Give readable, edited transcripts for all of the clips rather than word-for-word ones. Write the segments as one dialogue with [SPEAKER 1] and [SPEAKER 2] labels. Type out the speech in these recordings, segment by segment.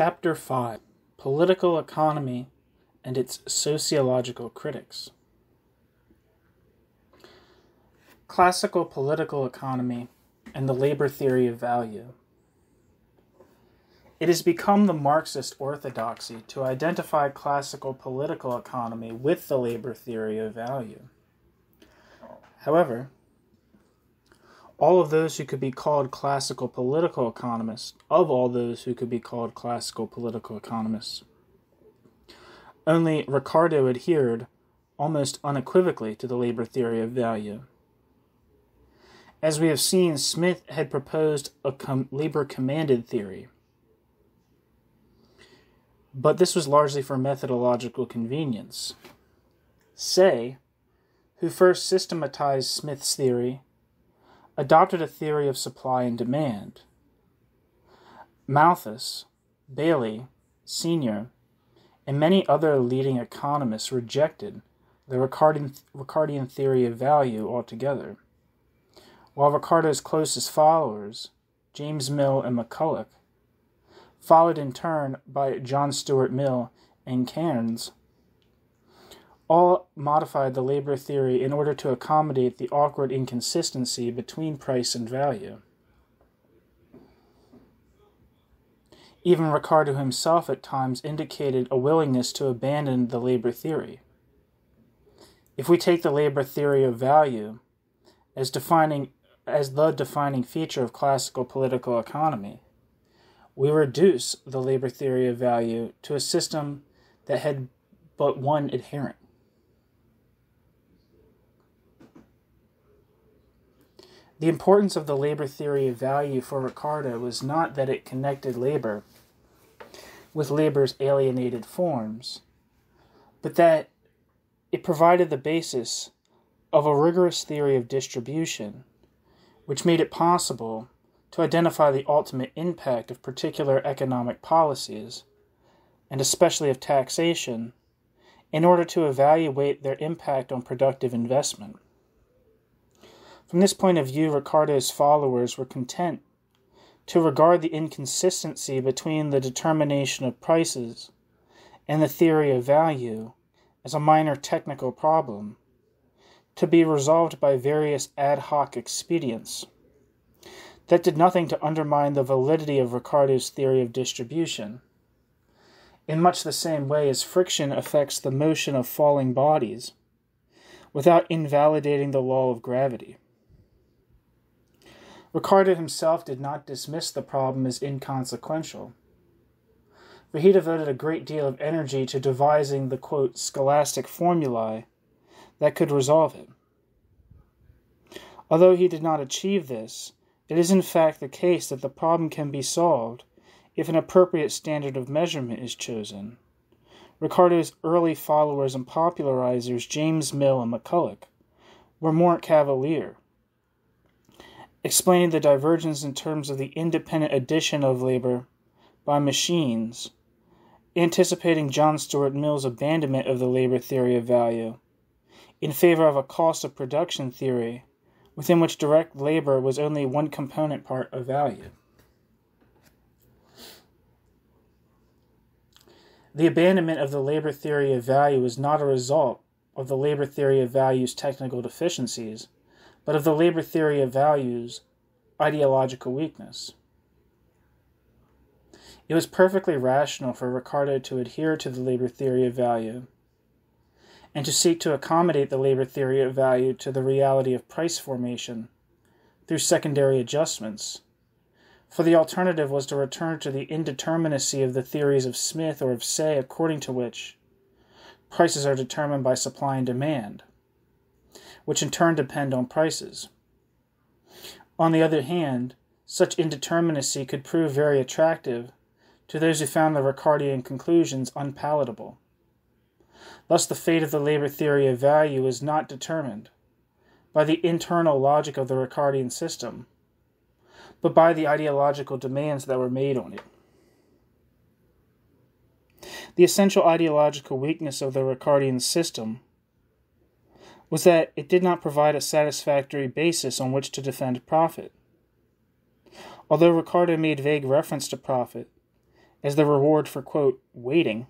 [SPEAKER 1] Chapter 5: Political Economy and its Sociological Critics. Classical political economy and the labor theory of value. It has become the Marxist orthodoxy to identify classical political economy with the labor theory of value. However, all of those who could be called classical political economists, only Ricardo adhered almost unequivocally to the labor theory of value. As we have seen, Smith had proposed a labor-commanded theory, but this was largely for methodological convenience. Say, who first systematized Smith's theory, adopted a theory of supply and demand. Malthus, Bailey, Sr., and many other leading economists rejected the Ricardian theory of value altogether, while Ricardo's closest followers, James Mill and McCulloch, followed in turn by John Stuart Mill and Cairnes, all modified the labor theory in order to accommodate the awkward inconsistency between price and value. Even Ricardo himself at times indicated a willingness to abandon the labor theory. If we take the labor theory of value as the defining feature of classical political economy, we reduce the labor theory of value to a system that had but one adherent. The importance of the labor theory of value for Ricardo was not that it connected labor with labor's alienated forms, but that it provided the basis of a rigorous theory of distribution, which made it possible to identify the ultimate impact of particular economic policies, and especially of taxation, in order to evaluate their impact on productive investment. From this point of view, Ricardo's followers were content to regard the inconsistency between the determination of prices and the theory of value as a minor technical problem, to be resolved by various ad hoc expedients that did nothing to undermine the validity of Ricardo's theory of distribution, in much the same way as friction affects the motion of falling bodies, without invalidating the law of gravity. Ricardo himself did not dismiss the problem as inconsequential, for he devoted a great deal of energy to devising the, quote, scholastic formulae that could resolve it. Although he did not achieve this, it is in fact the case that the problem can be solved if an appropriate standard of measurement is chosen. Ricardo's early followers and popularizers, James Mill and McCulloch, were more cavalier, explaining the divergence in terms of the independent addition of labor by machines, anticipating John Stuart Mill's abandonment of the labor theory of value in favor of a cost of production theory within which direct labor was only one component part of value. The abandonment of the labor theory of value was not a result of the labor theory of value's technical deficiencies, but of the labor theory of value's ideological weakness. It was perfectly rational for Ricardo to adhere to the labor theory of value and to seek to accommodate the labor theory of value to the reality of price formation through secondary adjustments, for the alternative was to return to the indeterminacy of the theories of Smith or of Say, according to which prices are determined by supply and demand, which in turn depend on prices. On the other hand, such indeterminacy could prove very attractive to those who found the Ricardian conclusions unpalatable. Thus the fate of the labor theory of value is not determined by the internal logic of the Ricardian system, but by the ideological demands that were made on it. The essential ideological weakness of the Ricardian system was that it did not provide a satisfactory basis on which to defend profit. Although Ricardo made vague reference to profit, as the reward for, quote, waiting.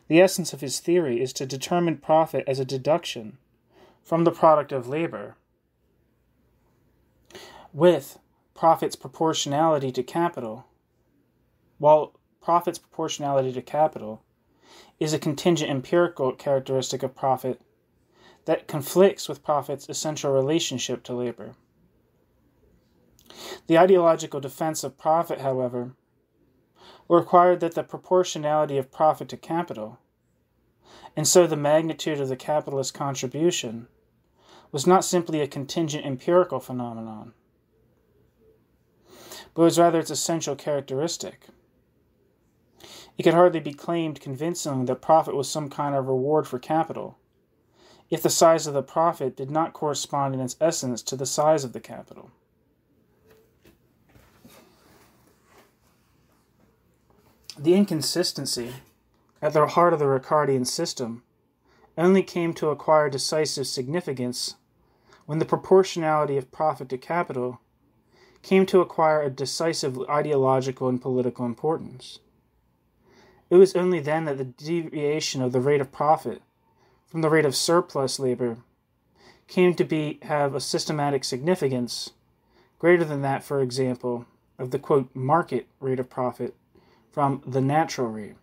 [SPEAKER 1] The essence of his theory is to determine profit as a deduction from the product of labor, with profit's proportionality to capital, while profit's proportionality to capital is a contingent empirical characteristic of profit that conflicts with profit's essential relationship to labor. The ideological defense of profit, however, required that the proportionality of profit to capital, and so the magnitude of the capitalist contribution, was not simply a contingent empirical phenomenon, but was rather its essential characteristic. It could hardly be claimed convincingly that profit was some kind of reward for capital, if the size of the profit did not correspond in its essence to the size of the capital. The inconsistency at the heart of the Ricardian system only came to acquire decisive significance when the proportionality of profit to capital came to acquire a decisive ideological and political importance. It was only then that the deviation of the rate of profit from the rate of surplus labor came to have a systematic significance greater than that, for example, of the, quote, market rate of profit from the natural rate.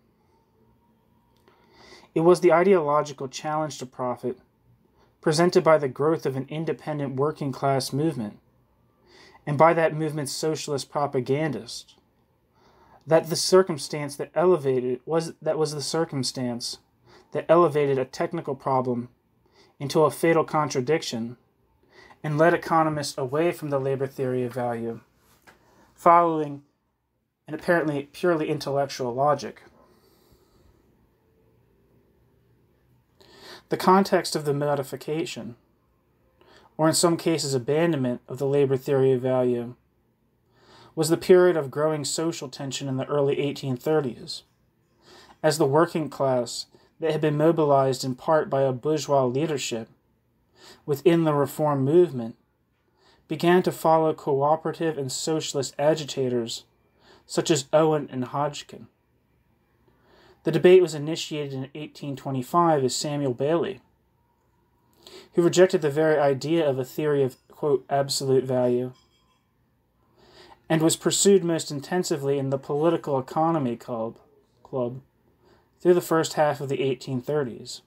[SPEAKER 1] It was the ideological challenge to profit presented by the growth of an independent working class movement, and by that movement's socialist propagandist, that was the circumstance that elevated a technical problem into a fatal contradiction and led economists away from the labor theory of value, following an apparently purely intellectual logic. The context of the modification, or in some cases abandonment, of the labor theory of value was the period of growing social tension in the early 1830s, as the working class that had been mobilized in part by a bourgeois leadership within the reform movement began to follow cooperative and socialist agitators such as Owen and Hodgkin. The debate was initiated in 1825 as Samuel Bailey, who rejected the very idea of a theory of, quote, absolute value, and was pursued most intensively in the Political Economy Club through the first half of the 1830s.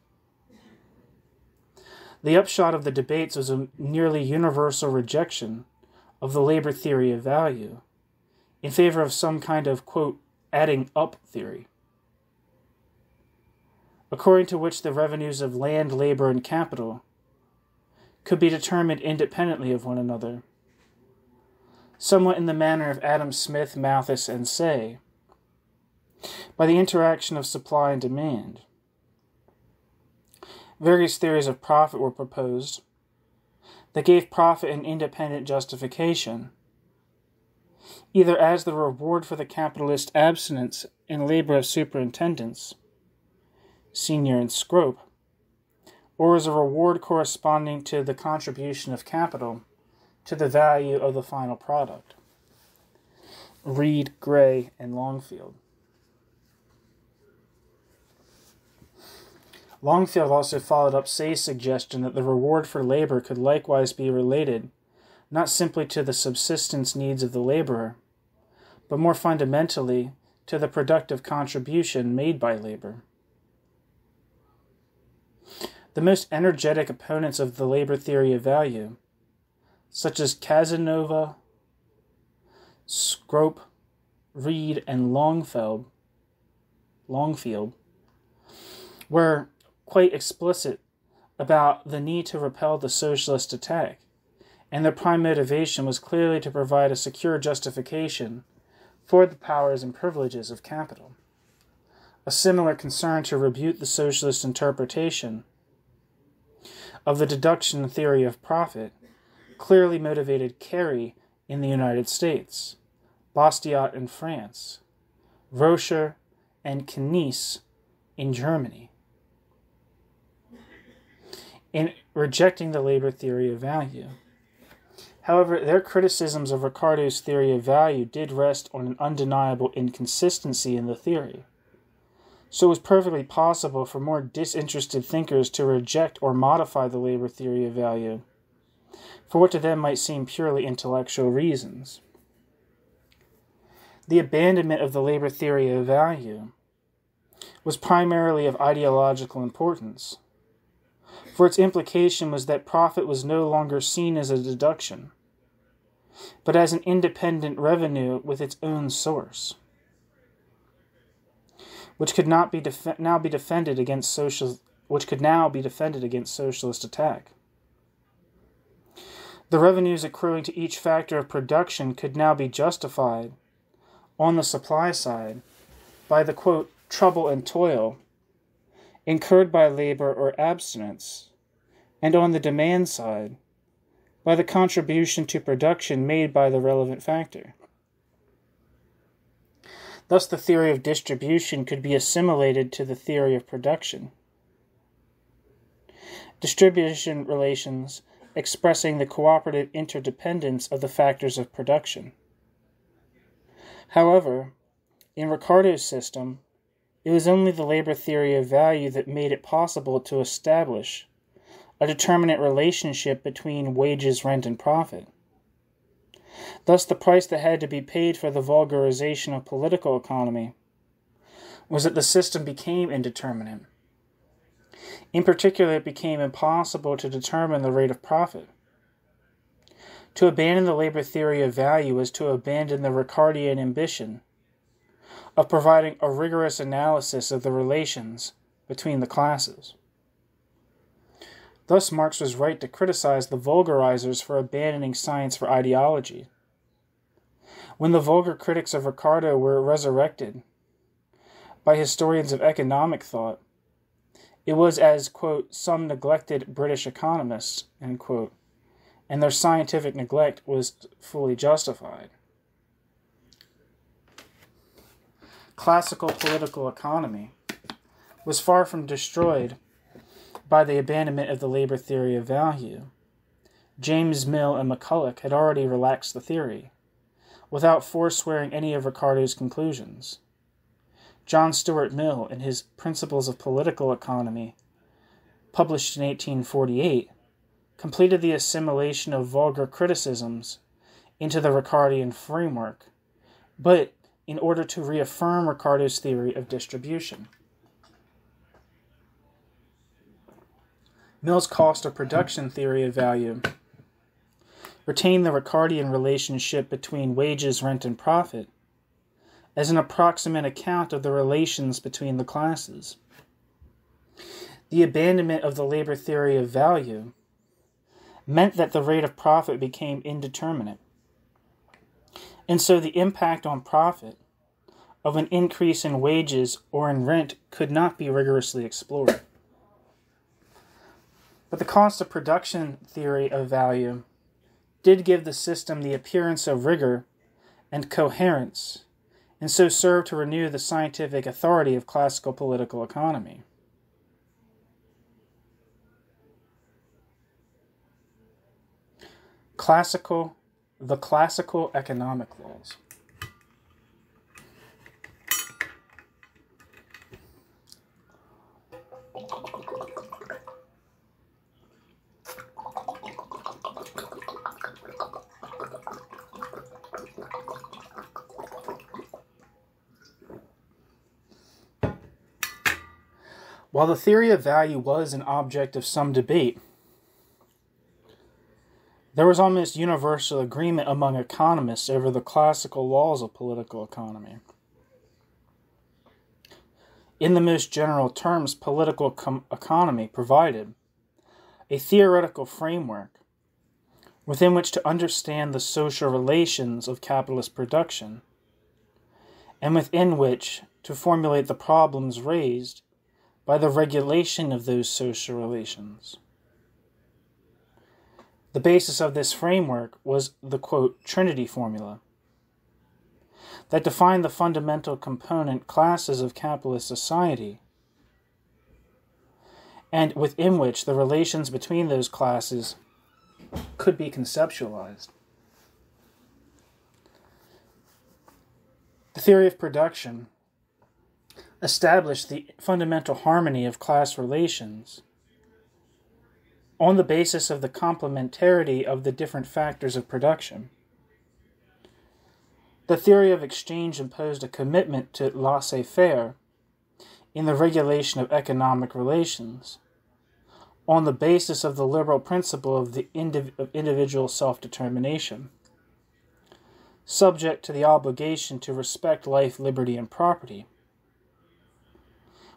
[SPEAKER 1] The upshot of the debates was a nearly universal rejection of the labor theory of value in favor of some kind of, quote, adding up theory, according to which the revenues of land, labor, and capital could be determined independently of one another, somewhat in the manner of Adam Smith, Malthus, and Say, by the interaction of supply and demand. Various theories of profit were proposed that gave profit an independent justification, either as the reward for the capitalist abstinence and labor of superintendence, Senior and Scrope, or as a reward corresponding to the contribution of capital to the value of the final product. Reed, Gray, and Longfield. Longfield also followed up Say's suggestion that the reward for labor could likewise be related not simply to the subsistence needs of the laborer, but more fundamentally to the productive contribution made by labor. The most energetic opponents of the labor theory of value, such as Casanova, Scrope, Reed, and Longfield, were quite explicit about the need to repel the socialist attack, and their prime motivation was clearly to provide a secure justification for the powers and privileges of capital. A similar concern to refute the socialist interpretation of the deduction theory of profit clearly motivated Carey in the United States, Bastiat in France, Rocher and Knies in Germany, in rejecting the labor theory of value. However, their criticisms of Ricardo's theory of value did rest on an undeniable inconsistency in the theory. So it was perfectly possible for more disinterested thinkers to reject or modify the labor theory of value, for what to them might seem purely intellectual reasons. The abandonment of the labor theory of value was primarily of ideological importance, for its implication was that profit was no longer seen as a deduction, but as an independent revenue with its own source, which could now be defended against socialist attack. The revenues accruing to each factor of production could now be justified on the supply side by the, quote, trouble and toil incurred by labor or abstinence, and on the demand side by the contribution to production made by the relevant factor. Thus, the theory of distribution could be assimilated to the theory of production. Distribution relations expressing the cooperative interdependence of the factors of production. However, in Ricardo's system, it was only the labor theory of value that made it possible to establish a determinate relationship between wages, rent, and profit. Thus, the price that had to be paid for the vulgarization of political economy was that the system became indeterminate. In particular, it became impossible to determine the rate of profit. To abandon the labor theory of value was to abandon the Ricardian ambition of providing a rigorous analysis of the relations between the classes. Thus, Marx was right to criticize the vulgarizers for abandoning science for ideology. When the vulgar critics of Ricardo were resurrected by historians of economic thought, it was as, quote, some neglected British economists, end quote, and their scientific neglect was fully justified. Classical political economy was far from destroyed by the abandonment of the labor theory of value. James Mill and McCulloch had already relaxed the theory, without forswearing any of Ricardo's conclusions. John Stuart Mill, in his Principles of Political Economy, published in 1848, completed the assimilation of vulgar criticisms into the Ricardian framework, but in order to reaffirm Ricardo's theory of distribution. Mill's cost of production theory of value retained the Ricardian relationship between wages, rent, and profit as an approximate account of the relations between the classes. The abandonment of the labor theory of value meant that the rate of profit became indeterminate, and so the impact on profit of an increase in wages or in rent could not be rigorously explored. But the cost of production theory of value did give the system the appearance of rigor and coherence, and so served to renew the scientific authority of classical political economy. The classical economic laws. While the theory of value was an object of some debate, there was almost universal agreement among economists over the classical laws of political economy. In the most general terms, political economy provided a theoretical framework within which to understand the social relations of capitalist production, and within which to formulate the problems raised by the regulation of those social relations. The basis of this framework was the, quote, Trinity formula that defined the fundamental component classes of capitalist society, and within which the relations between those classes could be conceptualized. The theory of production established the fundamental harmony of class relations on the basis of the complementarity of the different factors of production. The theory of exchange imposed a commitment to laissez-faire in the regulation of economic relations on the basis of the liberal principle of the individual self-determination, subject to the obligation to respect life, liberty, and property.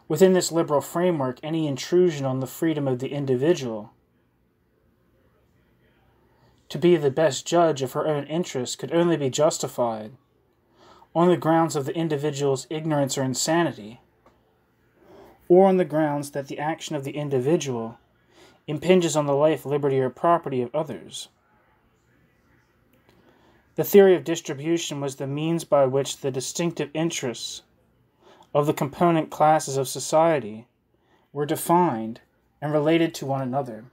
[SPEAKER 1] Within this liberal framework, any intrusion on the freedom of the individual to be the best judge of her own interests could only be justified on the grounds of the individual's ignorance or insanity, or on the grounds that the action of the individual impinges on the life, liberty, or property of others. The theory of distribution was the means by which the distinctive interests of the component classes of society were defined and related to one another.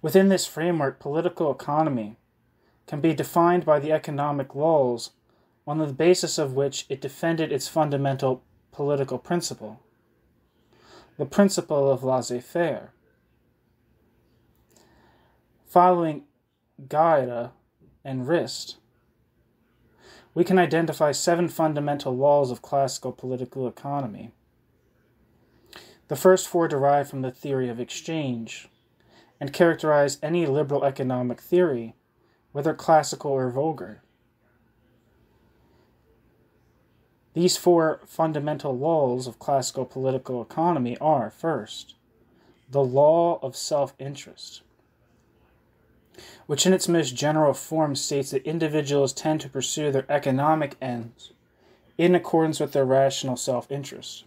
[SPEAKER 1] Within this framework, political economy can be defined by the economic laws on the basis of which it defended its fundamental political principle, the principle of laissez-faire. Following Gaeta and Rist, we can identify 7 fundamental laws of classical political economy. The first 4 derive from the theory of exchange and characterize any liberal economic theory, whether classical or vulgar. These 4 fundamental laws of classical political economy are, first, the law of self-interest, which in its most general form states that individuals tend to pursue their economic ends in accordance with their rational self-interest.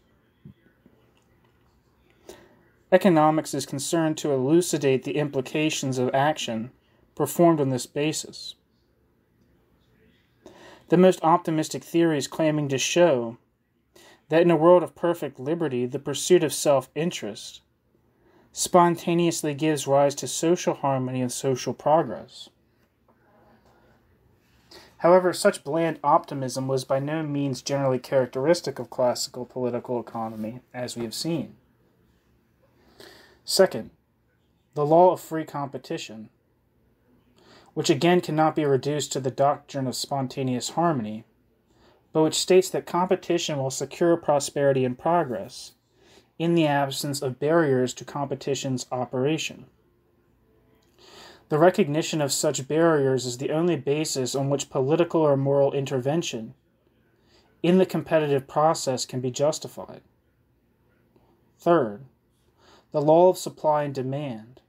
[SPEAKER 1] Economics is concerned to elucidate the implications of action performed on this basis. The most optimistic theories claiming to show that in a world of perfect liberty, the pursuit of self-interest spontaneously gives rise to social harmony and social progress. However, such bland optimism was by no means generally characteristic of classical political economy, as we have seen. Second, the law of free competition, which again cannot be reduced to the doctrine of spontaneous harmony, but which states that competition will secure prosperity and progress in the absence of barriers to competition's operation. The recognition of such barriers is the only basis on which political or moral intervention in the competitive process can be justified. Third, the law of supply and demand,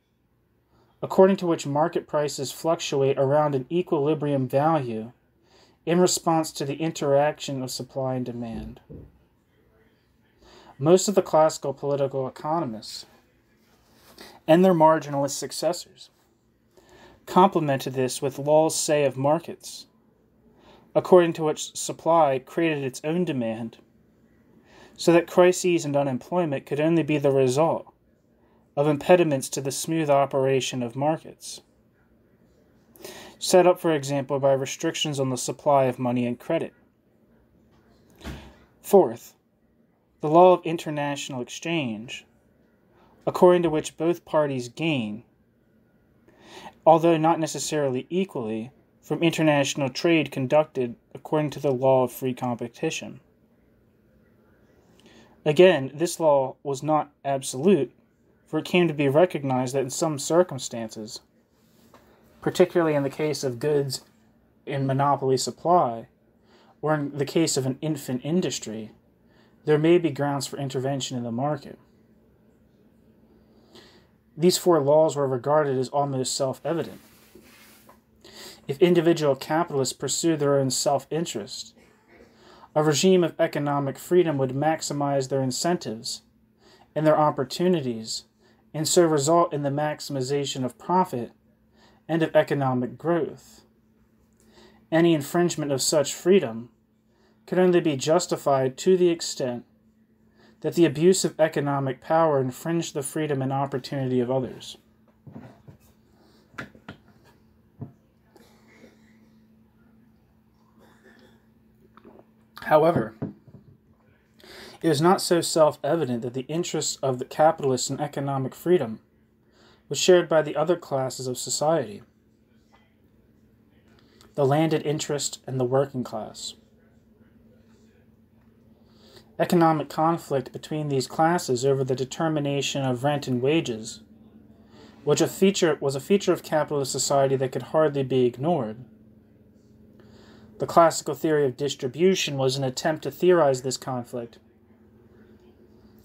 [SPEAKER 1] according to which market prices fluctuate around an equilibrium value in response to the interaction of supply and demand. Most of the classical political economists and their marginalist successors complemented this with laws, say, of markets, according to which supply created its own demand, so that crises and unemployment could only be the result of impediments to the smooth operation of markets, set up, for example, by restrictions on the supply of money and credit. Fourth, the law of international exchange, according to which both parties gain, although not necessarily equally, from international trade conducted according to the law of free competition. Again, this law was not absolute, for it came to be recognized that in some circumstances, particularly in the case of goods in monopoly supply, or in the case of an infant industry, there may be grounds for intervention in the market. These 4 laws were regarded as almost self-evident. If individual capitalists pursue their own self-interest, a regime of economic freedom would maximize their incentives and their opportunities, and so result in the maximization of profit and of economic growth. Any infringement of such freedom could only be justified to the extent that the abuse of economic power infringed the freedom and opportunity of others. However, it is not so self-evident that the interests of the capitalists in economic freedom was shared by the other classes of society, the landed interest and the working class. Economic conflict between these classes over the determination of rent and wages was a feature of capitalist society that could hardly be ignored. The classical theory of distribution was an attempt to theorize this conflict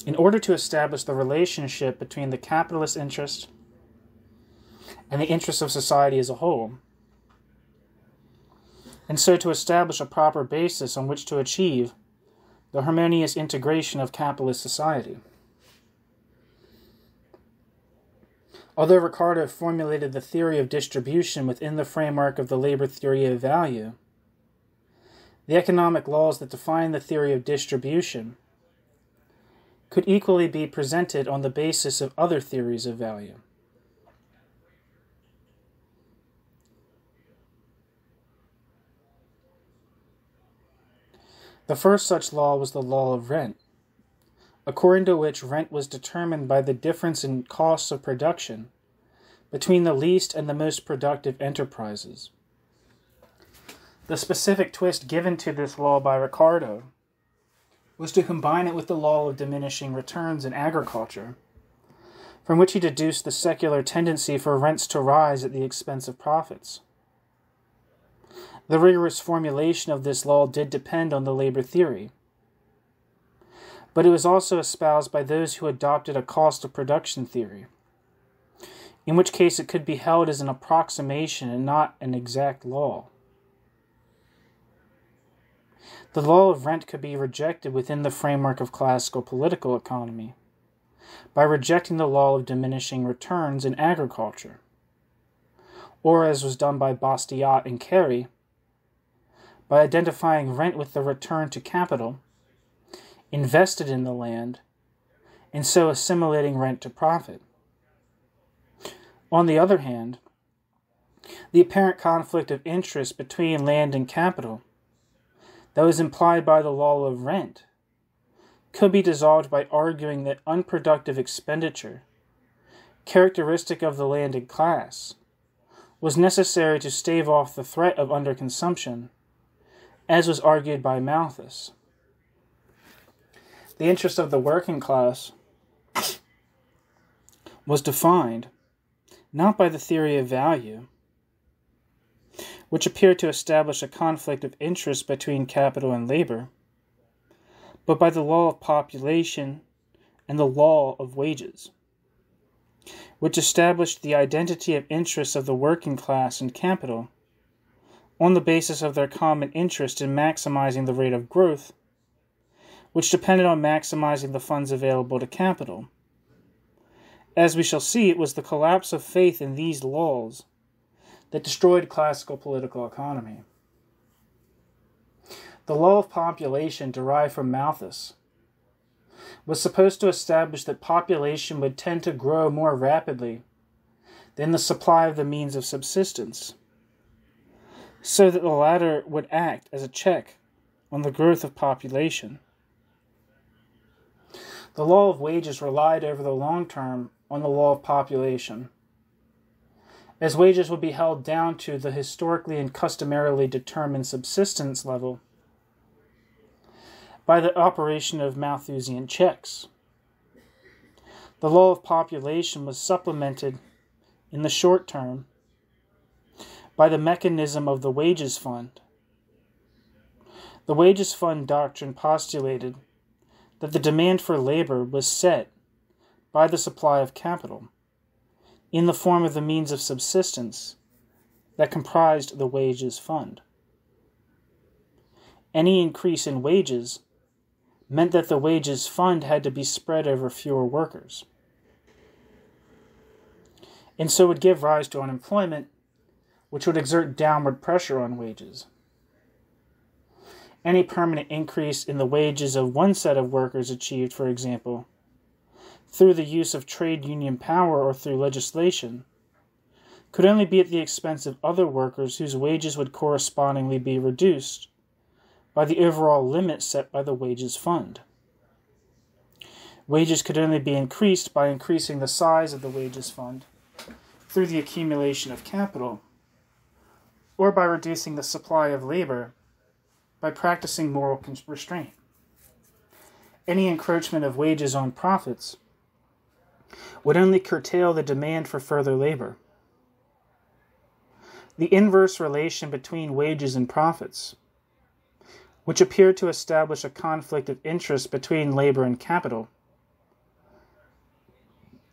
[SPEAKER 1] in order to establish the relationship between the capitalist interest and the interests of society as a whole, and so to establish a proper basis on which to achieve the harmonious integration of capitalist society. Although Ricardo formulated the theory of distribution within the framework of the labor theory of value, the economic laws that define the theory of distribution could equally be presented on the basis of other theories of value. The first such law was the law of rent, according to which rent was determined by the difference in costs of production between the least and the most productive enterprises. The specific twist given to this law by Ricardo was to combine it with the law of diminishing returns in agriculture, from which he deduced the secular tendency for rents to rise at the expense of profits. The rigorous formulation of this law did depend on the labor theory, but it was also espoused by those who adopted a cost of production theory, in which case it could be held as an approximation and not an exact law. The law of rent could be rejected within the framework of classical political economy by rejecting the law of diminishing returns in agriculture, or as was done by Bastiat and Carey, by identifying rent with the return to capital invested in the land, and so assimilating rent to profit. On the other hand, the apparent conflict of interest between land and capital that was implied by the law of rent could be dissolved by arguing that unproductive expenditure, characteristic of the landed class, was necessary to stave off the threat of underconsumption, as was argued by Malthus. The interest of the working class was defined not by the theory of value, which appeared to establish a conflict of interest between capital and labor, but by the law of population and the law of wages, which established the identity of interests of the working class and capital on the basis of their common interest in maximizing the rate of growth, which depended on maximizing the funds available to capital. As we shall see, it was the collapse of faith in these laws that destroyed classical political economy. The law of population, derived from Malthus, was supposed to establish that population would tend to grow more rapidly than the supply of the means of subsistence, so that the latter would act as a check on the growth of population. The law of wages relied over the long term on the law of population, as wages would be held down to the historically and customarily determined subsistence level by the operation of Malthusian checks. The law of population was supplemented in the short term by the mechanism of the wages fund. The wages fund doctrine postulated that the demand for labor was set by the supply of capital in the form of the means of subsistence that comprised the wages fund. Any increase in wages meant that the wages fund had to be spread over fewer workers, and so would give rise to unemployment, which would exert downward pressure on wages. Any permanent increase in the wages of one set of workers achieved, for example, through the use of trade union power or through legislation, could only be at the expense of other workers whose wages would correspondingly be reduced by the overall limit set by the wages fund. Wages could only be increased by increasing the size of the wages fund through the accumulation of capital, or by reducing the supply of labor by practicing moral restraint. Any encroachment of wages on profits would only curtail the demand for further labor. The inverse relation between wages and profits, which appeared to establish a conflict of interest between labor and capital,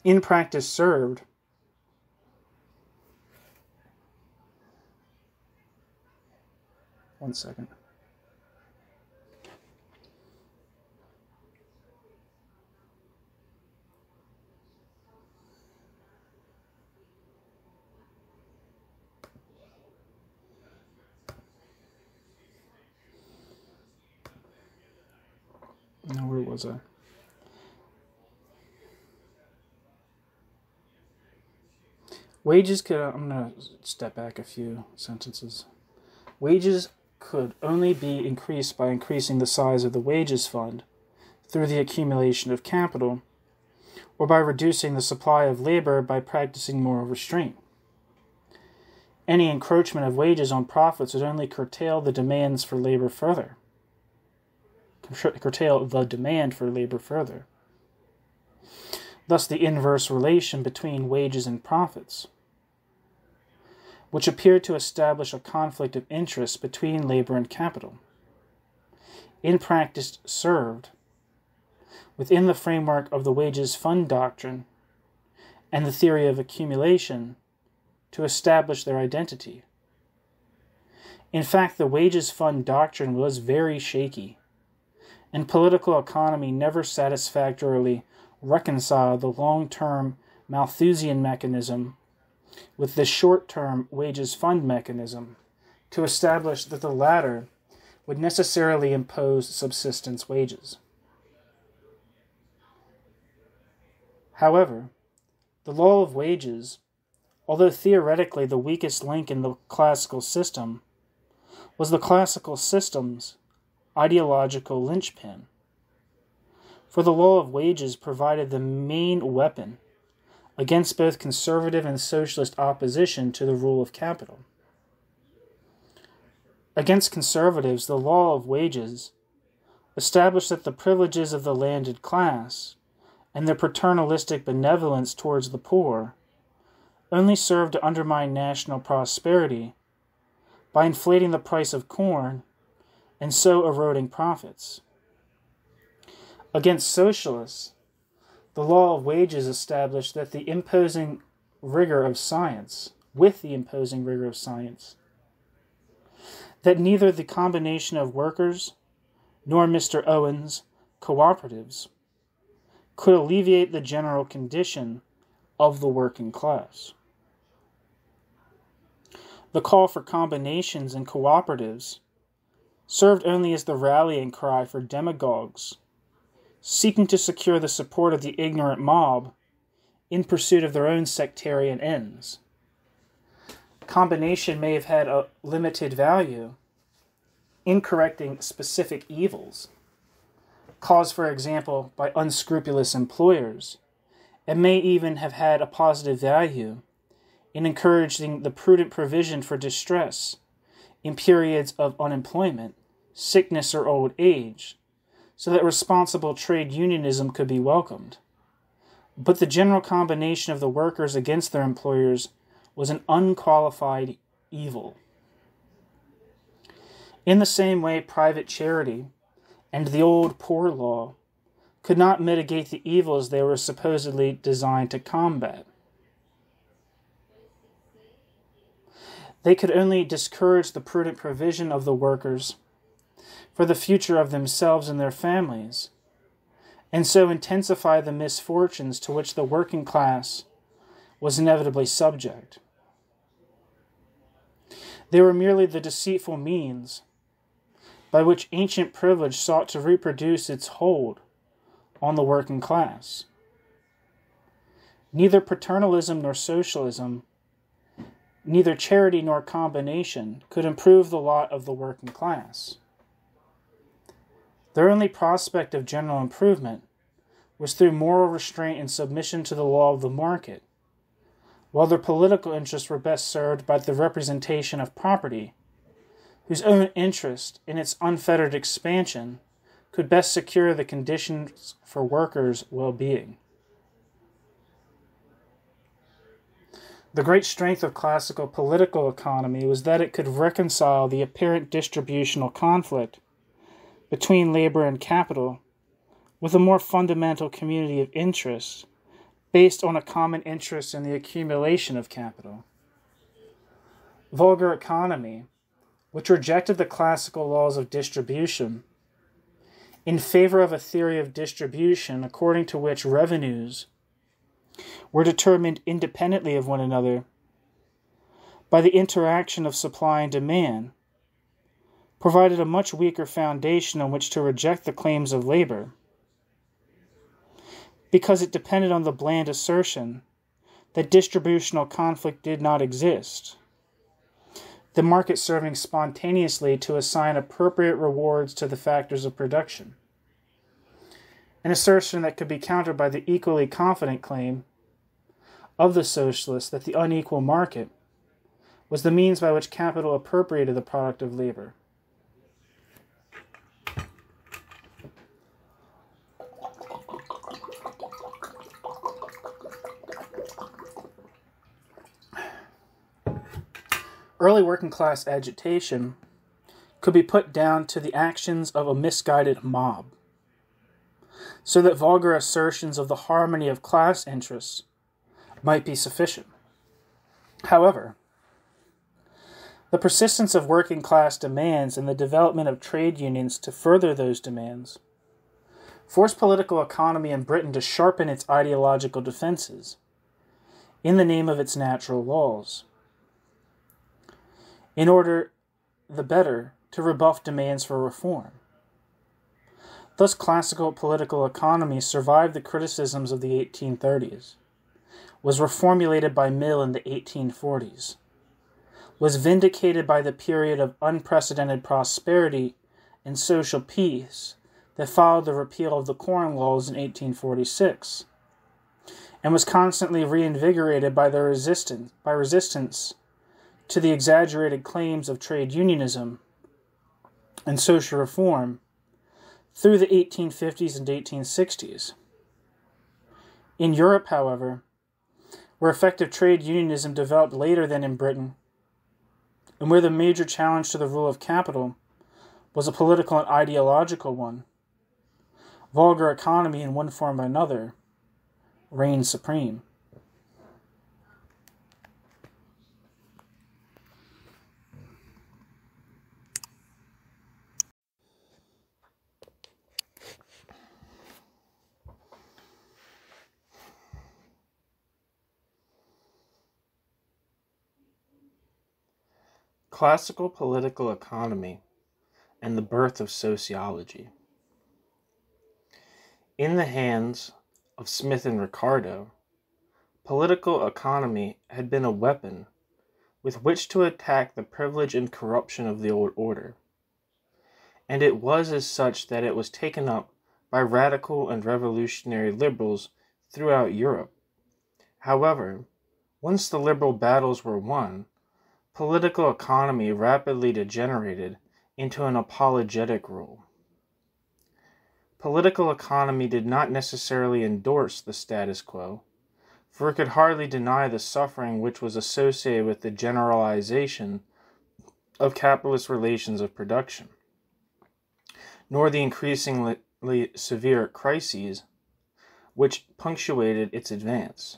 [SPEAKER 1] in practice served one second. Now, where was I? Wages could, I'm going to step back a few sentences. Wages could only be increased by increasing the size of the wages fund through the accumulation of capital, or by reducing the supply of labor by practicing moral restraint. Any encroachment of wages on profits would only curtail the demands for labor further. Curtail the demand for labor further. Thus, the inverse relation between wages and profits, which appeared to establish a conflict of interest between labor and capital, in practice served, within the framework of the wages fund doctrine and the theory of accumulation, to establish their identity. In fact, the wages fund doctrine was very shaky, and political economy never satisfactorily reconciled the long-term Malthusian mechanism with the short-term wages fund mechanism to establish that the latter would necessarily impose subsistence wages. However, the law of wages, although theoretically the weakest link in the classical system, was the classical system's ideological linchpin. For the law of wages provided the main weapon against both conservative and socialist opposition to the rule of capital. Against conservatives, the law of wages established that the privileges of the landed class and their paternalistic benevolence towards the poor only served to undermine national prosperity by inflating the price of corn and so eroding profits. Against socialists, the law of wages established that the imposing rigor of science, that neither the combination of workers nor Mr. Owen's cooperatives could alleviate the general condition of the working class. The call for combinations and cooperatives served only as the rallying cry for demagogues seeking to secure the support of the ignorant mob in pursuit of their own sectarian ends. Combination may have had a limited value in correcting specific evils, caused, for example, by unscrupulous employers, and may even have had a positive value in encouraging the prudent provision for distress in periods of unemployment, sickness, or old age, so that responsible trade unionism could be welcomed. But the general combination of the workers against their employers was an unqualified evil. In the same way, private charity and the old poor law could not mitigate the evils they were supposedly designed to combat. They could only discourage the prudent provision of the workers for the future of themselves and their families, and so intensify the misfortunes to which the working class was inevitably subject. They were merely the deceitful means by which ancient privilege sought to reproduce its hold on the working class. Neither paternalism nor socialism, neither charity nor combination could improve the lot of the working class. Their only prospect of general improvement was through moral restraint and submission to the law of the market, while their political interests were best served by the representation of property, whose own interest in its unfettered expansion could best secure the conditions for workers' well-being. The great strength of classical political economy was that it could reconcile the apparent distributional conflict between labor and capital with a more fundamental community of interests based on a common interest in the accumulation of capital. Vulgar economy, which rejected the classical laws of distribution in favor of a theory of distribution according to which revenues were determined independently of one another by the interaction of supply and demand, provided a much weaker foundation on which to reject the claims of labor, because it depended on the bland assertion that distributional conflict did not exist, the market serving spontaneously to assign appropriate rewards to the factors of production, an assertion that could be countered by the equally confident claim of the socialists that the unequal market was the means by which capital appropriated the product of labor. Early working-class agitation could be put down to the actions of a misguided mob, so that vulgar assertions of the harmony of class interests might be sufficient. However, the persistence of working-class demands and the development of trade unions to further those demands forced political economy in Britain to sharpen its ideological defenses in the name of its natural laws, in order the better to rebuff demands for reform. Thus, classical political economy survived the criticisms of the 1830s, was reformulated by Mill in the 1840s, was vindicated by the period of unprecedented prosperity and social peace that followed the repeal of the Corn Laws in 1846, and was constantly reinvigorated by resistance to the exaggerated claims of trade unionism and social reform through the 1850s and 1860s. In Europe, however, where effective trade unionism developed later than in Britain, and where the major challenge to the rule of capital was a political and ideological one, vulgar economy in one form or another reigned supreme.
[SPEAKER 2] Classical political economy and the birth of sociology. In the hands of Smith and Ricardo, political economy had been a weapon with which to attack the privilege and corruption of the old order, and it was as such that it was taken up by radical and revolutionary liberals throughout Europe. However, once the liberal battles were won, political economy rapidly degenerated into an apologetic role. Political economy did not necessarily endorse the status quo, for it could hardly deny the suffering which was associated with the generalization of capitalist relations of production, nor the increasingly severe crises which punctuated its advance,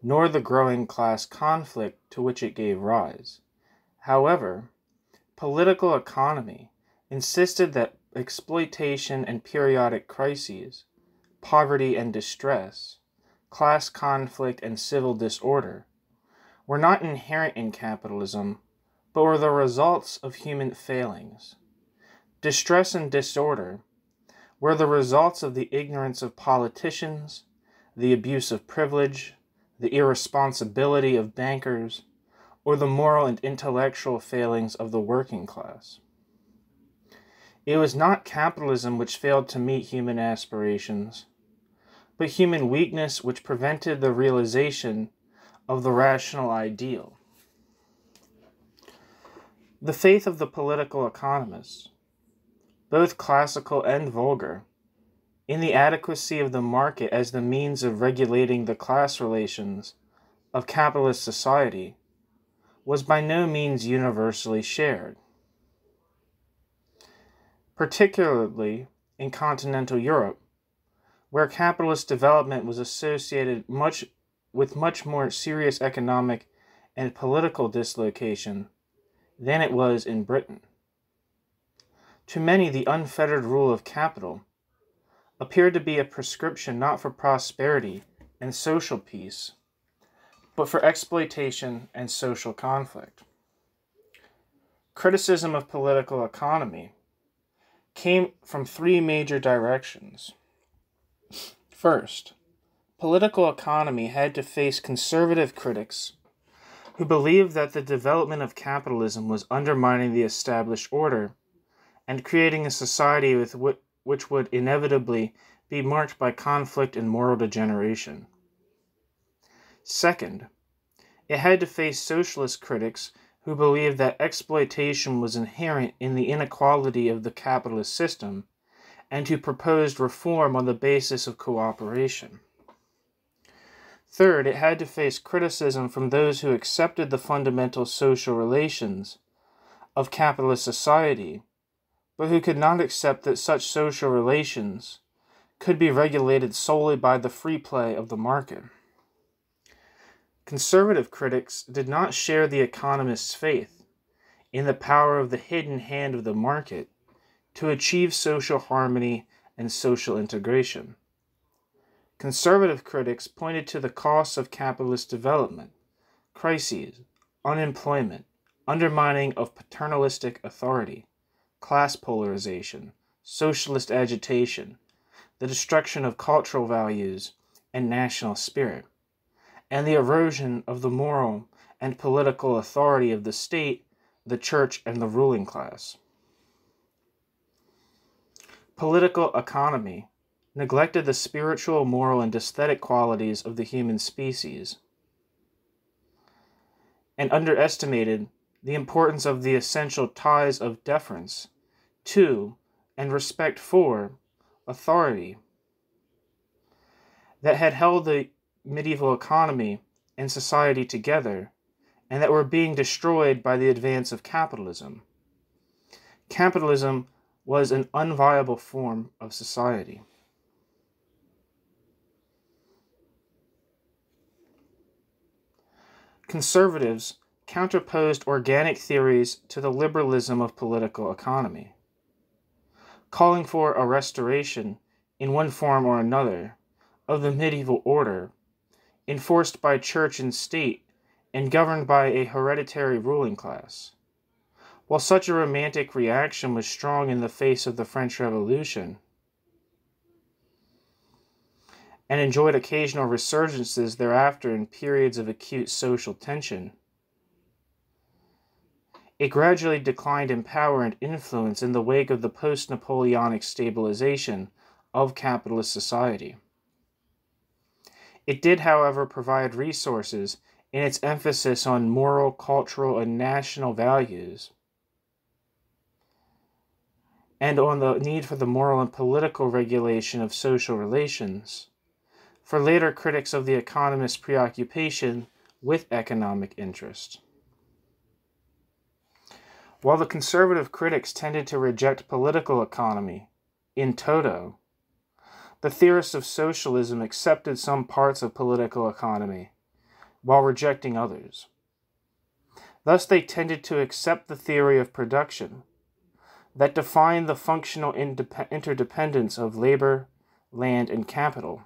[SPEAKER 2] nor the growing class conflict to which it gave rise. However, political economy insisted that exploitation and periodic crises, poverty and distress, class conflict and civil disorder, were not inherent in capitalism, but were the results of human failings. Distress and disorder were the results of the ignorance of politicians, the abuse of privilege, the irresponsibility of bankers, or the moral and intellectual failings of the working class. It was not capitalism which failed to meet human aspirations, but human weakness which prevented the realization of the rational ideal. The faith of the political economists, both classical and vulgar, in the adequacy of the market as the means of regulating the class relations of capitalist society, was by no means universally shared. Particularly in continental Europe, where capitalist development was associated with much more serious economic and political dislocation than it was in Britain. To many, the unfettered rule of capital appeared to be a prescription not for prosperity and social peace, but for exploitation and social conflict. Criticism of political economy came from three major directions. First, political economy had to face conservative critics who believed that the development of capitalism was undermining the established order and creating a society which would inevitably be marked by conflict and moral degeneration. Second, it had to face socialist critics who believed that exploitation was inherent in the inequality of the capitalist system and who proposed reform on the basis of cooperation. Third, it had to face criticism from those who accepted the fundamental social relations of capitalist society, but who could not accept that such social relations could be regulated solely by the free play of the market. Conservative critics did not share the economists' faith in the power of the hidden hand of the market to achieve social harmony and social integration. Conservative critics pointed to the costs of capitalist development, crises, unemployment, undermining of paternalistic authority, class polarization, socialist agitation, the destruction of cultural values and national spirit, and the erosion of the moral and political authority of the state, the church, and the ruling class. Political economy neglected the spiritual, moral, and aesthetic qualities of the human species, and underestimated the importance of the essential ties of deference to and respect for authority that had held the medieval economy and society together, and that were being destroyed by the advance of capitalism. Capitalism was an unviable form of society. Conservatives counterposed organic theories to the liberalism of political economy, calling for a restoration, in one form or another, of the medieval order, enforced by church and state and governed by a hereditary ruling class. While such a romantic reaction was strong in the face of the French Revolution, and enjoyed occasional resurgences thereafter in periods of acute social tension, it gradually declined in power and influence in the wake of the post-Napoleonic stabilization of capitalist society. It did, however, provide resources in its emphasis on moral, cultural, and national values, and on the need for the moral and political regulation of social relations, for later critics of the economist's preoccupation with economic interest. While the conservative critics tended to reject political economy in toto, the theorists of socialism accepted some parts of political economy while rejecting others. Thus they tended to accept the theory of production that defined the functional interdependence of labor, land, and capital,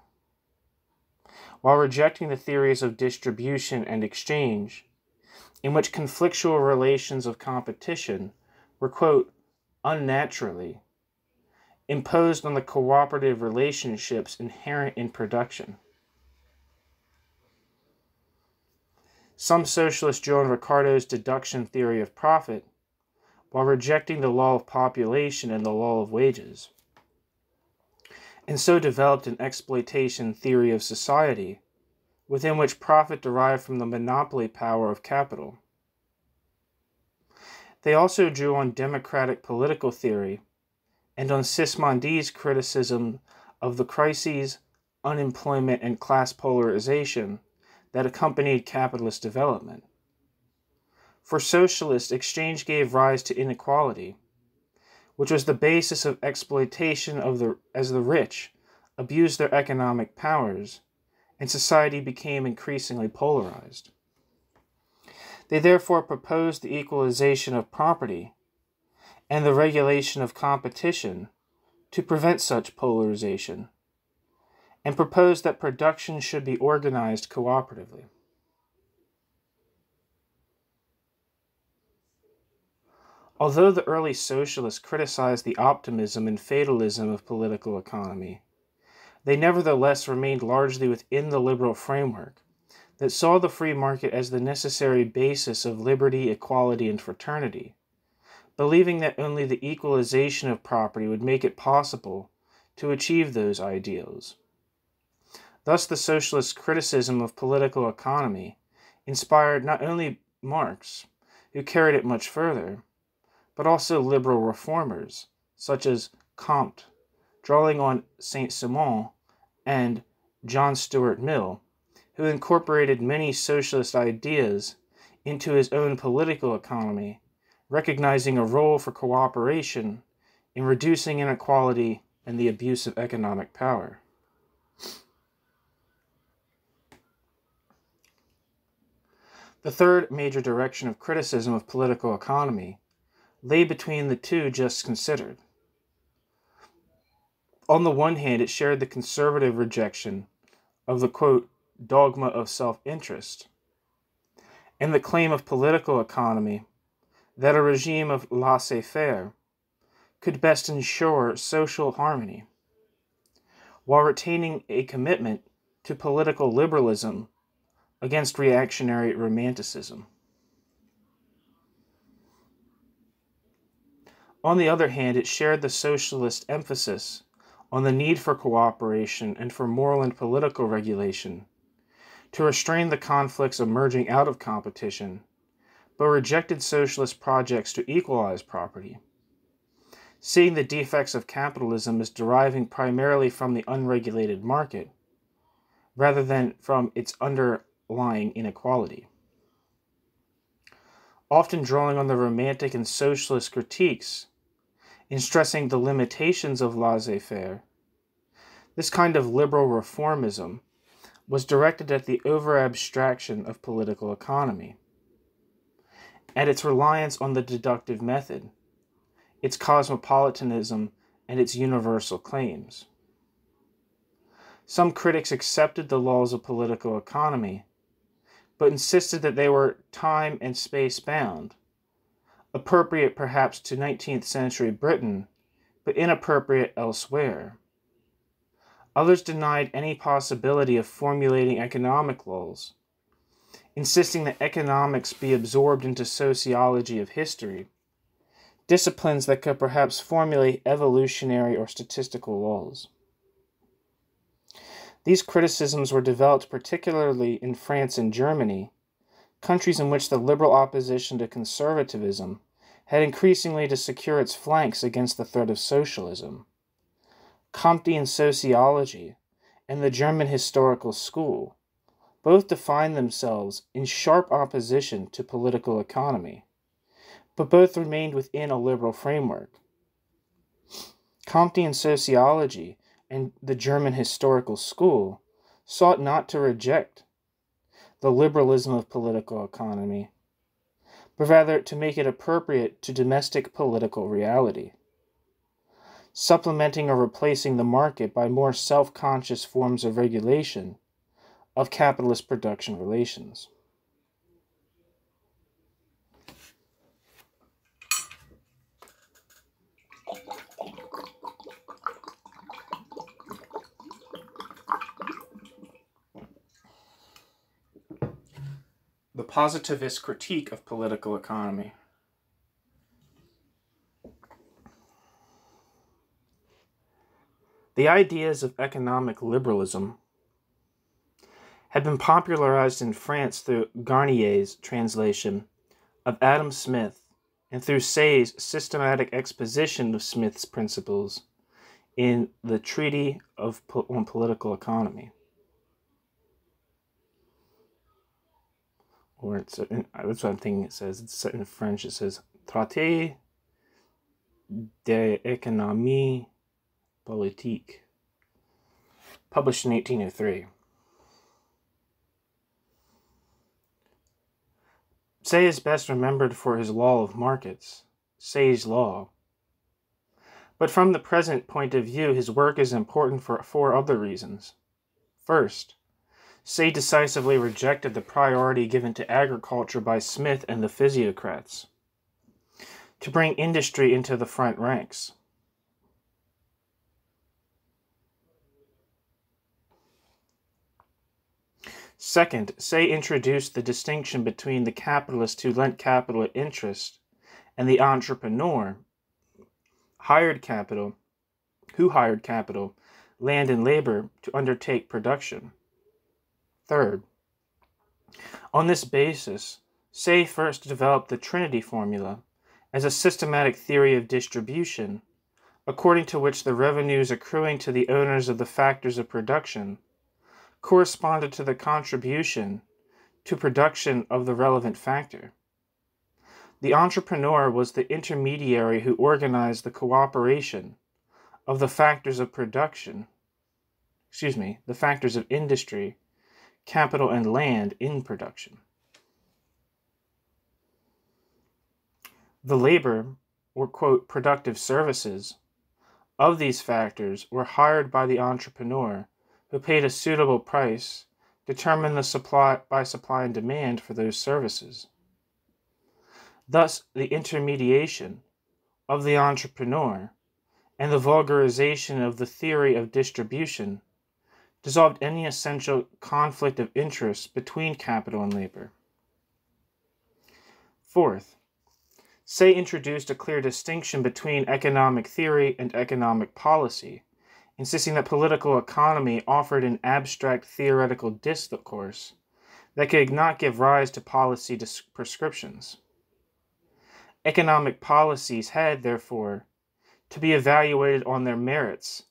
[SPEAKER 2] while rejecting the theories of distribution and exchange, in which conflictual relations of competition were, quote, unnaturally imposed on the cooperative relationships inherent in production. Some socialists joined Ricardo's deduction theory of profit, while rejecting the law of population and the law of wages, and so developed an exploitation theory of society within which profit derived from the monopoly power of capital. They also drew on democratic political theory and on Sismondi's criticism of the crises, unemployment, and class polarization that accompanied capitalist development. For socialists, exchange gave rise to inequality, which was the basis of exploitation as the rich abused their economic powers, and society became increasingly polarized. They therefore proposed the equalization of property and the regulation of competition to prevent such polarization, and proposed that production should be organized cooperatively. Although the early socialists criticized the optimism and fatalism of political economy, they nevertheless remained largely within the liberal framework that saw the free market as the necessary basis of liberty, equality, and fraternity, believing that only the equalization of property would make it possible to achieve those ideals. Thus, the socialist criticism of political economy inspired not only Marx, who carried it much further, but also liberal reformers, such as Comte, drawing on Saint-Simon and John Stuart Mill, who incorporated many socialist ideas into his own political economy, recognizing a role for cooperation in reducing inequality and the abuse of economic power. The third major direction of criticism of political economy lay between the two just considered. On the one hand, it shared the conservative rejection of the, quote, dogma of self-interest, and the claim of political economy that a regime of laissez-faire could best ensure social harmony, while retaining a commitment to political liberalism against reactionary romanticism. On the other hand, it shared the socialist emphasis on the need for cooperation and for moral and political regulation to restrain the conflicts emerging out of competition, but rejected socialist projects to equalize property, seeing the defects of capitalism as deriving primarily from the unregulated market, rather than from its underlying inequality. Often drawing on the romantic and socialist critiques in stressing the limitations of laissez-faire, this kind of liberal reformism was directed at the over-abstraction of political economy, at its reliance on the deductive method, its cosmopolitanism, and its universal claims. Some critics accepted the laws of political economy, but insisted that they were time and space bound, appropriate perhaps to 19th century Britain, but inappropriate elsewhere. Others denied any possibility of formulating economic laws, insisting that economics be absorbed into sociology of history, disciplines that could perhaps formulate evolutionary or statistical laws. These criticisms were developed particularly in France and Germany, countries in which the liberal opposition to conservatism had increasingly to secure its flanks against the threat of socialism. Comtean sociology and the German historical school both defined themselves in sharp opposition to political economy, but both remained within a liberal framework. Comtean sociology and the German historical school sought not to reject the liberalism of political economy, but rather to make it appropriate to domestic political reality, supplementing or replacing the market by more self-conscious forms of regulation of capitalist production relations. The positivist critique of political economy. The ideas of economic liberalism had been popularized in France through Garnier's translation of Adam Smith and through Say's systematic exposition of Smith's principles in the Treaty on Political Economy. Or that's what I'm thinking it says. It's in French. It says Traité d'économie politique, published in 1803. Say is best remembered for his law of markets, Say's law. But from the present point of view, his work is important for 4 other reasons. First, Say decisively rejected the priority given to agriculture by Smith and the physiocrats to bring industry into the front ranks. Second, Say introduced the distinction between the capitalist who lent capital at interest and the entrepreneur who hired capital, land and labor to undertake production. Third, on this basis, Say first developed the Trinity formula as a systematic theory of distribution, according to which the revenues accruing to the owners of the factors of production corresponded to the contribution to production of the relevant factor. The entrepreneur was the intermediary who organized the cooperation of the factors of the factors of industry, capital, and land in production. The labor, or quote, productive services, of these factors were hired by the entrepreneur, who paid a suitable price, determined by supply and demand for those services. Thus, the intermediation of the entrepreneur and the vulgarization of the theory of distribution dissolved any essential conflict of interest between capital and labor. Fourth, Say introduced a clear distinction between economic theory and economic policy, insisting that political economy offered an abstract theoretical discourse that could not give rise to policy prescriptions. Economic policies had, therefore, to be evaluated on their merits,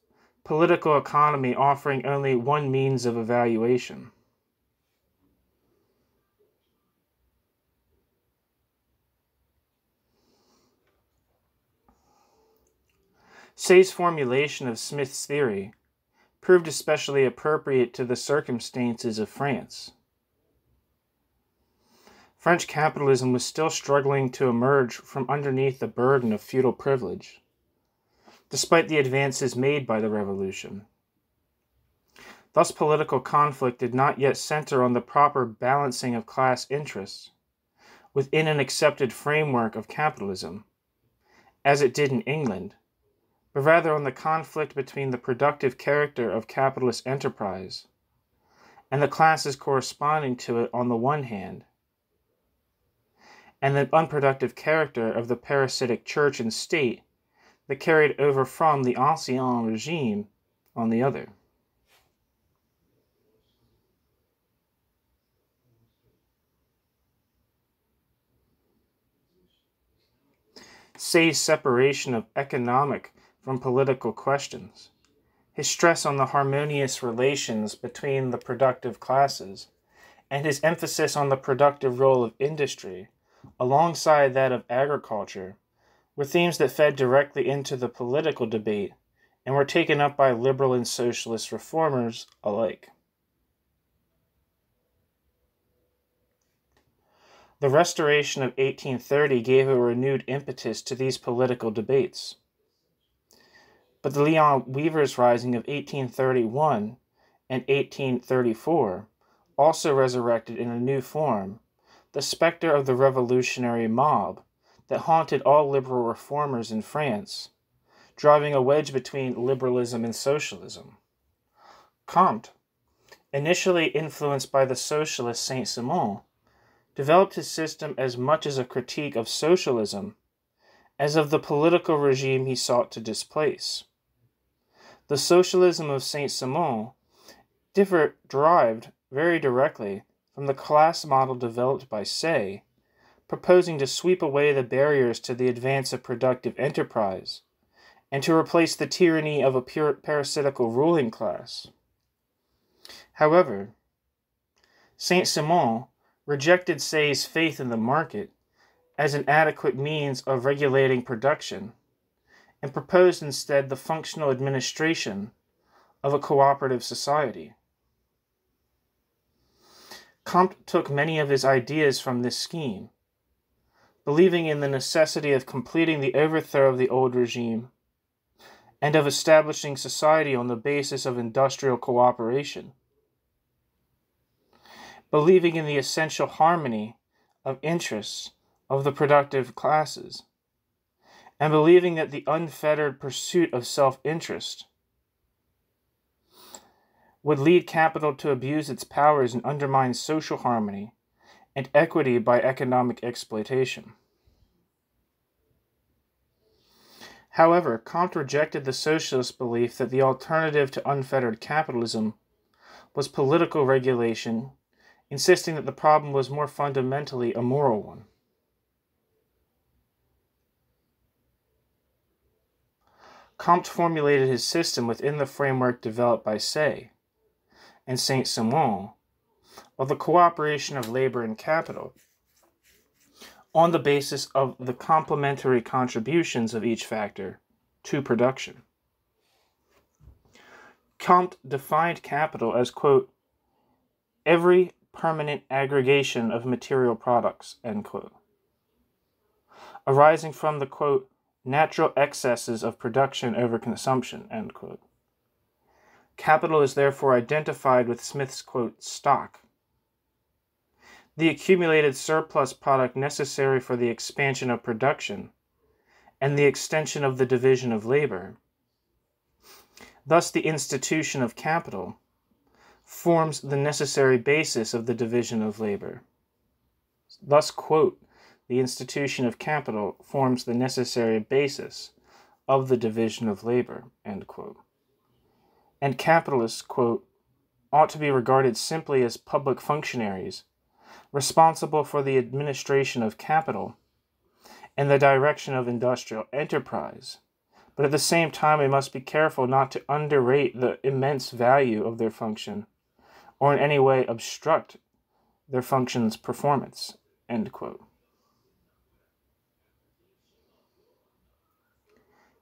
[SPEAKER 2] political economy offering only one means of evaluation. Say's formulation of Smith's theory proved especially appropriate to the circumstances of France. French capitalism was still struggling to emerge from underneath the burden of feudal privilege, despite the advances made by the Revolution. Thus, political conflict did not yet center on the proper balancing of class interests within an accepted framework of capitalism, as it did in England, but rather on the conflict between the productive character of capitalist enterprise and the classes corresponding to it on the one hand, and the unproductive character of the parasitic church and state that carried over from the ancien regime on the other. Say's separation of economic from political questions, his stress on the harmonious relations between the productive classes, and his emphasis on the productive role of industry alongside that of agriculture were themes that fed directly into the political debate and were taken up by liberal and socialist reformers alike. The Restoration of 1830 gave a renewed impetus to these political debates. But the Lyon Weavers' Rising of 1831 and 1834 also resurrected in a new form the specter of the revolutionary mob that haunted all liberal reformers in France, driving a wedge between liberalism and socialism. Comte, initially influenced by the socialist Saint-Simon, developed his system as much as a critique of socialism as of the political regime he sought to displace. The socialism of Saint-Simon derived very directly from the class model developed by Say, proposing to sweep away the barriers to the advance of productive enterprise and to replace the tyranny of a pure parasitical ruling class. However, Saint-Simon rejected Say's faith in the market as an adequate means of regulating production and proposed instead the functional administration of a cooperative society. Comte took many of his ideas from this scheme, believing in the necessity of completing the overthrow of the old regime and of establishing society on the basis of industrial cooperation, believing in the essential harmony of interests of the productive classes, and believing that the unfettered pursuit of self-interest would lead capital to abuse its powers and undermine social harmony and equity by economic exploitation. However, Comte rejected the socialist belief that the alternative to unfettered capitalism was political regulation, insisting that the problem was more fundamentally a moral one. Comte formulated his system within the framework developed by Say and Saint-Simon of the cooperation of labor and capital on the basis of the complementary contributions of each factor to production. Comte defined capital as, quote, every permanent aggregation of material products, end quote, arising from the, quote, natural excesses of production over consumption, end quote. Capital is therefore identified with Smith's, quote, stock, the accumulated surplus product necessary for the expansion of production and the extension of the division of labor. Thus, the institution of capital forms the necessary basis of the division of labor. Thus, quote, the institution of capital forms the necessary basis of the division of labor, end quote. And capitalists, quote, ought to be regarded simply as public functionaries responsible for the administration of capital and the direction of industrial enterprise. But at the same time, we must be careful not to underrate the immense value of their function or in any way obstruct their function's performance, end quote.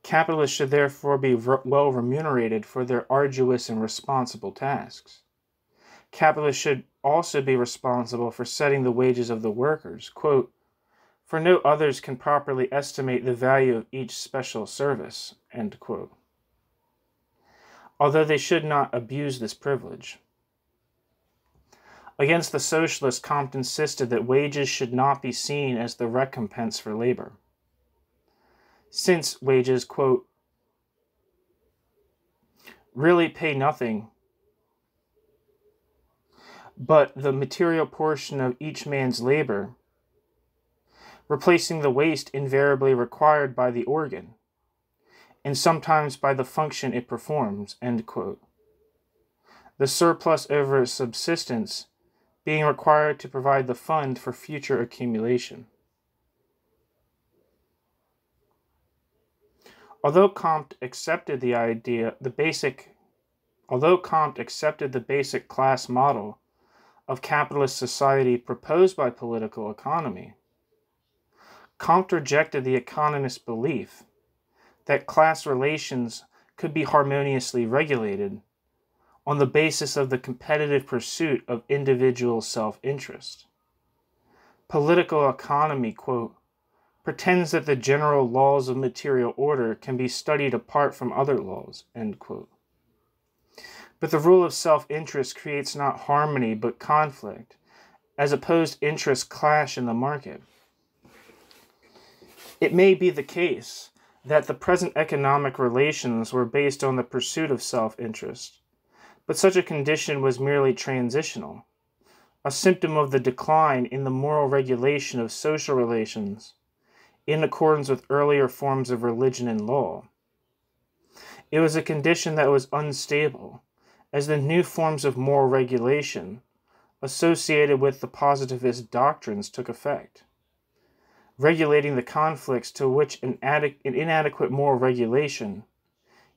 [SPEAKER 2] Capitalists should therefore be well remunerated for their arduous and responsible tasks. Capitalists should also be responsible for setting the wages of the workers, quote, for no others can properly estimate the value of each special service, end quote. Although they should not abuse this privilege. Against the socialists, Comte insisted that wages should not be seen as the recompense for labor, since wages, quote, really pay nothing but the material portion of each man's labor, replacing the waste invariably required by the organ, and sometimes by the function it performs, end quote. The surplus over subsistence being required to provide the fund for future accumulation. Although Comte accepted the basic class model of capitalist society proposed by political economy, Comte rejected the economist's belief that class relations could be harmoniously regulated on the basis of the competitive pursuit of individual self-interest. Political economy, quote, pretends that the general laws of material order can be studied apart from other laws, end quote. But the rule of self-interest creates not harmony but conflict, as opposed interests clash in the market. It may be the case that the present economic relations were based on the pursuit of self-interest, but such a condition was merely transitional, a symptom of the decline in the moral regulation of social relations in accordance with earlier forms of religion and law. It was a condition that was unstable, as the new forms of moral regulation associated with the positivist doctrines took effect, regulating the conflicts to which an inadequate moral regulation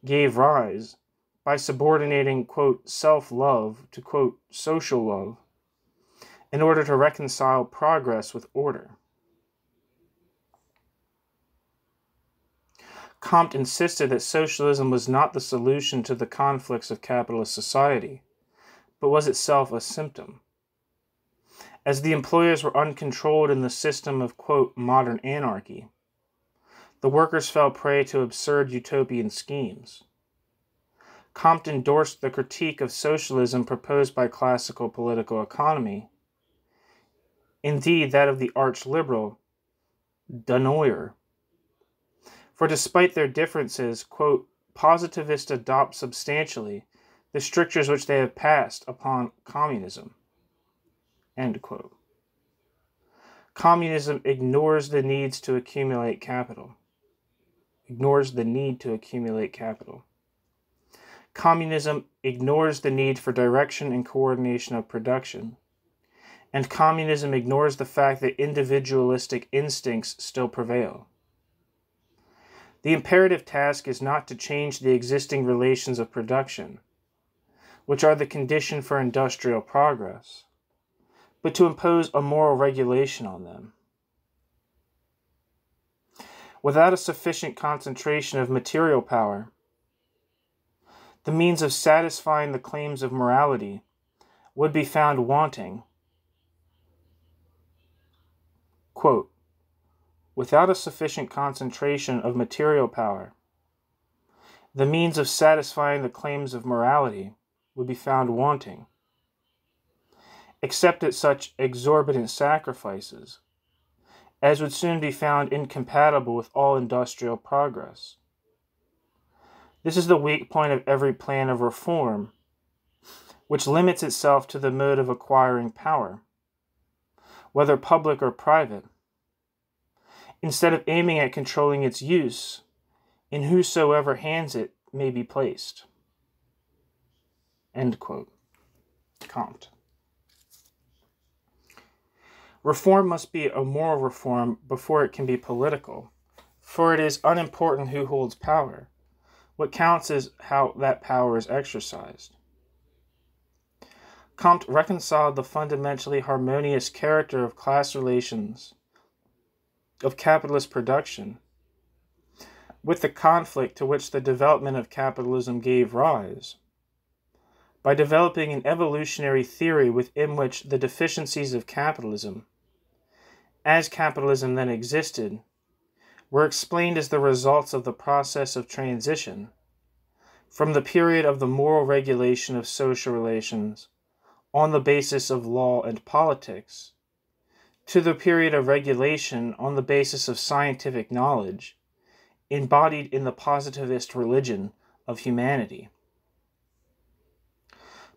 [SPEAKER 2] gave rise by subordinating, quote, self-love to, quote, social love in order to reconcile progress with order. Comte insisted that socialism was not the solution to the conflicts of capitalist society, but was itself a symptom. As the employers were uncontrolled in the system of, quote, modern anarchy, the workers fell prey to absurd utopian schemes. Comte endorsed the critique of socialism proposed by classical political economy, indeed that of the arch-liberal Dunoyer. For despite their differences, quote, positivists adopt substantially the strictures which they have passed upon communism, end quote. Communism ignores the needs to accumulate capital. Communism ignores the need for direction and coordination of production. And communism ignores the fact that individualistic instincts still prevail. The imperative task is not to change the existing relations of production, which are the condition for industrial progress, but to impose a moral regulation on them. Without a sufficient concentration of material power, the means of satisfying the claims of morality would be found wanting. Quote, without a sufficient concentration of material power, the means of satisfying the claims of morality would be found wanting, except at such exorbitant sacrifices as would soon be found incompatible with all industrial progress. This is the weak point of every plan of reform, which limits itself to the mode of acquiring power, whether public or private, instead of aiming at controlling its use in whosoever hands it may be placed. End quote. Comte. Reform must be a moral reform before it can be political, for it is unimportant who holds power. What counts is how that power is exercised. Comte reconciled the fundamentally harmonious character of class relations of capitalist production with the conflict to which the development of capitalism gave rise, by developing an evolutionary theory within which the deficiencies of capitalism, as capitalism then existed, were explained as the results of the process of transition from the period of the moral regulation of social relations on the basis of law and politics to the period of regulation on the basis of scientific knowledge embodied in the positivist religion of humanity.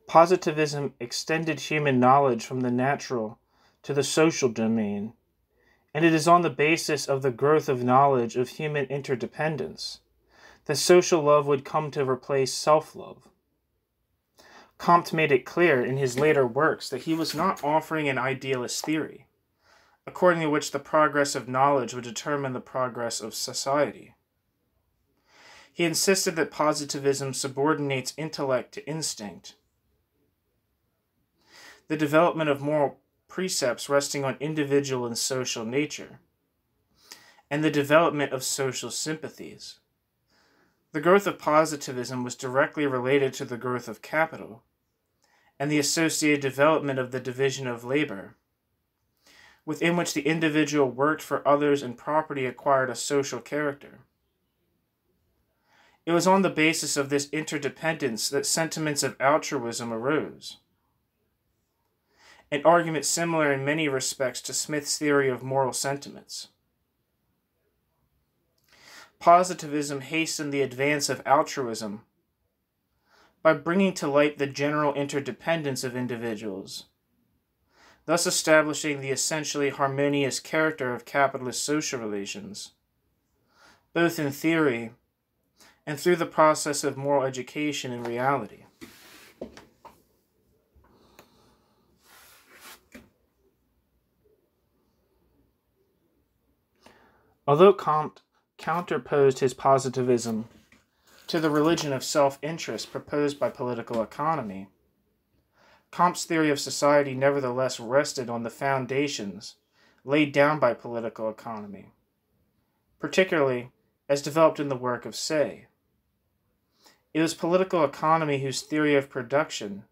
[SPEAKER 2] Positivism extended human knowledge from the natural to the social domain, and it is on the basis of the growth of knowledge of human interdependence that social love would come to replace self-love. Comte made it clear in his later works that he was not offering an idealist theory, according to which the progress of knowledge would determine the progress of society. He insisted that positivism subordinates intellect to instinct, the development of moral precepts resting on individual and social nature, and the development of social sympathies. The growth of positivism was directly related to the growth of capital and the associated development of the division of labor, within which the individual worked for others and property acquired a social character. It was on the basis of this interdependence that sentiments of altruism arose, an argument similar in many respects to Smith's theory of moral sentiments. Positivism hastened the advance of altruism by bringing to light the general interdependence of individuals, thus establishing the essentially harmonious character of capitalist social relations, both in theory and through the process of moral education in reality. Although Comte counterposed his positivism to the religion of self-interest proposed by political economy, Comte's theory of society nevertheless rested on the foundations laid down by political economy, particularly as developed in the work of Say. It was political economy whose theory of production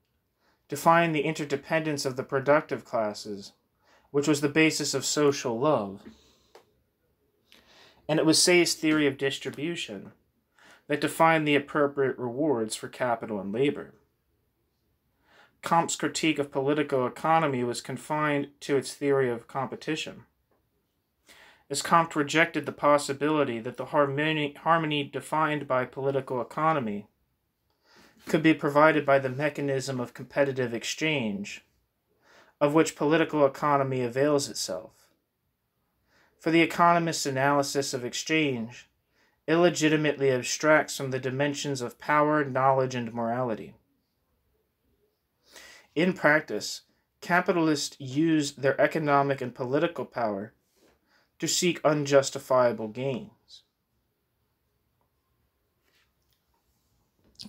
[SPEAKER 2] defined the interdependence of the productive classes, which was the basis of social love. And it was Say's theory of distribution that defined the appropriate rewards for capital and labor. Comte's critique of political economy was confined to its theory of competition, as Comte rejected the possibility that the harmony defined by political economy could be provided by the mechanism of competitive exchange, of which political economy avails itself. For the economist's analysis of exchange illegitimately abstracts from the dimensions of power, knowledge, and morality. In practice, capitalists use their economic and political power to seek unjustifiable gains,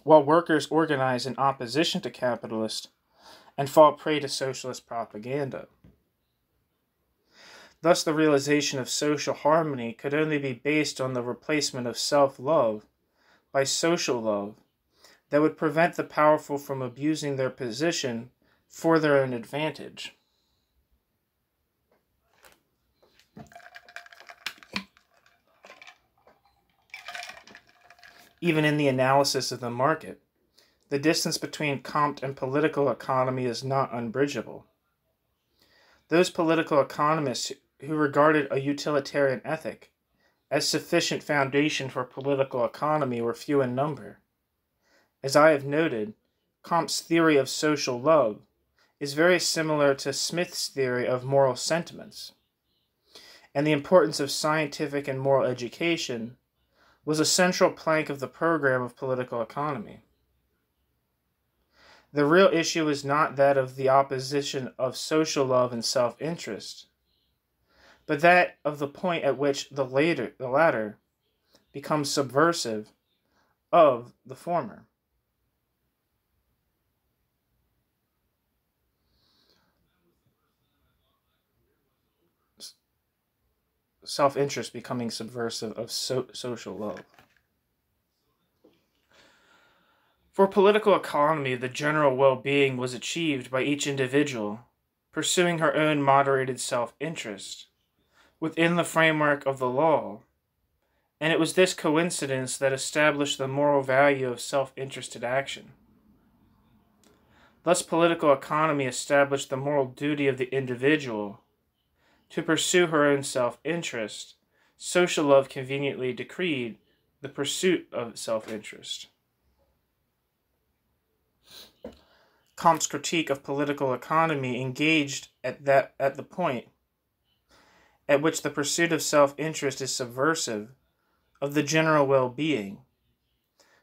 [SPEAKER 2] while workers organize in opposition to capitalists and fall prey to socialist propaganda. Thus, the realization of social harmony could only be based on the replacement of self-love by social love that would prevent the powerful from abusing their position for their own advantage. Even in the analysis of the market, the distance between Comte and political economy is not unbridgeable. Those political economists who regarded a utilitarian ethic as sufficient foundation for political economy were few in number. As I have noted, Comte's theory of social love is very similar to Smith's theory of moral sentiments, and the importance of scientific and moral education was a central plank of the program of political economy. The real issue is not that of the opposition of social love and self-interest, but that of the point at which the latter becomes subversive of the former. Self-interest becoming subversive of social love. For political economy, the general well-being was achieved by each individual pursuing her own moderated self-interest within the framework of the law, and it was this coincidence that established the moral value of self-interested action. Thus, political economy established the moral duty of the individual to pursue her own self-interest. Social love conveniently decreed the pursuit of self-interest. Comte's critique of political economy engaged at the point at which the pursuit of self-interest is subversive of the general well-being,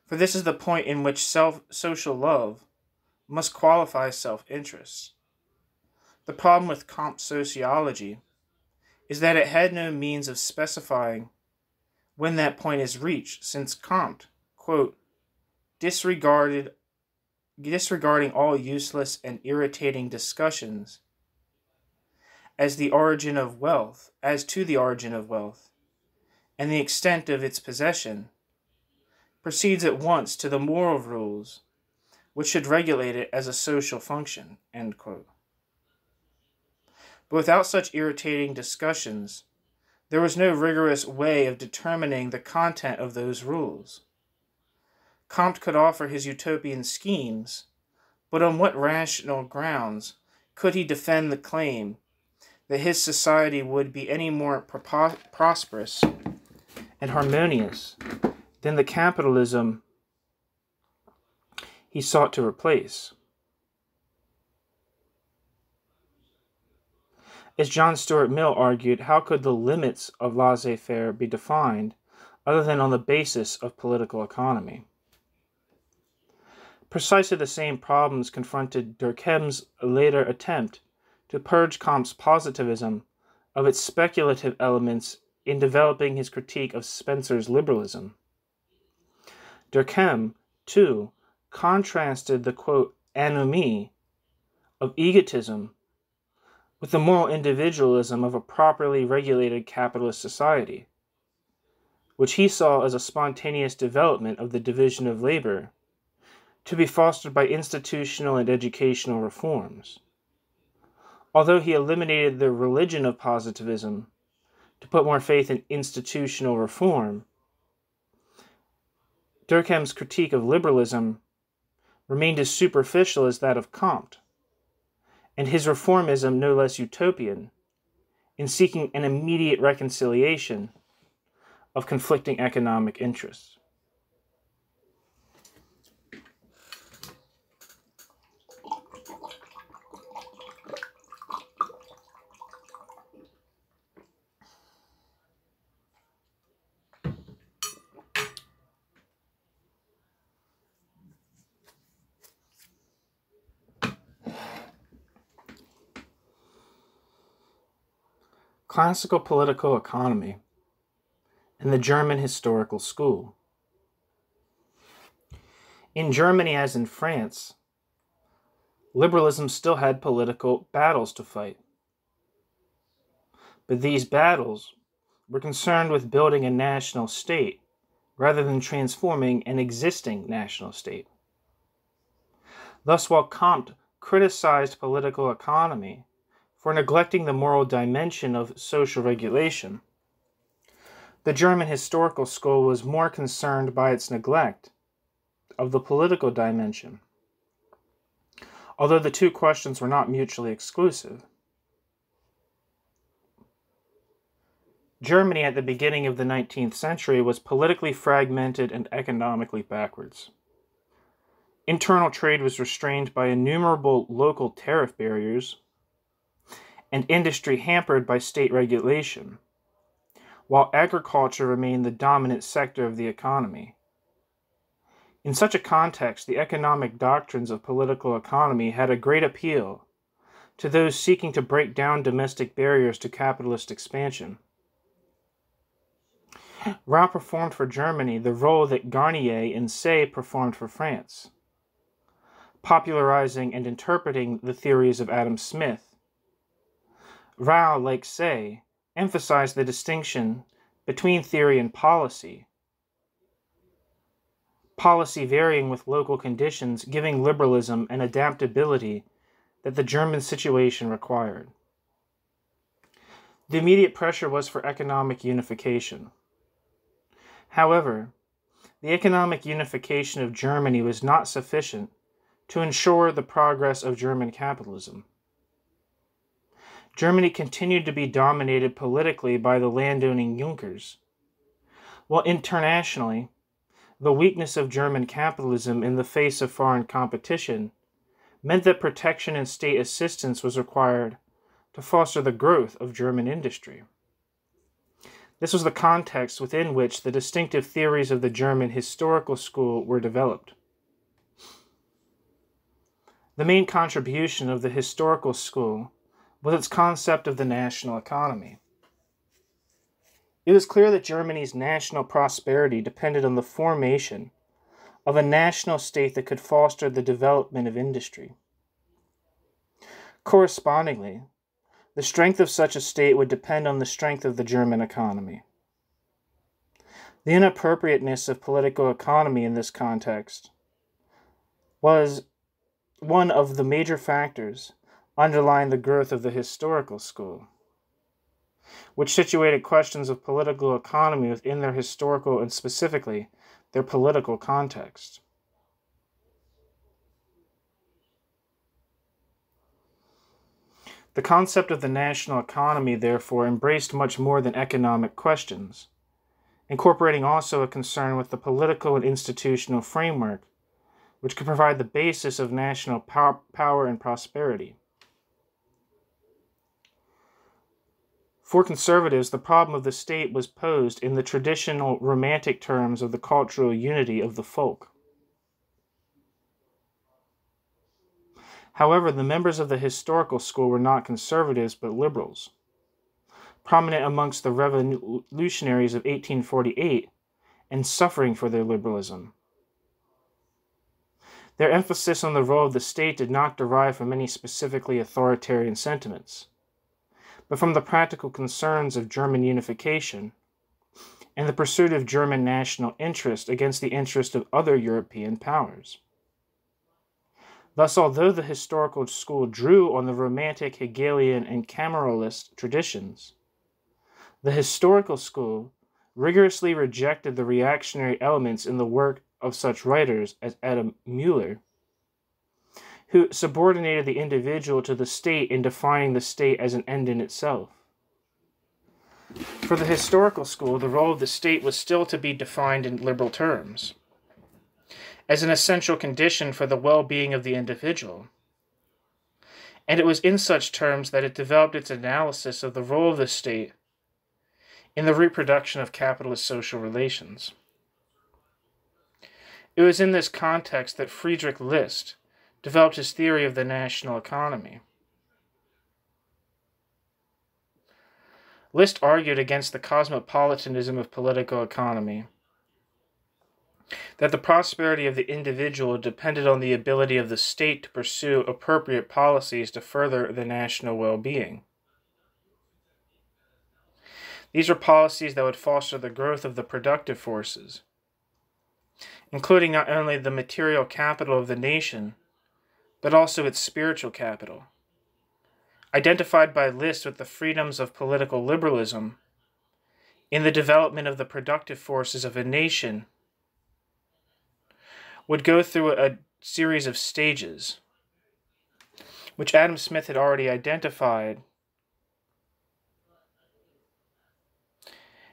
[SPEAKER 2] for this is the point in which social love must qualify self-interest. The problem with Comte's sociology is that it had no means of specifying when that point is reached, since Comte, quote, disregarding all useless and irritating discussions as to the origin of wealth, and the extent of its possession, proceeds at once to the moral rules which should regulate it as a social function, end quote. But without such irritating discussions, there was no rigorous way of determining the content of those rules. Comte could offer his utopian schemes, but on what rational grounds could he defend the claim that his society would be any more prosperous and harmonious than the capitalism he sought to replace? As John Stuart Mill argued, how could the limits of laissez-faire be defined other than on the basis of political economy. Precisely the same problems confronted Durkheim's later attempt to purge Comte's positivism of its speculative elements in developing his critique of Spencer's liberalism. Durkheim, too, contrasted the, quote, anomie of egotism with the moral individualism of a properly regulated capitalist society, which he saw as a spontaneous development of the division of labor, to be fostered by institutional and educational reforms. Although he eliminated the religion of positivism to put more faith in institutional reform, Durkheim's critique of liberalism remained as superficial as that of Comte, and his reformism no less utopian, in seeking an immediate reconciliation of conflicting economic interests. Classical political economy and the German historical school. In Germany, as in France, liberalism still had political battles to fight. But these battles were concerned with building a national state rather than transforming an existing national state. Thus, while Comte criticized political economy for neglecting the moral dimension of social regulation, the German historical school was more concerned by its neglect of the political dimension, although the two questions were not mutually exclusive. Germany at the beginning of the 19th century was politically fragmented and economically backwards. Internal trade was restrained by innumerable local tariff barriers, and industry hampered by state regulation, while agriculture remained the dominant sector of the economy. In such a context, the economic doctrines of political economy had a great appeal to those seeking to break down domestic barriers to capitalist expansion. Rao performed for Germany the role that Garnier and Say performed for France, popularizing and interpreting the theories of Adam Smith. Rao, like Say, emphasized the distinction between theory and policy varying with local conditions, giving liberalism an adaptability that the German situation required. The immediate pressure was for economic unification. However, the economic unification of Germany was not sufficient to ensure the progress of German capitalism. Germany continued to be dominated politically by the landowning Junkers, while internationally, the weakness of German capitalism in the face of foreign competition meant that protection and state assistance was required to foster the growth of German industry. This was the context within which the distinctive theories of the German historical school were developed. The main contribution of the historical school was its concept of the national economy. It was clear that Germany's national prosperity depended on the formation of a national state that could foster the development of industry. Correspondingly, the strength of such a state would depend on the strength of the German economy. The inappropriateness of political economy in this context was one of the major factors underlying the growth of the historical school, which situated questions of political economy within their historical and specifically their political context. The concept of the national economy, therefore, embraced much more than economic questions, incorporating also a concern with the political and institutional framework, which could provide the basis of national power and prosperity. For conservatives, the problem of the state was posed in the traditional romantic terms of the cultural unity of the folk. However, the members of the historical school were not conservatives but liberals. Prominent amongst the revolutionaries of 1848 and suffering for their liberalism. Their emphasis on the role of the state did not derive from any specifically authoritarian sentiments, but from the practical concerns of German unification and the pursuit of German national interest against the interest of other European powers. Thus, although the historical school drew on the Romantic, Hegelian, and Cameralist traditions, the historical school rigorously rejected the reactionary elements in the work of such writers as Adam Mueller, who subordinated the individual to the state in defining the state as an end in itself. For the historical school, the role of the state was still to be defined in liberal terms, as an essential condition for the well-being of the individual, and it was in such terms that it developed its analysis of the role of the state in the reproduction of capitalist social relations. It was in this context that Friedrich List developed his theory of the national economy. List argued against the cosmopolitanism of political economy, that the prosperity of the individual depended on the ability of the state to pursue appropriate policies to further the national well-being. These were policies that would foster the growth of the productive forces, including not only the material capital of the nation, but also its spiritual capital, identified by List with the freedoms of political liberalism in the development of the productive forces of a nation would go through a series of stages, which Adam Smith had already identified,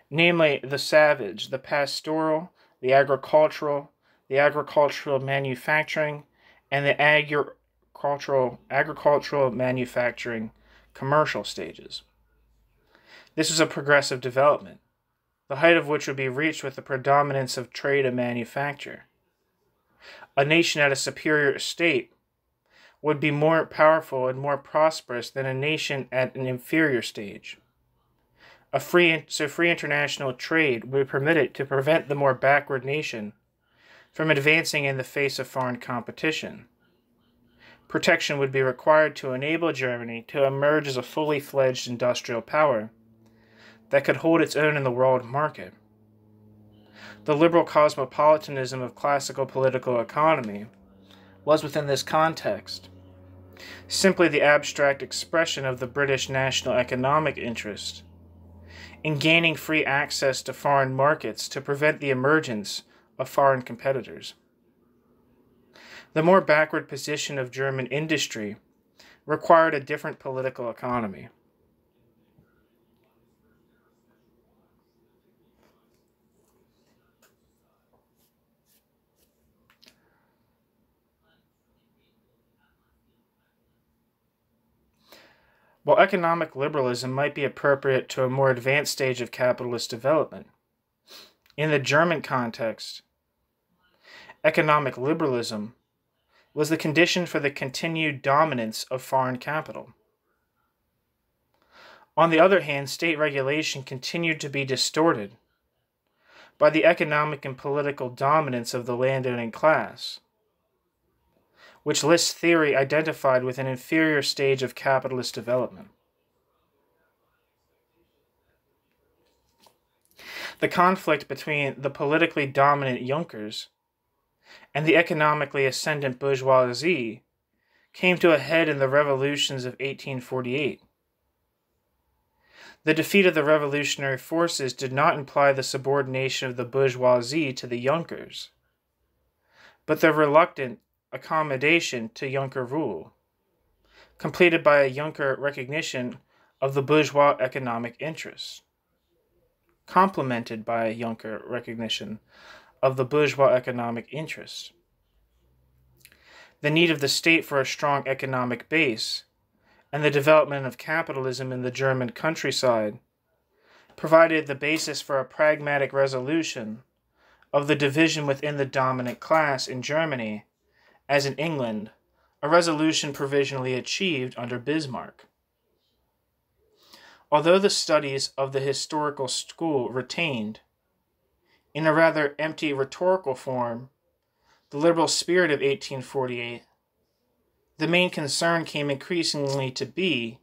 [SPEAKER 2] namely the savage, the pastoral, the agricultural manufacturing, and the agricultural manufacturing commercial stages. This is a progressive development, the height of which would be reached with the predominance of trade and manufacture. A nation at a superior state would be more powerful and more prosperous than a nation at an inferior stage. Free international trade would permit it to prevent the more backward nation from advancing in the face of foreign competition. Protection would be required to enable Germany to emerge as a fully fledged industrial power that could hold its own in the world market. The liberal cosmopolitanism of classical political economy was, within this context, simply the abstract expression of the British national economic interest in gaining free access to foreign markets to prevent the emergence of foreign competitors. The more backward position of German industry required a different political economy. While economic liberalism might be appropriate to a more advanced stage of capitalist development, in the German context, economic liberalism was the condition for the continued dominance of foreign capital. On the other hand, state regulation continued to be distorted by the economic and political dominance of the landowning class, which List's theory identified with an inferior stage of capitalist development. The conflict between the politically dominant Junkers and the economically ascendant bourgeoisie came to a head in the revolutions of 1848. The defeat of the revolutionary forces did not imply the subordination of the bourgeoisie to the Junkers, but the reluctant accommodation to Junker rule, completed by a Junker recognition of the bourgeois economic interests, complemented by a Junker recognition of the bourgeois economic interests. The need of the state for a strong economic base and the development of capitalism in the German countryside
[SPEAKER 1] provided the basis for a pragmatic resolution of the division within the dominant class in Germany, as in England, a resolution provisionally achieved under Bismarck. Although the studies of the historical school retained, in a rather empty rhetorical form, the liberal spirit of 1848, the main concern came increasingly to be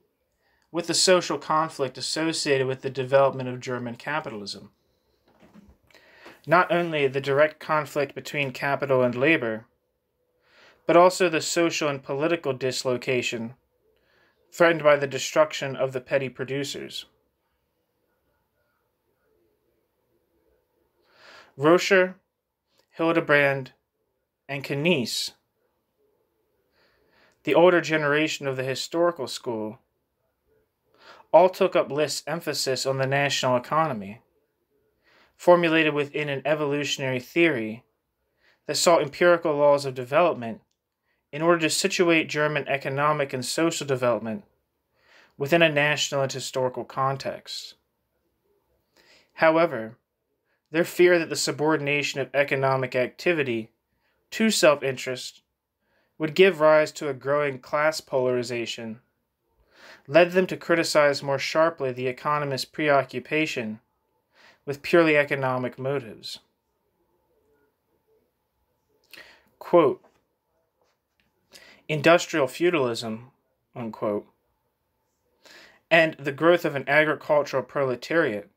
[SPEAKER 1] with the social conflict associated with the development of German capitalism. Not only the direct conflict between capital and labor, but also the social and political dislocation threatened by the destruction of the petty producers. Roscher, Hildebrand, and Knies, the older generation of the historical school, all took up List's emphasis on the national economy, formulated within an evolutionary theory that saw empirical laws of development in order to situate German economic and social development within a national and historical context. However, their fear that the subordination of economic activity to self-interest would give rise to a growing class polarization led them to criticize more sharply the economist's preoccupation with purely economic motives. Quote, industrial feudalism, unquote, and the growth of an agricultural proletariat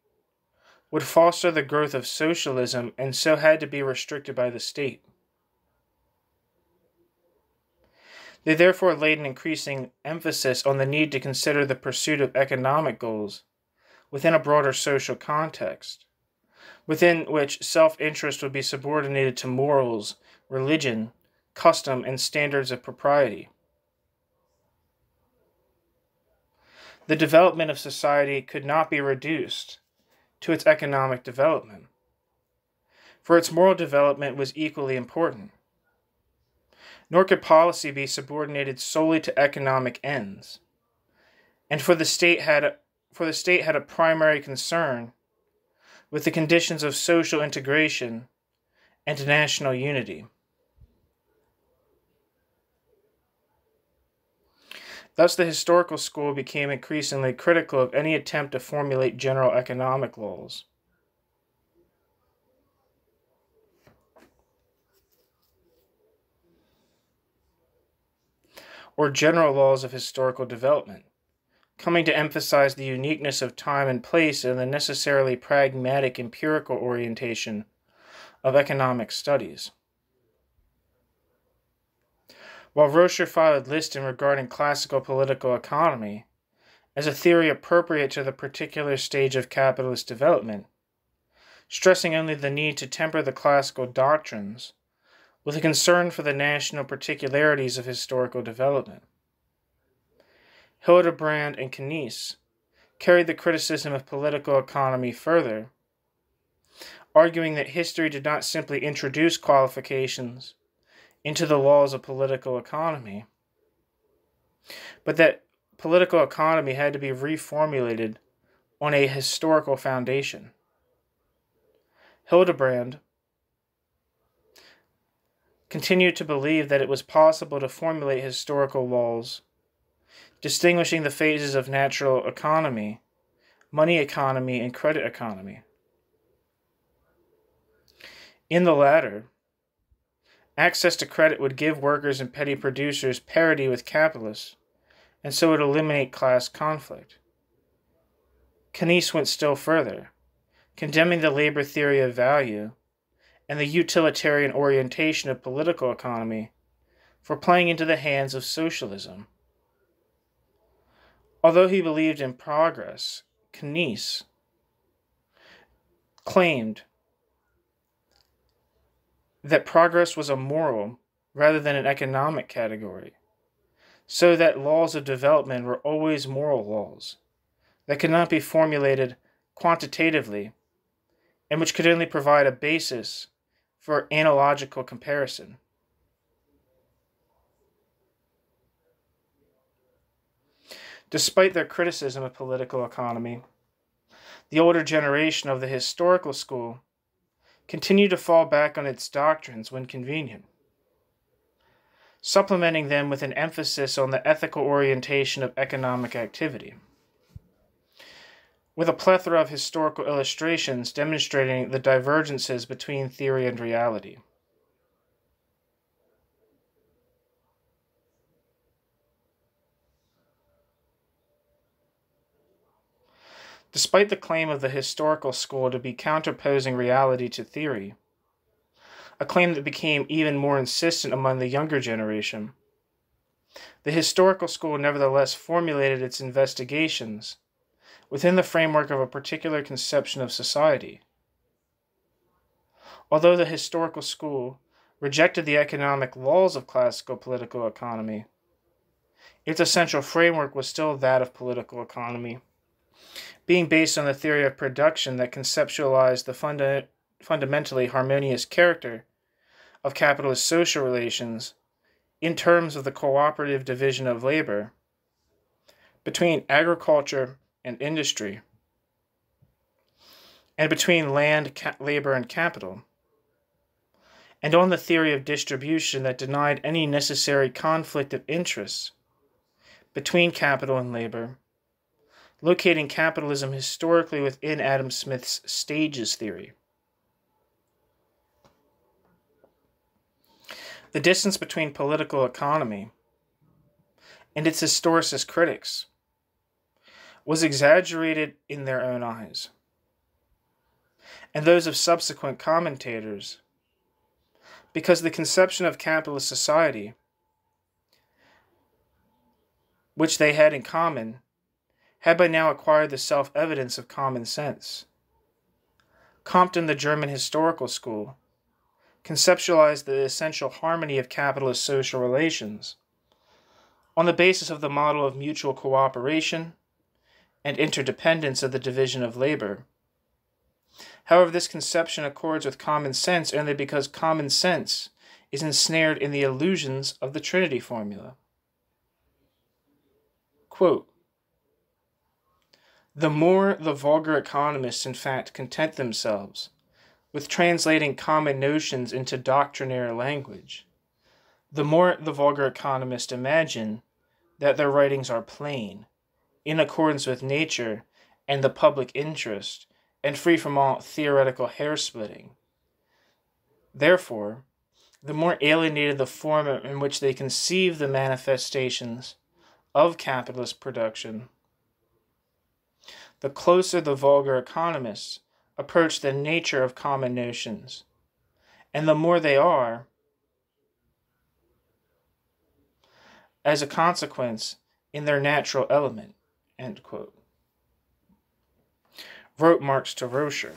[SPEAKER 1] would foster the growth of socialism and so had to be restricted by the state. They therefore laid an increasing emphasis on the need to consider the pursuit of economic goals within a broader social context, within which self-interest would be subordinated to morals, religion, custom, and standards of propriety. The development of society could not be reduced to its economic development, for its moral development was equally important. Nor could policy be subordinated solely to economic ends, and for the state had a primary concern with the conditions of social integration and national unity. Thus, the historical school became increasingly critical of any attempt to formulate general economic laws. Or general laws of historical development, coming to emphasize the uniqueness of time and place and the necessarily pragmatic empirical orientation of economic studies. While Roscher followed Liston regarding classical political economy as a theory appropriate to the particular stage of capitalist development, stressing only the need to temper the classical doctrines with a concern for the national particularities of historical development. Hildebrand and Knies carried the criticism of political economy further, arguing that history did not simply introduce qualifications into the laws of political economy, but that political economy had to be reformulated on a historical foundation. Hildebrand continued to believe that it was possible to formulate historical laws, distinguishing the phases of natural economy, money economy, and credit economy. In the latter, access to credit would give workers and petty producers parity with capitalists, and so would eliminate class conflict. Knies went still further, condemning the labor theory of value and the utilitarian orientation of political economy for playing into the hands of socialism. Although he believed in progress, Knies claimed that progress was a moral rather than an economic category, so that laws of development were always moral laws that could not be formulated quantitatively and which could only provide a basis for analogical comparison. Despite their criticism of political economy, The older generation of the historical school continued to fall back on its doctrines when convenient, supplementing them with an emphasis on the ethical orientation of economic activity, with a plethora of historical illustrations demonstrating the divergences between theory and reality. Despite the claim of the historical school to be counterposing reality to theory, a claim that became even more insistent among the younger generation, the historical school nevertheless formulated its investigations within the framework of a particular conception of society. Although the historical school rejected the economic laws of classical political economy, its essential framework was still that of political economy, being based on the theory of production that conceptualized the fundamentally harmonious character of capitalist social relations in terms of the cooperative division of labor between agriculture and industry, and between land, labor, and capital, and on the theory of distribution that denied any necessary conflict of interests between capital and labor, locating capitalism historically within Adam Smith's stages theory. The distance between political economy and its historicist critics was exaggerated in their own eyes, and those of subsequent commentators, because the conception of capitalist society, which they had in common, had by now acquired the self-evidence of common sense. Comte and the German historical school conceptualized the essential harmony of capitalist social relations on the basis of the model of mutual cooperation and interdependence of the division of labor. However, this conception accords with common sense only because common sense is ensnared in the illusions of the Trinity formula. Quote, "The more the vulgar economists in fact content themselves with translating common notions into doctrinaire language, the more the vulgar economists imagine that their writings are plain, in accordance with nature and the public interest, and free from all theoretical hair-splitting. Therefore, the more alienated the form in which they conceive the manifestations of capitalist production, the closer the vulgar economists approach the nature of common notions, and the more they are, as a consequence, in their natural element." End quote. Wrote Marx to Rocher.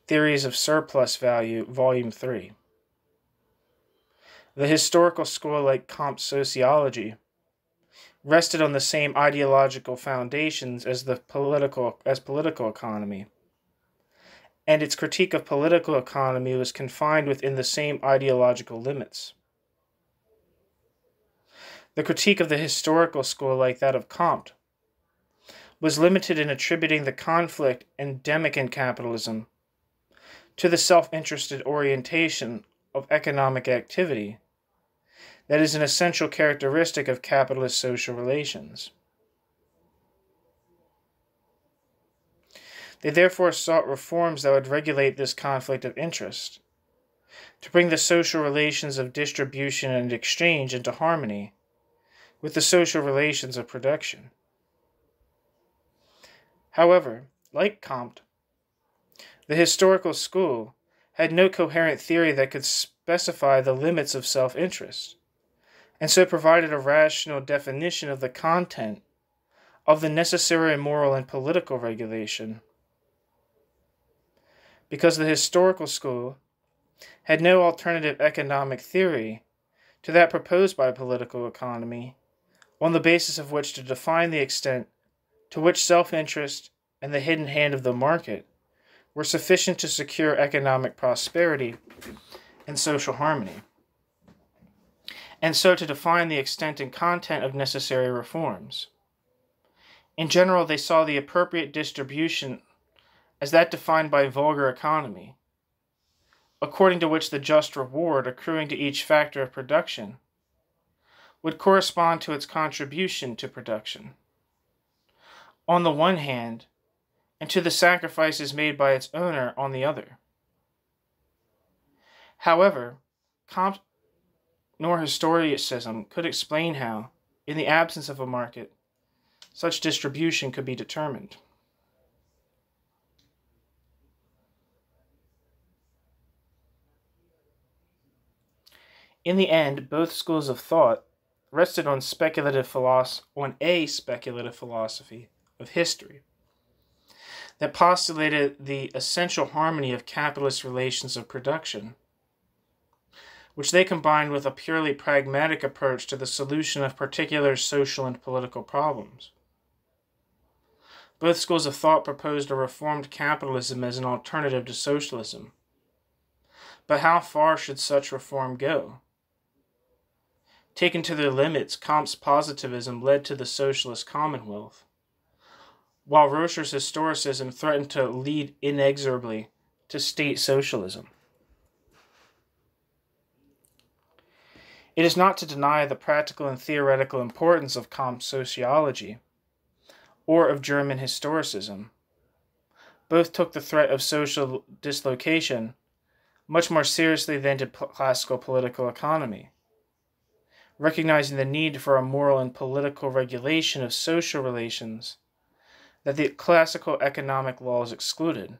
[SPEAKER 1] Theories of Surplus Value, Volume 3. The historical school, like Comte's sociology, rested on the same ideological foundations as political economy, and its critique of political economy was confined within the same ideological limits. The critique of the historical school, like that of Comte, was limited in attributing the conflict endemic in capitalism to the self-interested orientation of economic activity that is an essential characteristic of capitalist social relations. They therefore sought reforms that would regulate this conflict of interest, to bring the social relations of distribution and exchange into harmony with the social relations of production. However, like Comte, the historical school had no coherent theory that could specify the limits of self-interest, and so provided a rational definition of the content of the necessary moral and political regulation. Because the historical school had no alternative economic theory to that proposed by political economy, on the basis of which to define the extent to which self-interest and the hidden hand of the market were sufficient to secure economic prosperity and social harmony, and so to define the extent and content of necessary reforms.
[SPEAKER 2] In general, they saw the appropriate distribution as that defined by vulgar economy, according to which the just reward accruing to each factor of production would correspond to its contribution to production, on the one hand, and to the sacrifices made by its owner on the other. However, Comte nor historicism could explain how, in the absence of a market, such distribution could be determined. In the end, both schools of thought rested on a speculative philosophy of history that postulated the essential harmony of capitalist relations of production, which they combined with a purely pragmatic approach to the solution of particular social and political problems. Both schools of thought proposed a reformed capitalism as an alternative to socialism. But how far should such reform go? Taken to their limits, Comte's positivism led to the socialist commonwealth, while Rocher's historicism threatened to lead inexorably to state socialism. It is not to deny the practical and theoretical importance of Comte's sociology, or of German historicism. Both took the threat of social dislocation much more seriously than did classical political economy, recognizing the need for a moral and political regulation of social relations that the classical economic laws excluded.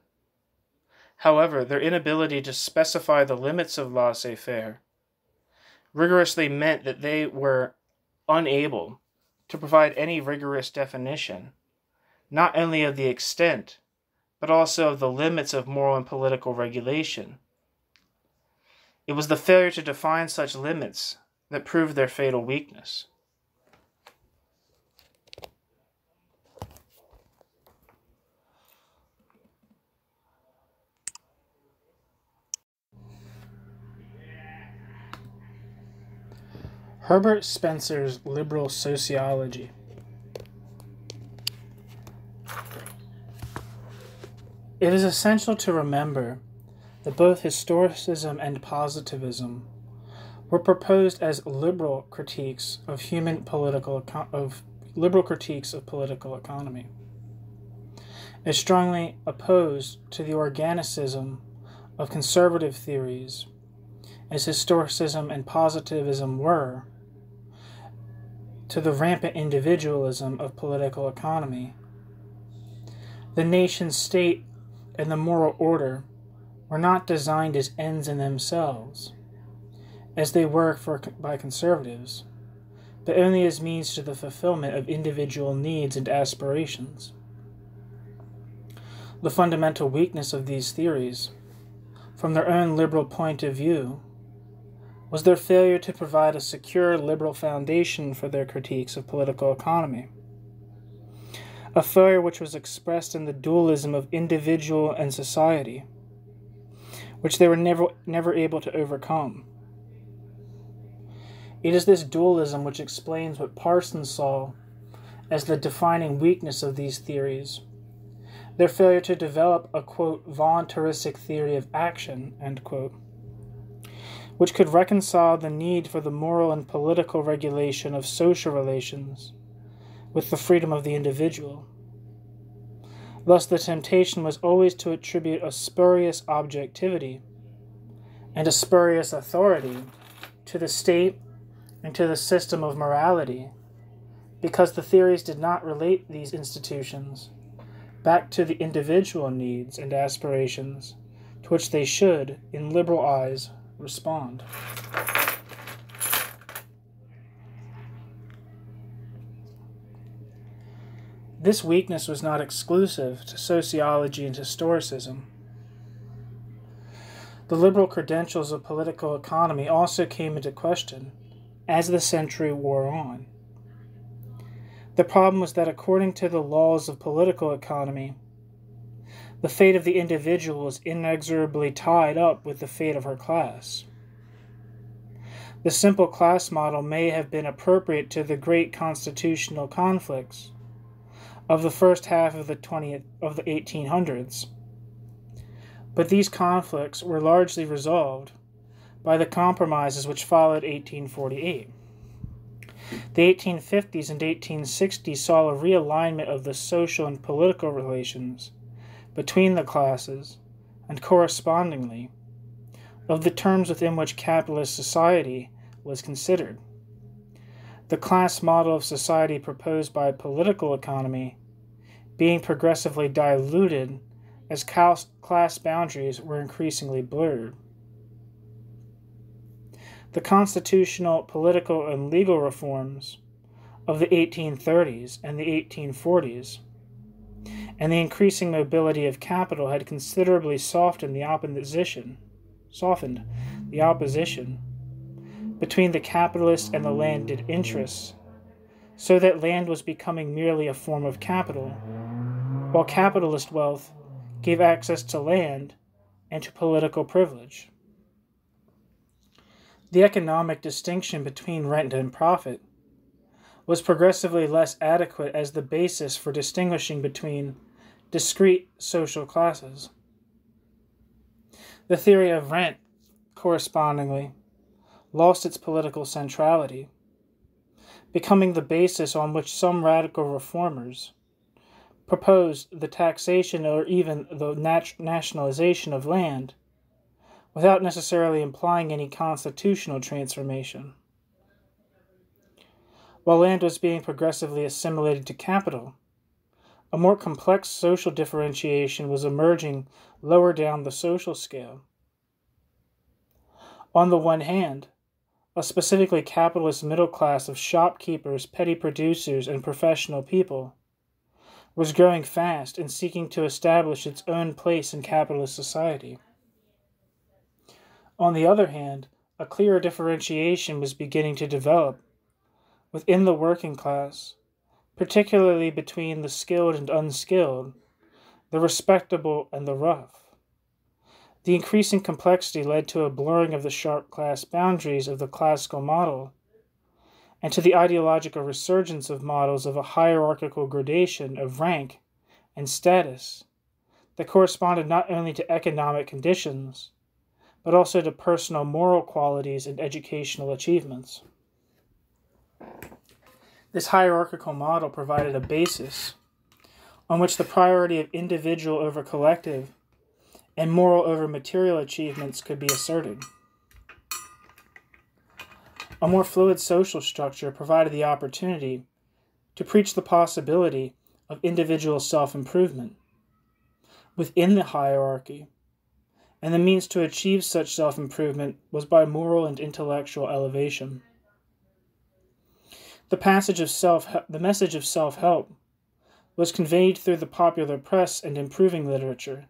[SPEAKER 2] However, their inability to specify the limits of laissez-faire rigorously meant that they were unable to provide any rigorous definition, not only of the extent, but also of the limits of moral and political regulation. It was the failure to define such limits that proved their fatal weakness.
[SPEAKER 1] Herbert Spencer's liberal sociology. It is essential to remember that both historicism and positivism were proposed as liberal critiques of political economy, as strongly opposed to the organicism of conservative theories as historicism and positivism were to the rampant individualism of political economy. The nation-state and the moral order were not designed as ends in themselves, as they were by conservatives, but only as means to the fulfillment of individual needs and aspirations. The fundamental weakness of these theories, from their own liberal point of view, was their failure to provide a secure liberal foundation for their critiques of political economy, a failure which was expressed in the dualism of individual and society, which they were never able to overcome. It is this dualism which explains what Parsons saw as the defining weakness of these theories, their failure to develop a, quote, voluntaristic theory of action, end quote, which could reconcile the need for the moral and political regulation of social relations with the freedom of the individual. Thus, the temptation was always to attribute a spurious objectivity and a spurious authority to the state and to the system of morality, because the theories did not relate these institutions back to the individual needs and aspirations to which they should, in liberal eyes, respond. This weakness was not exclusive to sociology and historicism. The liberal credentials of political economy also came into question as the century wore on. The problem was that according to the laws of political economy, the fate of the individual was inexorably tied up with the fate of her class. The simple class model may have been appropriate to the great constitutional conflicts of the first half of the 1800s. But these conflicts were largely resolved by the compromises which followed 1848. The 1850s and 1860s saw a realignment of the social and political relations between the classes, and correspondingly, of the terms within which capitalist society was considered. The class model of society proposed by political economy being progressively diluted as class boundaries were increasingly blurred. The constitutional, political, and legal reforms of the 1830s and the 1840s and the increasing mobility of capital had considerably softened the opposition between the capitalist and the landed interests, so that land was becoming merely a form of capital, while capitalist wealth gave access to land and to political privilege. The economic distinction between rent and profit was progressively less adequate as the basis for distinguishing between discrete social classes. The theory of rent, correspondingly, lost its political centrality, becoming the basis on which some radical reformers proposed the taxation or even the nationalization of land, without necessarily implying any constitutional transformation. While land was being progressively assimilated to capital, a more complex social differentiation was emerging lower down the social scale. On the one hand, a specifically capitalist middle class of shopkeepers, petty producers, and professional people was growing fast and seeking to establish its own place in capitalist society. On the other hand, a clearer differentiation was beginning to develop within the working class, particularly between the skilled and unskilled, the respectable and the rough. The increasing complexity led to a blurring of the sharp class boundaries of the classical model, and to the ideological resurgence of models of a hierarchical gradation of rank and status that corresponded not only to economic conditions, but also to personal moral qualities and educational achievements. This hierarchical model provided a basis on which the priority of individual over collective and moral over material achievements could be asserted. A more fluid social structure provided the opportunity to preach the possibility of individual self-improvement within the hierarchy, and the means to achieve such self-improvement was by moral and intellectual elevation. The message of self-help was conveyed through the popular press and improving literature,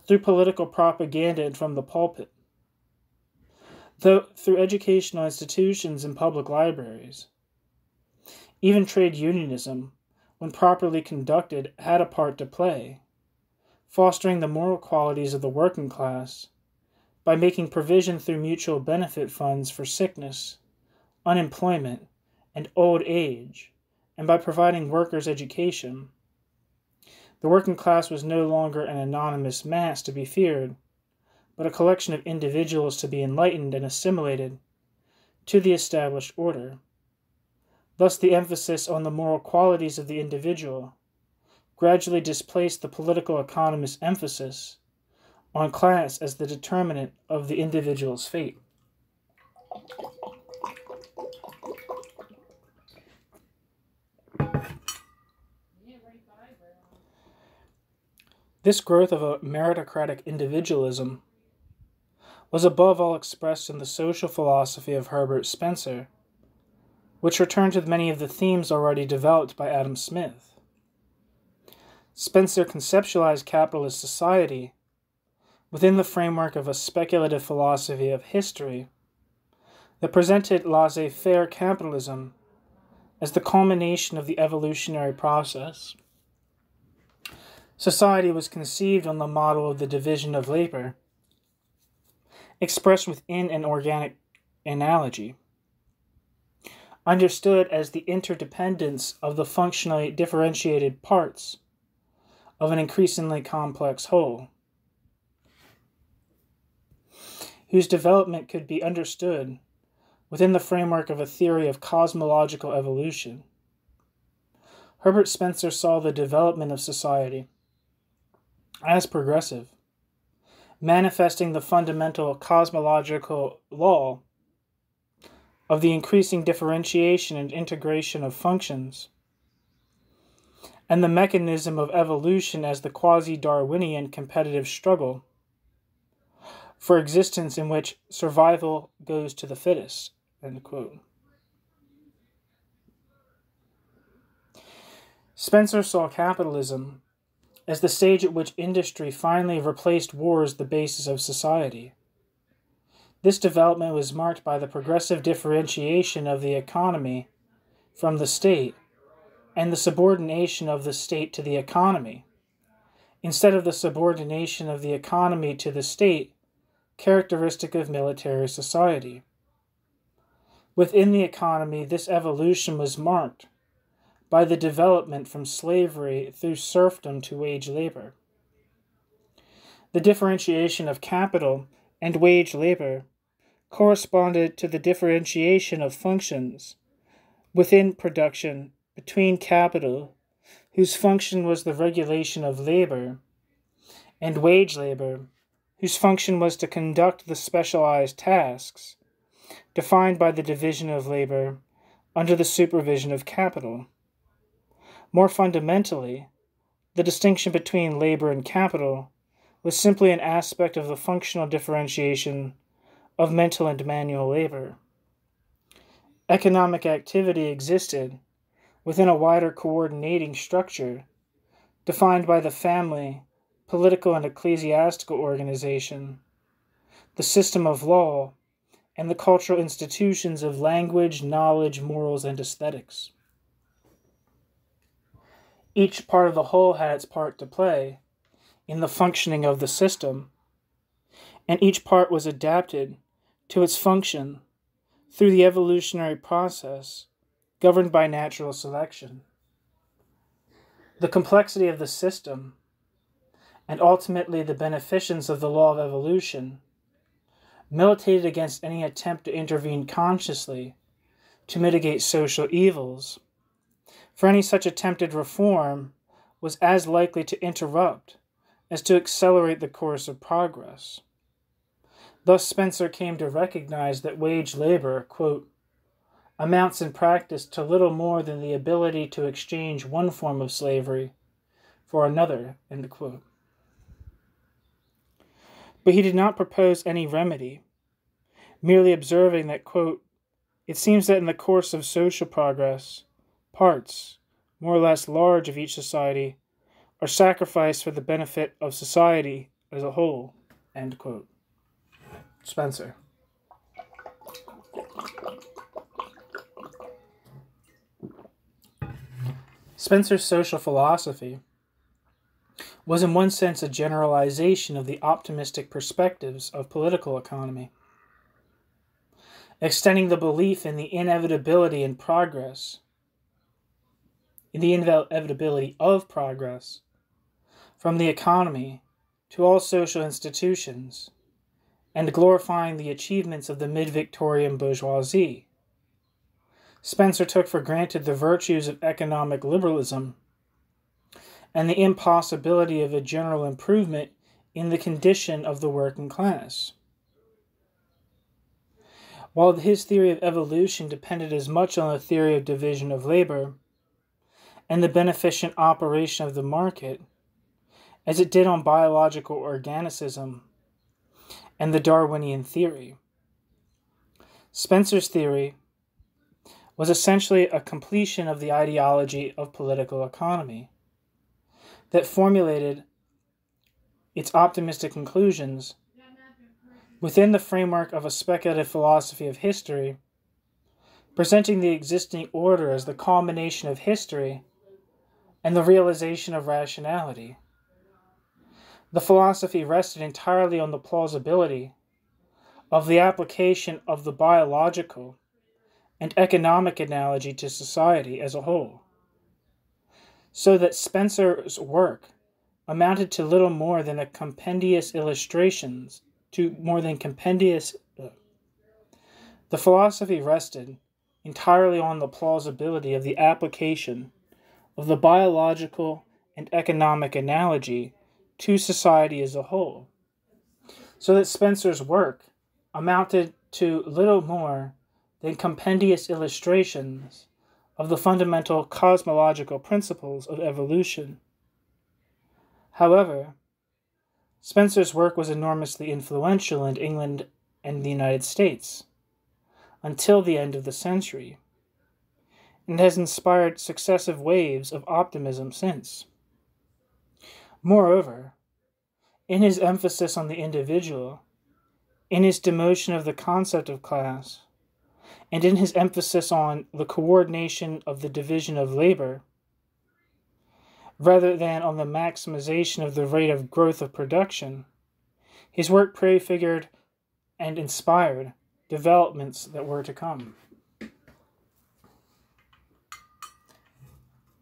[SPEAKER 1] through political propaganda and from the pulpit, through educational institutions and public libraries. Even trade unionism, when properly conducted, had a part to play, fostering the moral qualities of the working class by making provision through mutual benefit funds for sickness, unemployment, and old age, and by providing workers' education. The working class was no longer an anonymous mass to be feared, but a collection of individuals to be enlightened and assimilated to the established order. Thus, the emphasis on the moral qualities of the individual gradually displaced the political economist's emphasis on class as the determinant of the individual's fate. This growth of a meritocratic individualism was above all expressed in the social philosophy of Herbert Spencer, which returned to many of the themes already developed by Adam Smith. Spencer conceptualized capitalist society within the framework of a speculative philosophy of history that presented laissez-faire capitalism as the culmination of the evolutionary process. Society was conceived on the model of the division of labor, expressed within an organic analogy. understood as the interdependence of the functionally differentiated parts of an increasingly complex whole, whose development could be understood within the framework of a theory of cosmological evolution. Herbert Spencer saw the development of society as progressive, manifesting the fundamental cosmological law of the increasing differentiation and integration of functions, and the mechanism of evolution as the quasi-Darwinian competitive struggle for existence in which survival goes to the fittest. End quote. Spencer saw capitalism as the stage at which industry finally replaced war as the basis of society. This development was marked by the progressive differentiation of the economy from the state and the subordination of the state to the economy, instead of the subordination of the economy to the state characteristic of military society. Within the economy, this evolution was marked by the development from slavery through serfdom to wage labor. The differentiation of capital and wage labor corresponded to the differentiation of functions within production between capital, whose function was the regulation of labor, and wage labor, whose function was to conduct the specialized tasks defined by the division of labor under the supervision of capital. More fundamentally, the distinction between labor and capital was simply an aspect of the functional differentiation of mental and manual labor. Economic activity existed within a wider coordinating structure defined by the family, political and ecclesiastical organization, the system of law, and the cultural institutions of language, knowledge, morals, and aesthetics. Each part of the whole had its part to play in the functioning of the system, and each part was adapted to its function through the evolutionary process governed by natural selection. The complexity of the system, and ultimately the beneficence of the law of evolution, militated against any attempt to intervene consciously to mitigate social evils, for any such attempted reform was as likely to interrupt as to accelerate the course of progress. Thus Spencer came to recognize that wage labor, quote, amounts in practice to little more than the ability to exchange one form of slavery for another, end quote. But he did not propose any remedy, merely observing that, quote, it seems that in the course of social progress, parts, more or less large of each society, are sacrificed for the benefit of society as a whole, end quote. Spencer. Spencer's social philosophy was in one sense a generalization of the optimistic perspectives of political economy, extending the belief in the inevitability of progress from the economy to all social institutions, and glorifying the achievements of the mid-Victorian bourgeoisie. Spencer took for granted the virtues of economic liberalism and the impossibility of a general improvement in the condition of the working class. While his theory of evolution depended as much on the theory of division of labor and the beneficent operation of the market as it did on biological organicism and the Darwinian theory, Spencer's theory was essentially a completion of the ideology of political economy that formulated its optimistic conclusions within the framework of a speculative philosophy of history, presenting the existing order as the culmination of history and the realization of rationality. The philosophy rested entirely on the plausibility of the application of the biological and economic analogy to society as a whole, so that Spencer's work amounted to little more than compendious illustrations, the philosophy rested entirely on the plausibility of the application of the biological and economic analogy to society as a whole, so that Spencer's work amounted to little more than compendious illustrations of the fundamental cosmological principles of evolution. However, Spencer's work was enormously influential in England and the United States until the end of the century, and has inspired successive waves of optimism since. Moreover, in his emphasis on the individual, in his demotion of the concept of class, and in his emphasis on the coordination of the division of labor, rather than on the maximization of the rate of growth of production, his work prefigured and inspired developments that were to come.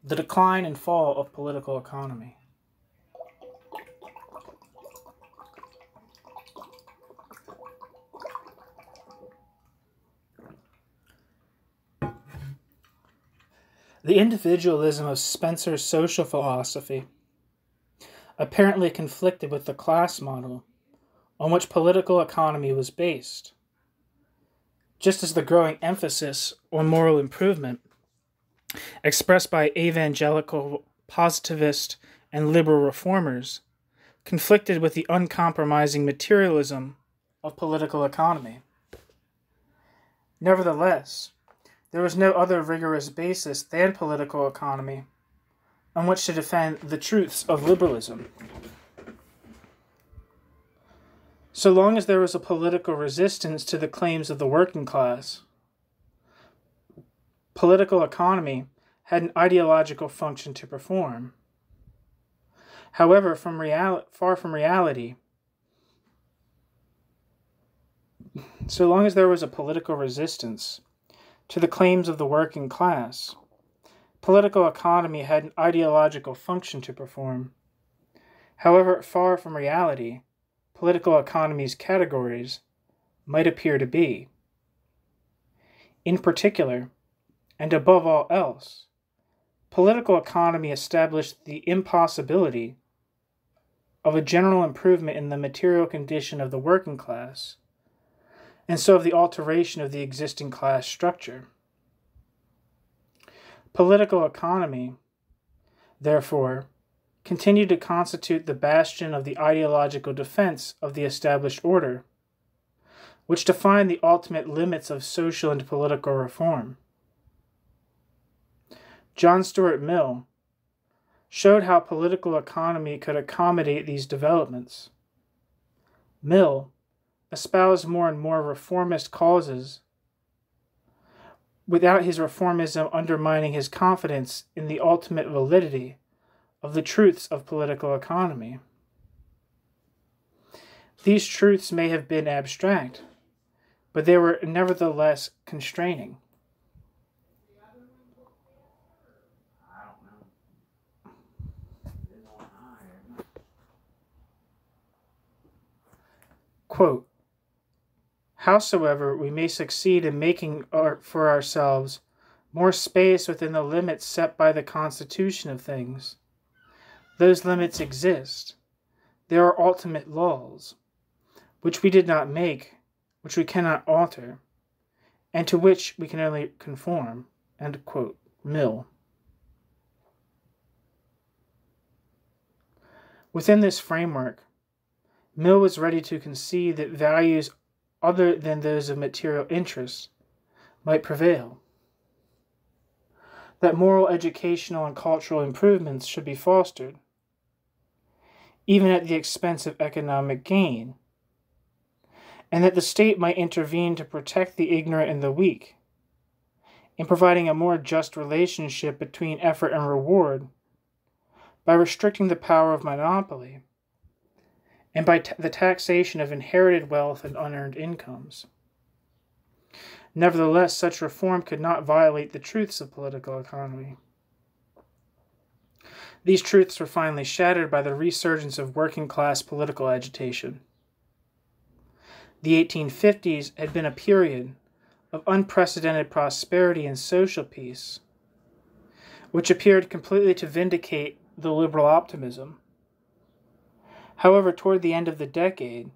[SPEAKER 1] The decline and fall of political economy. The individualism of Spencer's social philosophy apparently conflicted with the class model on which political economy was based, just as the growing emphasis on moral improvement expressed by evangelical, positivist, and liberal reformers conflicted with the uncompromising materialism of political economy. Nevertheless, there was no other rigorous basis than political economy on which to defend the truths of liberalism. So long as there was a political resistance to the claims of the working class, political economy had an ideological function to perform. However, far from reality, so long as there was a political resistance to the claims of the working class, political economy had an ideological function to perform. However, far from reality, political economy's categories might appear to be. In particular, and above all else, political economy established the impossibility of a general improvement in the material condition of the working class, and so of the alteration of the existing class structure. Political economy, therefore, continued to constitute the bastion of the ideological defense of the established order, which defined the ultimate limits of social and political reform. John Stuart Mill showed how political economy could accommodate these developments. Mill espoused more and more reformist causes without his reformism undermining his confidence in the ultimate validity of the truths of political economy. These truths may have been abstract, but they were nevertheless constraining. Quote, howsoever we may succeed in making for ourselves more space within the limits set by the constitution of things, those limits exist. There are ultimate laws, which we did not make, which we cannot alter, and to which we can only conform. End quote. Mill. Within this framework, Mill was ready to concede that values other than those of material interest might prevail, that moral, educational, and cultural improvements should be fostered, even at the expense of economic gain, and that the state might intervene to protect the ignorant and the weak, in providing a more just relationship between effort and reward by restricting the power of monopoly and by the taxation of inherited wealth and unearned incomes. Nevertheless, such reform could not violate the truths of political economy. These truths were finally shattered by the resurgence of working-class political agitation. The 1850s had been a period of unprecedented prosperity and social peace, which appeared completely to vindicate the liberal optimism. However, toward the end of the decade,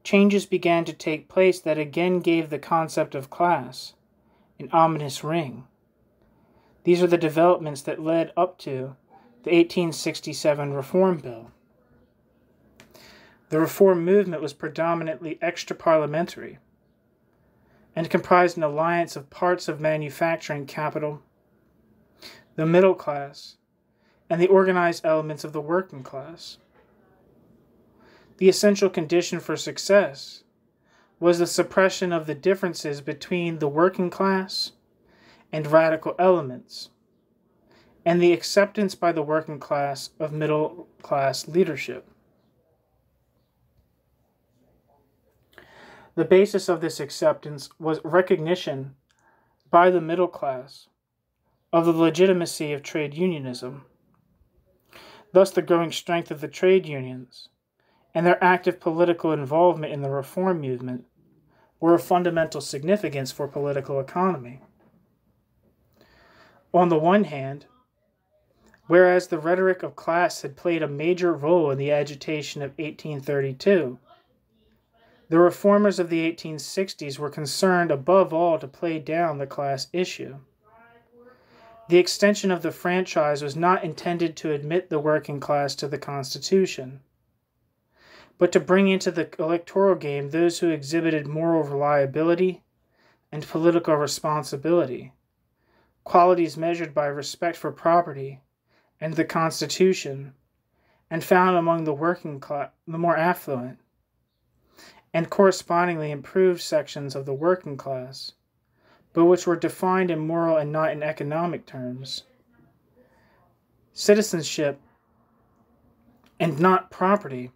[SPEAKER 1] changes began to take place that again gave the concept of class an ominous ring. These are the developments that led up to the 1867 Reform Bill. The reform movement was predominantly extra-parliamentary and comprised an alliance of parts of manufacturing capital, the middle class, and the organized elements of the working class. The essential condition for success was the suppression of the differences between the working class and radical elements, and the acceptance by the working class of middle class leadership. The basis of this acceptance was recognition by the middle class of the legitimacy of trade unionism. Thus, the growing strength of the trade unions and their active political involvement in the reform movement were of fundamental significance for political economy. On the one hand, whereas the rhetoric of class had played a major role in the agitation of 1832, the reformers of the 1860s were concerned above all to play down the class issue. The extension of the franchise was not intended to admit the working class to the Constitution, but to bring into the electoral game those who exhibited moral reliability and political responsibility, qualities measured by respect for property and the Constitution, and found among the working class, the more affluent, and correspondingly improved sections of the working class, but which were defined in moral and not in economic terms. Citizenship, and not property,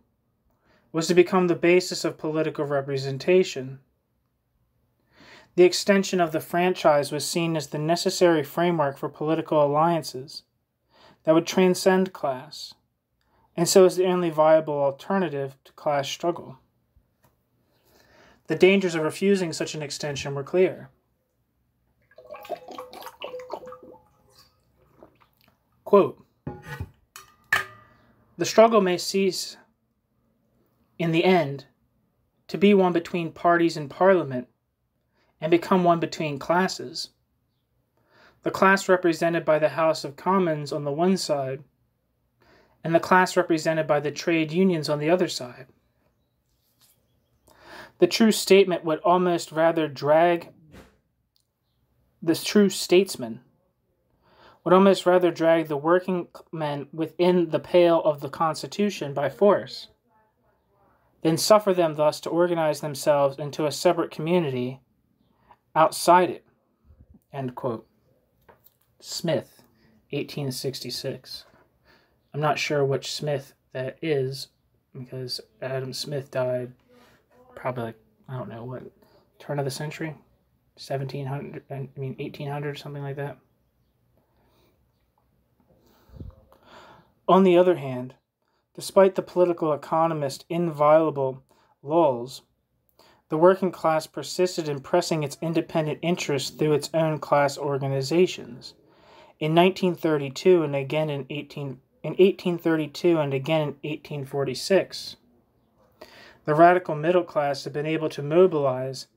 [SPEAKER 1] was to become the basis of political representation. The extension of the franchise was seen as the necessary framework for political alliances that would transcend class, and so as the only viable alternative to class struggle. The dangers of refusing such an extension were clear. Quote, "The struggle may cease in the end to be one between parties in Parliament and become one between classes. The class represented by the House of Commons on the one side and the class represented by the trade unions on the other side. The true statesman would almost rather drag the working men within the pale of the Constitution by force, than suffer them thus to organize themselves into a separate community outside it." End quote. Smith, 1866. I'm not sure which Smith that is, because Adam Smith died probably, I don't know what, turn of the century? 1800, something like that. On the other hand, despite the political economist's inviolable laws, the working class persisted in pressing its independent interests through its own class organizations. In 1932 and again in 1832 and again in 1846, the radical middle class had been able to mobilize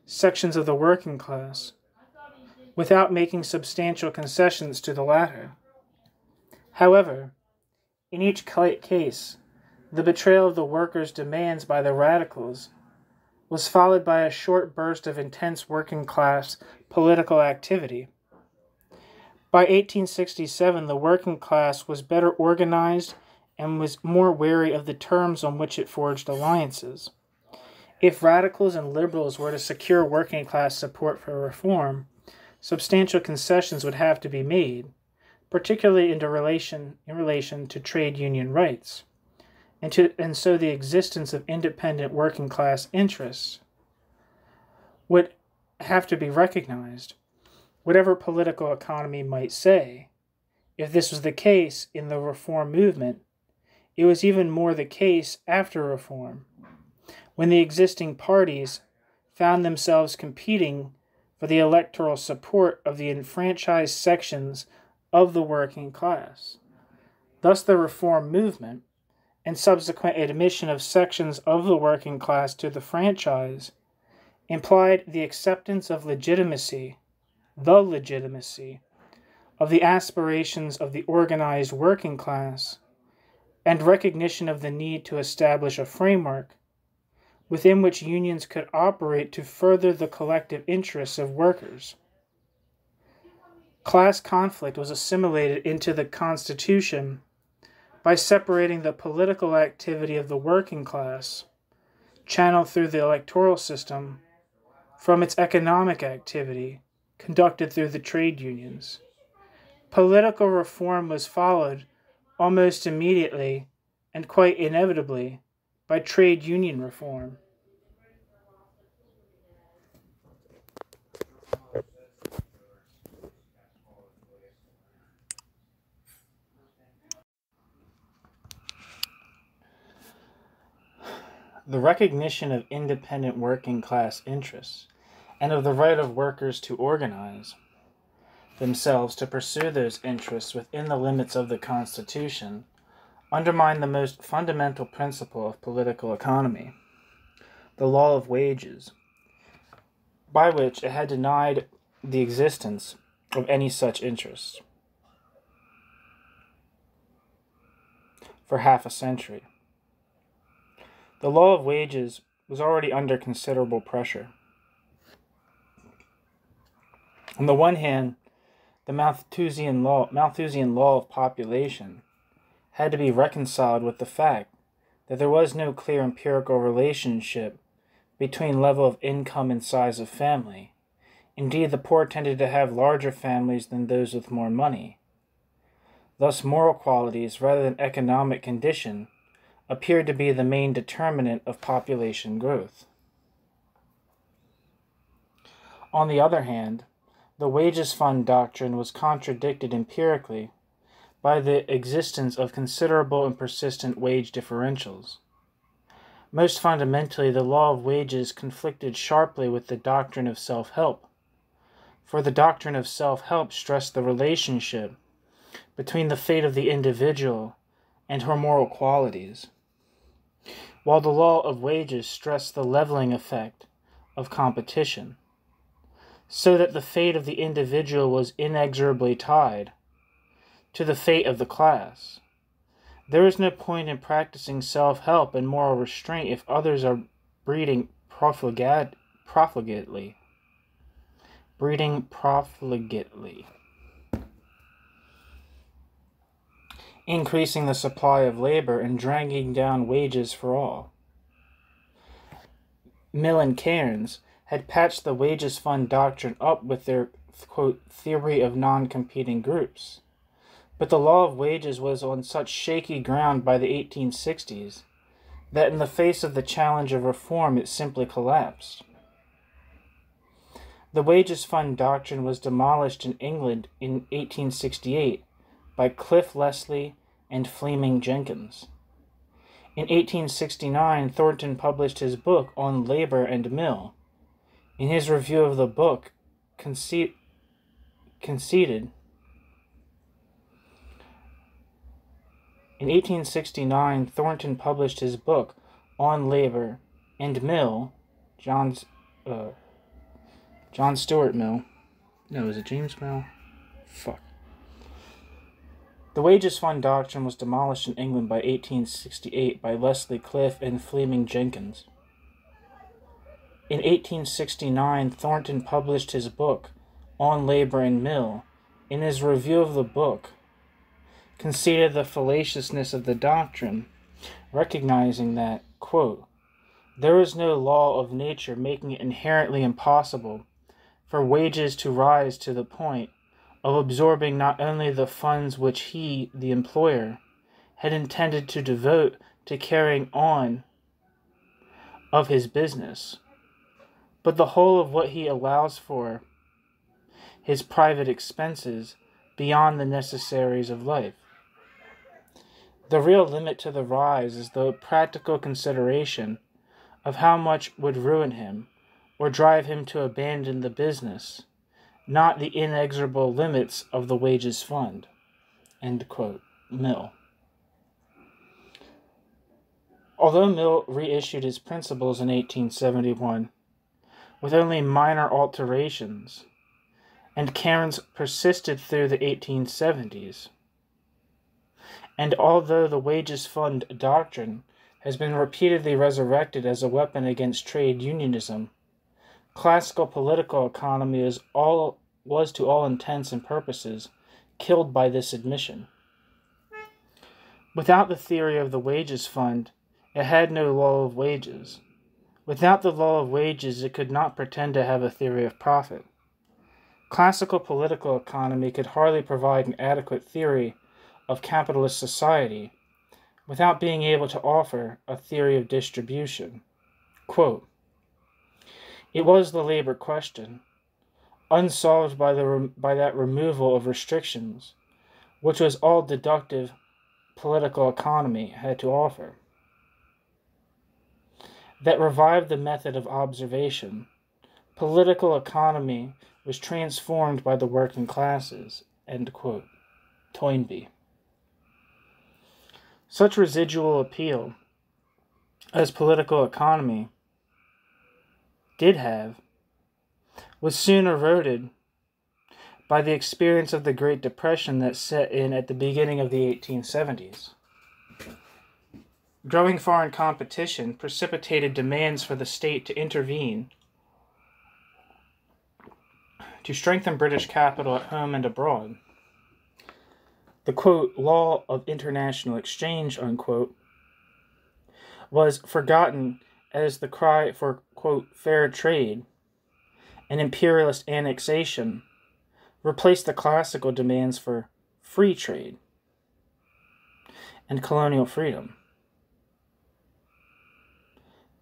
[SPEAKER 1] sections of the working class without making substantial concessions to the latter. However, in each case, the betrayal of the workers' demands by the radicals was followed by a short burst of intense working class political activity. By 1867, the working class was better organized and was more wary of the terms on which it forged alliances. If radicals and liberals were to secure working class support for reform, substantial concessions would have to be made, particularly in relation to trade union rights, and so the existence of independent working class interests would have to be recognized, whatever political economy might say. If this was the case in the reform movement, it was even more the case after reform, when the existing parties found themselves competing for the electoral support of the enfranchised sections of the working class. Thus, the reform movement and subsequent admission of sections of the working class to the franchise implied the acceptance of the legitimacy of the aspirations of the organized working class and recognition of the need to establish a framework within which unions could operate to further the collective interests of workers. Class conflict was assimilated into the Constitution by separating the political activity of the working class, channeled through the electoral system, from its economic activity, conducted through the trade unions. Political reform was followed almost immediately and quite inevitably by trade union reform. The recognition of independent working class interests and of the right of workers to organize themselves to pursue those interests within the limits of the Constitution undermine the most fundamental principle of political economy, the law of wages, by which it had denied the existence of any such interests for half a century. The law of wages was already under considerable pressure. On the one hand, the Malthusian law of population had to be reconciled with the fact that there was no clear empirical relationship between level of income and size of family. Indeed, the poor tended to have larger families than those with more money. Thus, moral qualities rather than economic condition appeared to be the main determinant of population growth. On the other hand, the wages fund doctrine was contradicted empirically by the existence of considerable and persistent wage differentials. Most fundamentally, the law of wages conflicted sharply with the doctrine of self-help, for the doctrine of self-help stressed the relationship between the fate of the individual and her moral qualities, while the law of wages stressed the leveling effect of competition, so that the fate of the individual was inexorably tied to the fate of the class. There is no point in practicing self-help and moral restraint if others are breeding profligately, increasing the supply of labor and dragging down wages for all. Mill and Cairns had patched the wages fund doctrine up with their, quote, theory of non-competing groups. But the law of wages was on such shaky ground by the 1860s that in the face of the challenge of reform it simply collapsed. The wages fund doctrine was demolished in England in 1868 by Cliff Leslie and Fleming Jenkins. In 1869, Thornton published his book on Labor and Mill. In his review of the book, conceded In 1869, Thornton published his book on Labor and Mill, John Stuart Mill. No, is it James Mill? Fuck. The wages fund doctrine was demolished in England by 1868 by Leslie Cliff and Fleming Jenkins. In 1869, Thornton published his book on Labor and Mill. In his review of the book, conceded the fallaciousness of the doctrine, recognizing that, quote, there is no law of nature making it inherently impossible for wages to rise to the point of absorbing not only the funds which he, the employer, had intended to devote to carrying on of his business, but the whole of what he allows for his private expenses beyond the necessaries of life. The real limit to the rise is the practical consideration of how much would ruin him or drive him to abandon the business, not the inexorable limits of the wages fund." End quote. Mill. Although Mill reissued his principles in 1871 with only minor alterations, and Cairnes persisted through the 1870s, and although the wages fund doctrine has been repeatedly resurrected as a weapon against trade unionism, classical political economy was to all intents and purposes killed by this admission. Without the theory of the wages fund, it had no law of wages. Without the law of wages, it could not pretend to have a theory of profit. Classical political economy could hardly provide an adequate theory of capitalist society without being able to offer a theory of distribution. Quote, "It was the labor question, unsolved by that removal of restrictions, which was all deductive political economy had to offer, that revived the method of observation. Political economy was transformed by the working classes." End quote. Toynbee. Such residual appeal as political economy did have was soon eroded by the experience of the Great Depression that set in at the beginning of the 1870s. Growing foreign competition precipitated demands for the state to intervene to strengthen British capital at home and abroad. The, quote, "law of international exchange," unquote, was forgotten as the cry for, quote, "fair trade" and imperialist annexation replaced the classical demands for free trade and colonial freedom.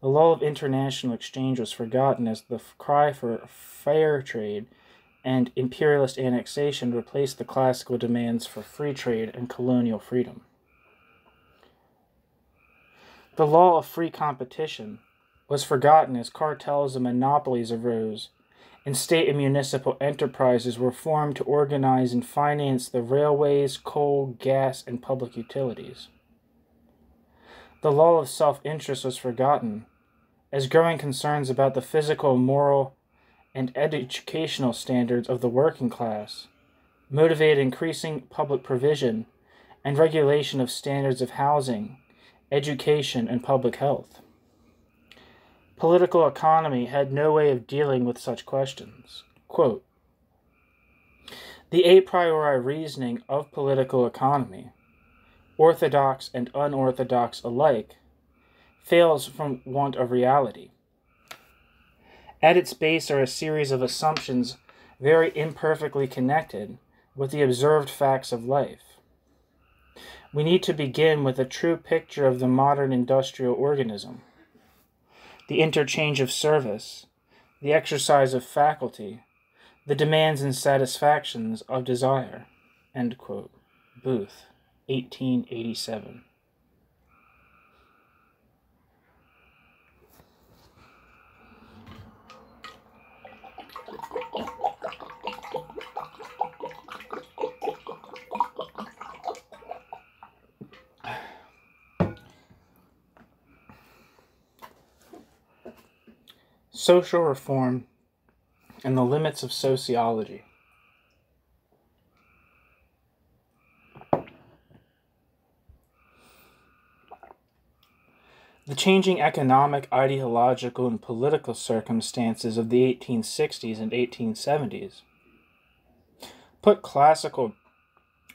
[SPEAKER 1] The law of international exchange was forgotten as the cry for fair trade and imperialist annexation replaced the classical demands for free trade and colonial freedom. The law of free competition was forgotten as cartels and monopolies arose, and state and municipal enterprises were formed to organize and finance the railways, coal, gas, and public utilities. The law of self-interest was forgotten as growing concerns about the physical, moral, and educational standards of the working class motivated increasing public provision and regulation of standards of housing, education, and public health. Political economy had no way of dealing with such questions. Quote, "The a priori reasoning of political economy, orthodox and unorthodox alike, fails from want of reality. At its base are a series of assumptions very imperfectly connected with the observed facts of life. We need to begin with a true picture of the modern industrial organism, the interchange of service, the exercise of faculty, the demands and satisfactions of desire." End quote. Booth, 1887. Social reform and the limits of sociology. The changing economic, ideological, and political circumstances of the 1860s and 1870s put classical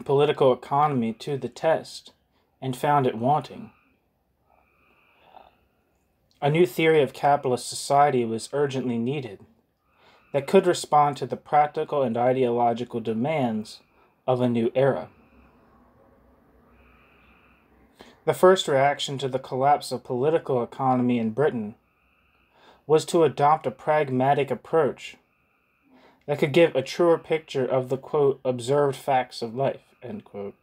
[SPEAKER 1] political economy to the test and found it wanting. A new theory of capitalist society was urgently needed that could respond to the practical and ideological demands of a new era. The first reaction to the collapse of political economy in Britain was to adopt a pragmatic approach that could give a truer picture of the, quote, observed facts of life, end quote.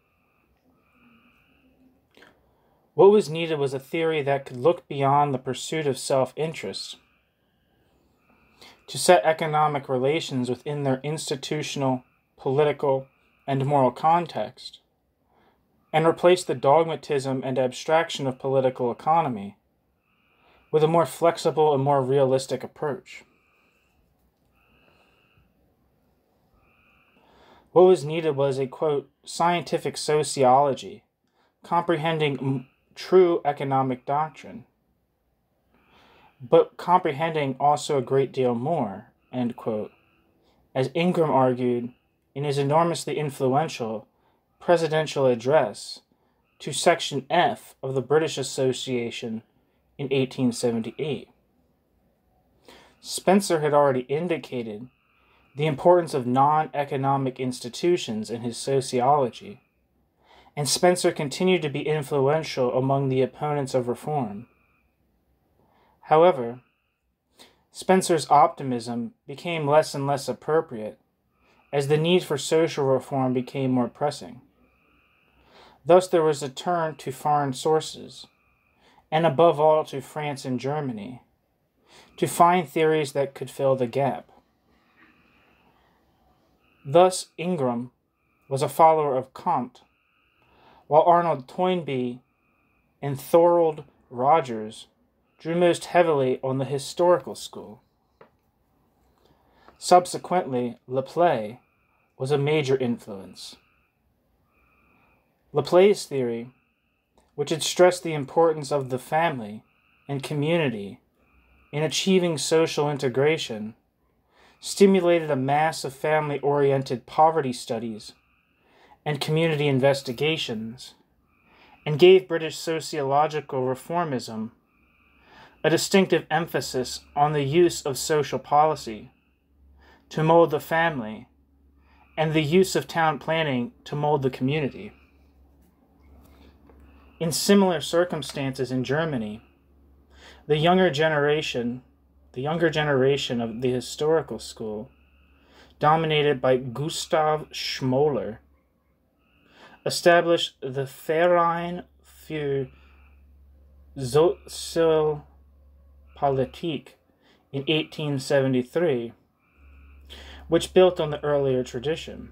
[SPEAKER 1] What was needed was a theory that could look beyond the pursuit of self-interest to set economic relations within their institutional, political, and moral context, and replace the dogmatism and abstraction of political economy with a more flexible and more realistic approach. What was needed was a, quote, scientific sociology, comprehending true economic doctrine, but comprehending also a great deal more, end quote, as Ingram argued in his enormously influential presidential address to Section F of the British Association in 1878. Spencer had already indicated the importance of non-economic institutions in his sociology, and Spencer continued to be influential among the opponents of reform. However, Spencer's optimism became less and less appropriate as the need for social reform became more pressing. Thus there was a turn to foreign sources, and above all to France and Germany, to find theories that could fill the gap. Thus Ingram was a follower of Comte, while Arnold Toynbee and Thorold Rogers drew most heavily on the historical school. Subsequently, Laplace was a major influence. Laplace's theory, which had stressed the importance of the family and community in achieving social integration, stimulated a mass of family-oriented poverty studies and community investigations, and gave British sociological reformism a distinctive emphasis on the use of social policy to mold the family and the use of town planning to mold the community. In similar circumstances in Germany, the younger generation of the historical school, dominated by Gustav Schmoller, established the Verein für Sozialpolitik in 1873, which built on the earlier tradition.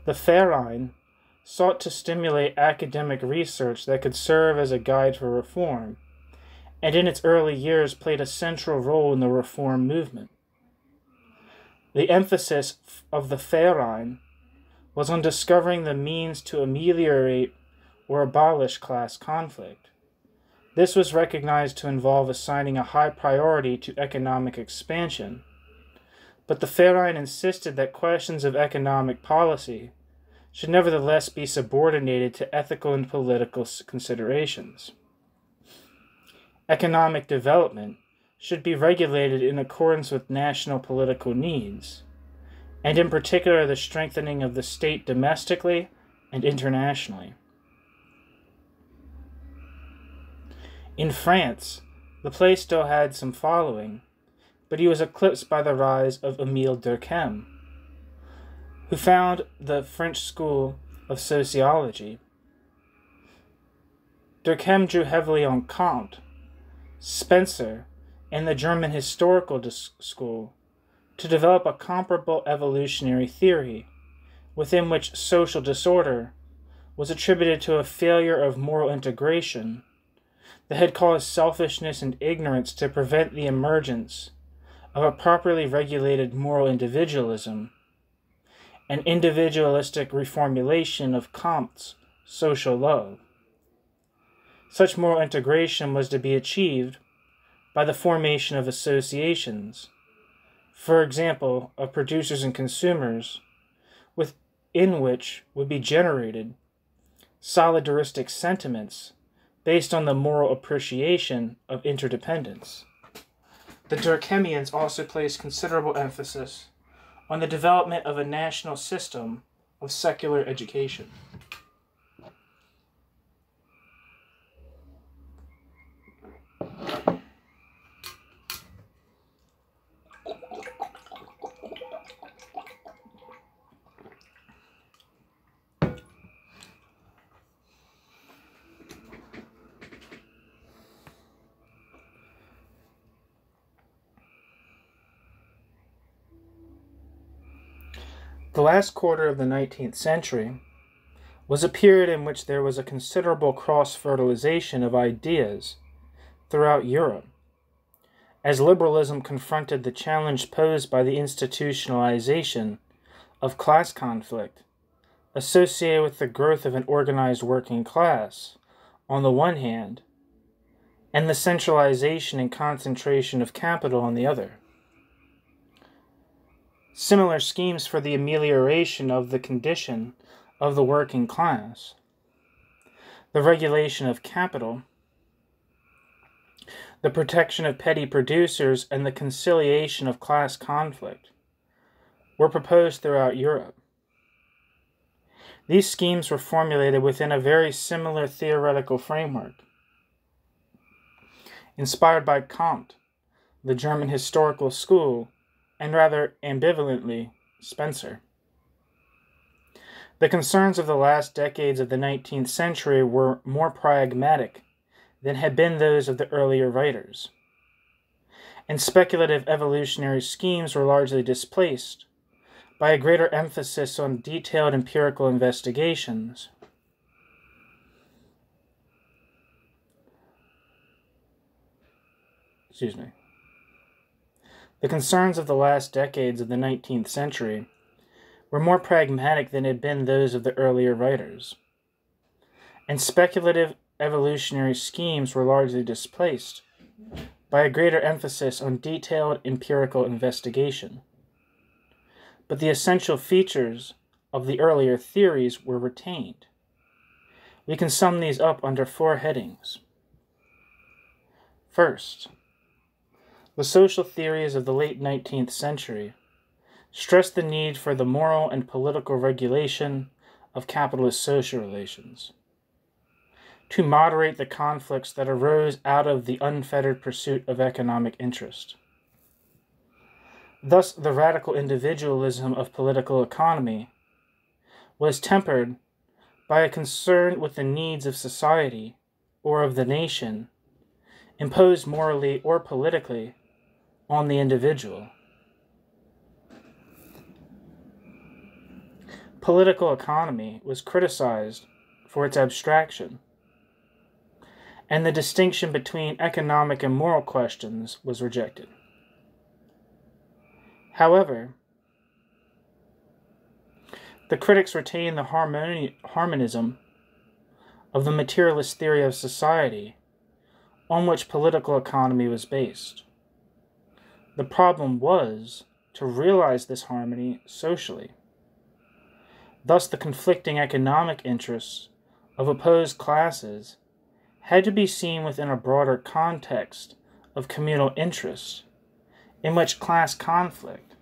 [SPEAKER 1] The Verein sought to stimulate academic research that could serve as a guide for reform, and in its early years played a central role in the reform movement. The emphasis of the Verein was on discovering the means to ameliorate or abolish class conflict. This was recognized to involve assigning a high priority to economic expansion, but the Verein insisted that questions of economic policy should nevertheless be subordinated to ethical and political considerations. Economic development should be regulated in accordance with national political needs, and in particular the strengthening of the state domestically and internationally. In France, Laplace still had some following, but he was eclipsed by the rise of Émile Durkheim, who founded the French School of Sociology. Durkheim drew heavily on Comte, Spencer, and the German historical school to develop a comparable evolutionary theory within which social disorder was attributed to a failure of moral integration that had caused selfishness and ignorance to prevent the emergence of a properly regulated moral individualism, an individualistic reformulation of Comte's social love. Such moral integration was to be achieved by the formation of associations, for example, of producers and consumers, within which would be generated solidaristic sentiments based on the moral appreciation of interdependence. The Durkheimians also placed considerable emphasis on the development of a national system of secular education. last quarter of the 19th century was a period in which there was a considerable cross-fertilization of ideas throughout Europe, as liberalism confronted the challenge posed by the institutionalization of class conflict associated with the growth of an organized working class, on the one hand, and the centralization and concentration of capital on the other. Similar schemes for the amelioration of the condition of the working class, the regulation of capital, the protection of petty producers, and the conciliation of class conflict were proposed throughout Europe. These schemes were formulated within a very similar theoretical framework, inspired by Kant, the German historical school, and rather ambivalently, Spencer. The concerns of the last decades of the 19th century were more pragmatic than had been those of the earlier writers, and speculative evolutionary schemes were largely displaced by a greater emphasis on detailed empirical investigations. The concerns of the last decades of the 19th century were more pragmatic than had been those of the earlier writers, and speculative evolutionary schemes were largely displaced by a greater emphasis on detailed empirical investigation. But the essential features of the earlier theories were retained. We can sum these up under 4 headings. First, the social theories of the late 19th century stressed the need for the moral and political regulation of capitalist social relations, to moderate the conflicts that arose out of the unfettered pursuit of economic interest. Thus, the radical individualism of political economy was tempered by a concern with the needs of society or of the nation, imposed morally or politically on the individual. Political economy was criticized for its abstraction, and the distinction between economic and moral questions was rejected. However, the critics retained the harmonism of the materialist theory of society on which political economy was based. The problem was to realize this harmony socially. Thus, the conflicting economic interests of opposed classes had to be seen within a broader context of communal interests, in which class conflict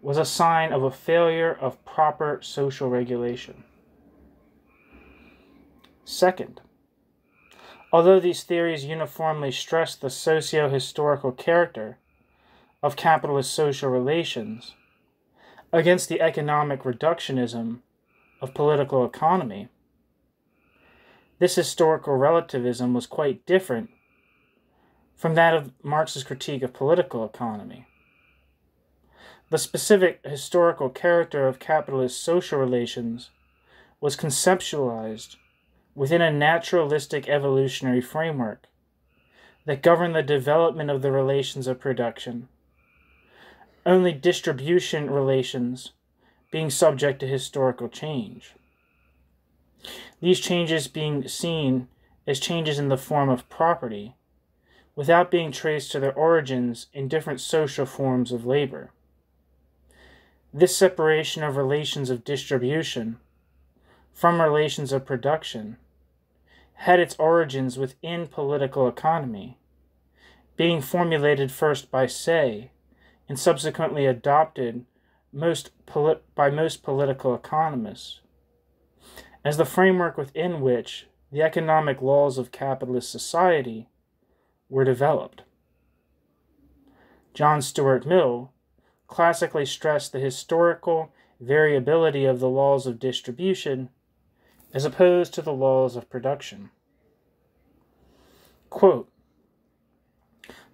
[SPEAKER 1] was a sign of a failure of proper social regulation. Second, although these theories uniformly stress the socio-historical character of capitalist social relations against the economic reductionism of political economy, this historical relativism was quite different from that of Marx's critique of political economy. The specific historical character of capitalist social relations was conceptualized within a naturalistic evolutionary framework that governed the development of the relations of production, only distribution relations being subject to historical change. These changes being seen as changes in the form of property, without being traced to their origins in different social forms of labor. This separation of relations of distribution from relations of production had its origins within political economy, being formulated first by Say and subsequently adopted by most political economists as the framework within which the economic laws of capitalist society were developed. John Stuart Mill classically stressed the historical variability of the laws of distribution as opposed to the laws of production. Quote,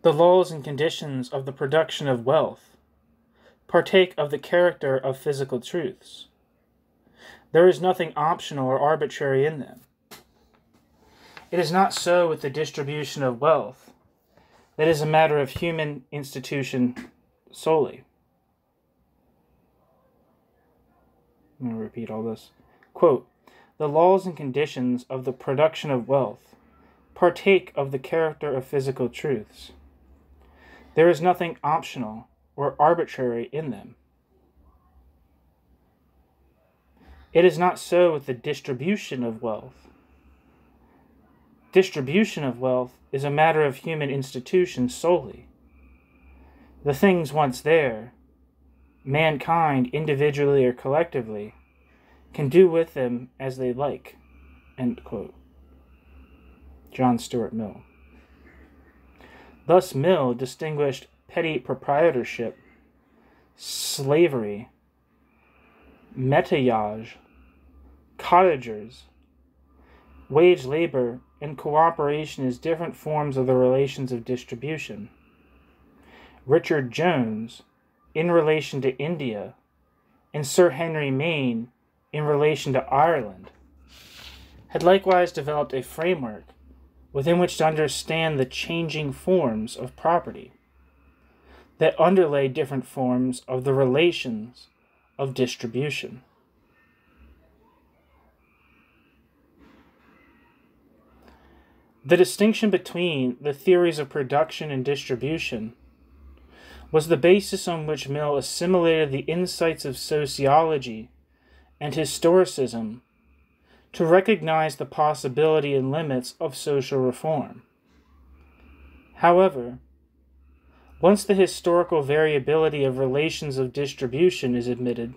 [SPEAKER 1] "The laws and conditions of the production of wealth partake of the character of physical truths. There is nothing optional or arbitrary in them. It is not so with the distribution of wealth. That is a matter of human institution solely. I'm going to repeat all this. Quote, the laws and conditions of the production of wealth partake of the character of physical truths. There is nothing optional or arbitrary in them. It is not so with the distribution of wealth. Distribution of wealth is a matter of human institution solely. The things once there, mankind, individually or collectively, can do with them as they like. End quote. John Stuart Mill. Thus Mill distinguished petty proprietorship, slavery, métayage, cottagers, wage labor, and cooperation as different forms of the relations of distribution. Richard Jones, in relation to India, and Sir Henry Maine, in relation to Ireland, had likewise developed a framework within which to understand the changing forms of property that underlay different forms of the relations of distribution. The distinction between the theories of production and distribution was the basis on which Mill assimilated the insights of sociology and historicism to recognize the possibility and limits of social reform. However, once the historical variability of relations of distribution is admitted,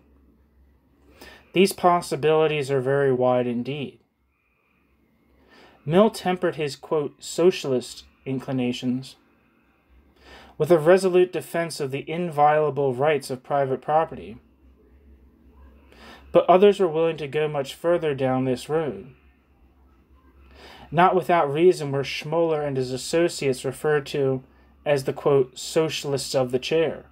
[SPEAKER 1] these possibilities are very wide indeed. Mill tempered his, quote, socialist inclinations with a resolute defense of the inviolable rights of private property. But others were willing to go much further down this road. Not without reason were Schmoller and his associates referred to as the, quote, socialists of the chair.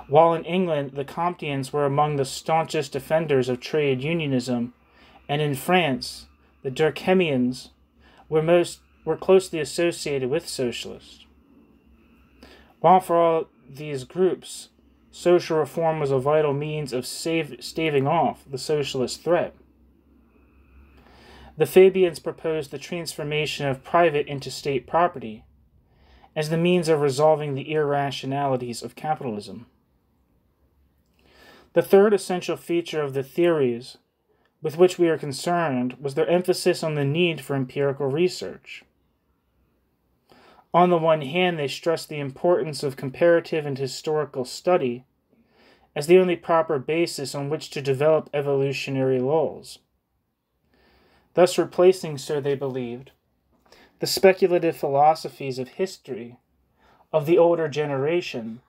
[SPEAKER 1] While in England, the Comteans were among the staunchest defenders of trade unionism, and in France, the Durkheimians were closely associated with socialists. While for all these groups, social reform was a vital means of staving off the socialist threat, the Fabians proposed the transformation of private into state property as the means of resolving the irrationalities of capitalism. The third essential feature of the theories with which we are concerned was their emphasis on the need for empirical research. On the one hand, they stressed the importance of comparative and historical study as the only proper basis on which to develop evolutionary laws, thus replacing, so they believed, the speculative philosophies of history of the older generation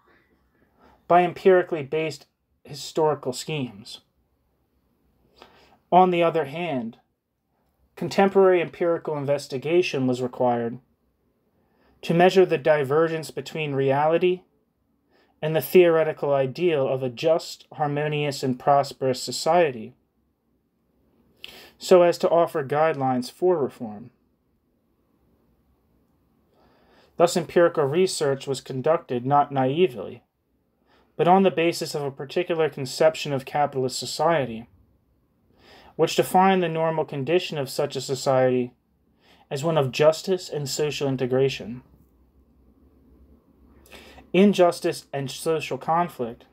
[SPEAKER 1] by empirically based historical schemes. On the other hand, contemporary empirical investigation was required to measure the divergence between reality and the theoretical ideal of a just, harmonious, and prosperous society, so as to offer guidelines for reform. Thus, empirical research was conducted not naively, but on the basis of a particular conception of capitalist society, which defined the normal condition of such a society as one of justice and social integration. Injustice and social conflict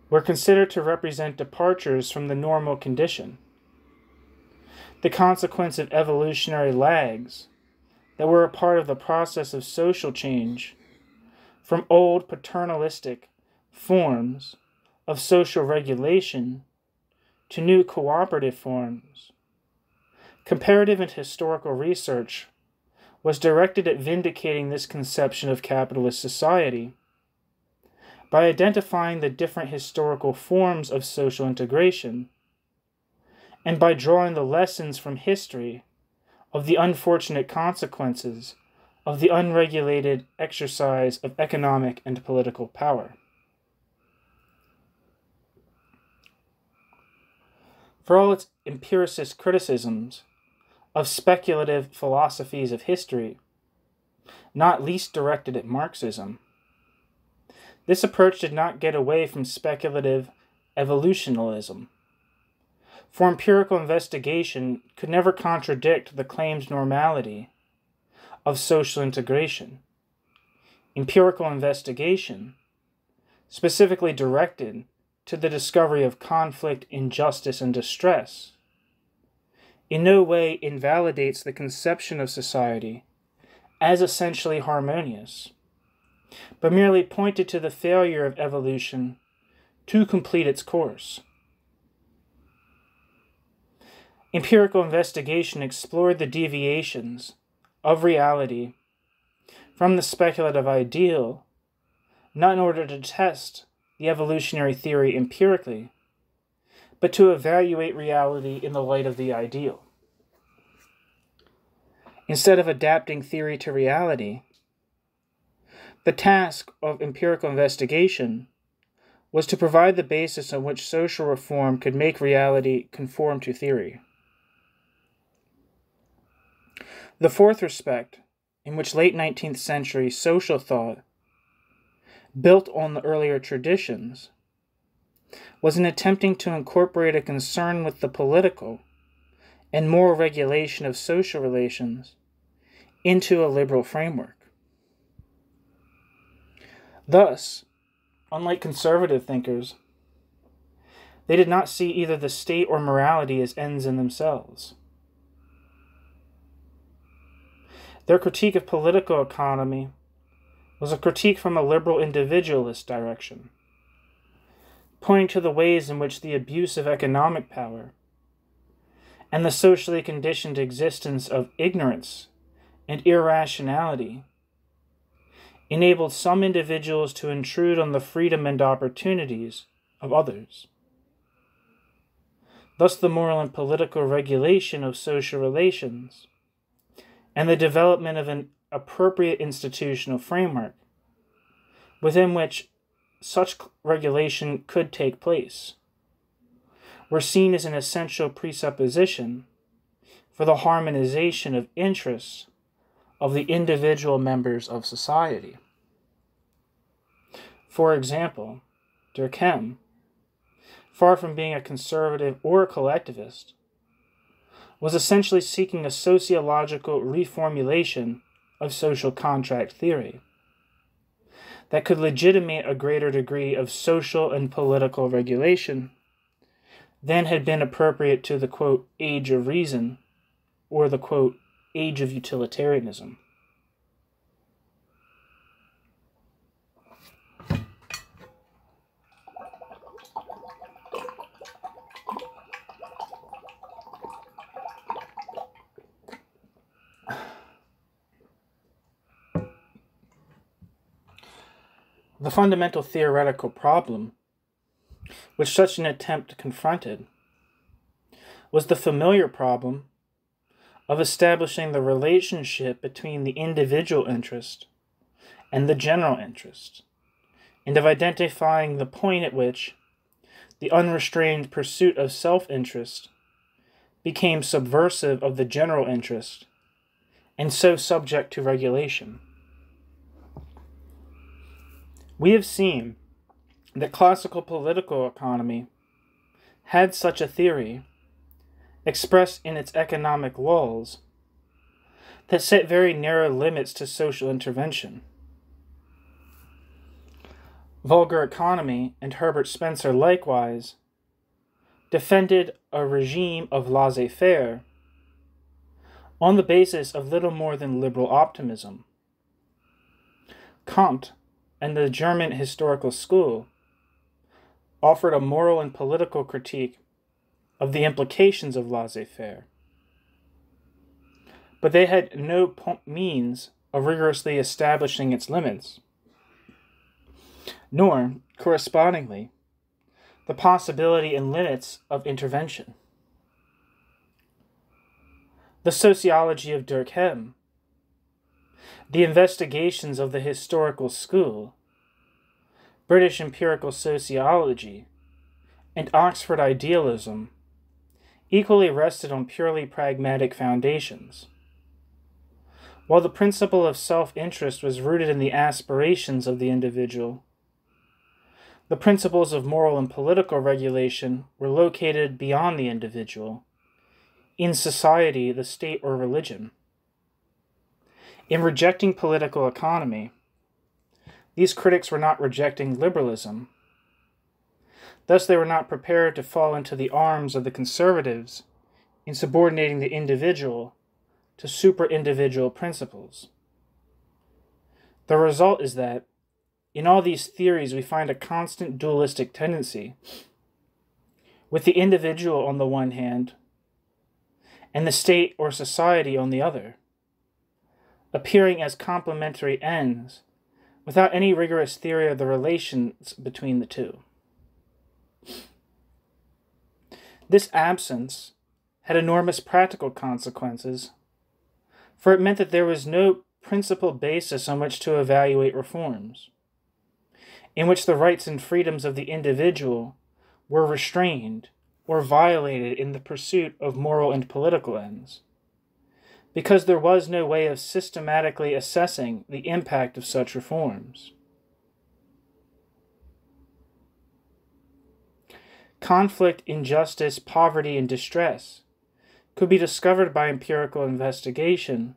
[SPEAKER 1] were considered to represent departures from the normal condition, the consequence of evolutionary lags that were a part of the process of social change from old paternalistic forms of social regulation to new cooperative forms. Comparative and historical research was directed at vindicating this conception of capitalist society by identifying the different historical forms of social integration and by drawing the lessons from history of the unfortunate consequences of the unregulated exercise of economic and political power. For all its empiricist criticisms of speculative philosophies of history, not least directed at Marxism, this approach did not get away from speculative evolutionism, for empirical investigation could never contradict the claimed normality of social integration. Empirical investigation, specifically directed to the discovery of conflict, injustice, and distress, in no way invalidates the conception of society as essentially harmonious, but merely pointed to the failure of evolution to complete its course. Empirical investigation explored the deviations of reality from the speculative ideal, not in order to test the evolutionary theory empirically, but to evaluate reality in the light of the ideal. Instead of adapting theory to reality, the task of empirical investigation was to provide the basis on which social reform could make reality conform to theory. The fourth respect in which late 19th century social thought built on the earlier traditions was in attempting to incorporate a concern with the political and moral regulation of social relations into a liberal framework. Thus, unlike conservative thinkers, they did not see either the state or morality as ends in themselves. Their critique of political economy was a critique from a liberal individualist direction, pointing to the ways in which the abuse of economic power and the socially conditioned existence of ignorance and irrationality enabled some individuals to intrude on the freedom and opportunities of others. Thus, the moral and political regulation of social relations and the development of an appropriate institutional framework within which such regulation could take place were seen as an essential presupposition for the harmonization of interests of the individual members of society. For example, Durkheim, far from being a conservative or a collectivist, was essentially seeking a sociological reformulation of social contract theory that could legitimate a greater degree of social and political regulation than had been appropriate to the, quote, age of reason, or the, quote, age of utilitarianism. The fundamental theoretical problem which such an attempt confronted was the familiar problem of establishing the relationship between the individual interest and the general interest, and of identifying the point at which the unrestrained pursuit of self-interest became subversive of the general interest and so subject to regulation. We have seen that classical political economy had such a theory expressed in its economic laws that set very narrow limits to social intervention. Vulgar economy and Herbert Spencer likewise defended a regime of laissez-faire on the basis of little more than liberal optimism. Kant and the German historical school offered a moral and political critique of the implications of laissez-faire, but they had no means of rigorously establishing its limits, nor, correspondingly, the possibility and limits of intervention. The sociology of Durkheim, the investigations of the historical school, British empirical sociology, and Oxford idealism equally rested on purely pragmatic foundations. While the principle of self-interest was rooted in the aspirations of the individual, the principles of moral and political regulation were located beyond the individual, in society, the state, or religion. In rejecting political economy, these critics were not rejecting liberalism. Thus, they were not prepared to fall into the arms of the conservatives in subordinating the individual to super-individual principles. The result is that, in all these theories, we find a constant dualistic tendency, with the individual on the one hand, and the state or society on the other, appearing as complementary ends, without any rigorous theory of the relations between the two. This absence had enormous practical consequences, for it meant that there was no principal basis on which to evaluate reforms, in which the rights and freedoms of the individual were restrained or violated in the pursuit of moral and political ends, because there was no way of systematically assessing the impact of such reforms. Conflict, injustice, poverty, and distress could be discovered by empirical investigation,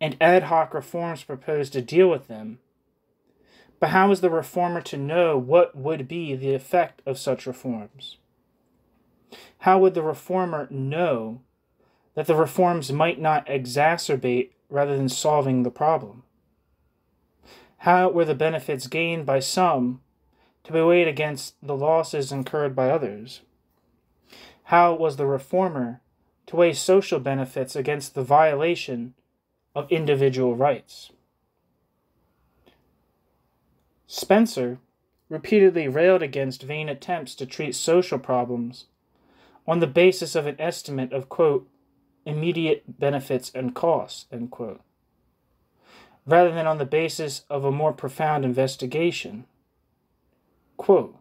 [SPEAKER 1] and ad hoc reforms proposed to deal with them. But how is the reformer to know what would be the effect of such reforms? How would the reformer know that the reforms might not exacerbate rather than solving the problem? How were the benefits gained by some to be weighed against the losses incurred by others? How was the reformer to weigh social benefits against the violation of individual rights? Spencer repeatedly railed against vain attempts to treat social problems on the basis of an estimate of, quote, immediate benefits and costs, end quote, rather than on the basis of a more profound investigation. Quote,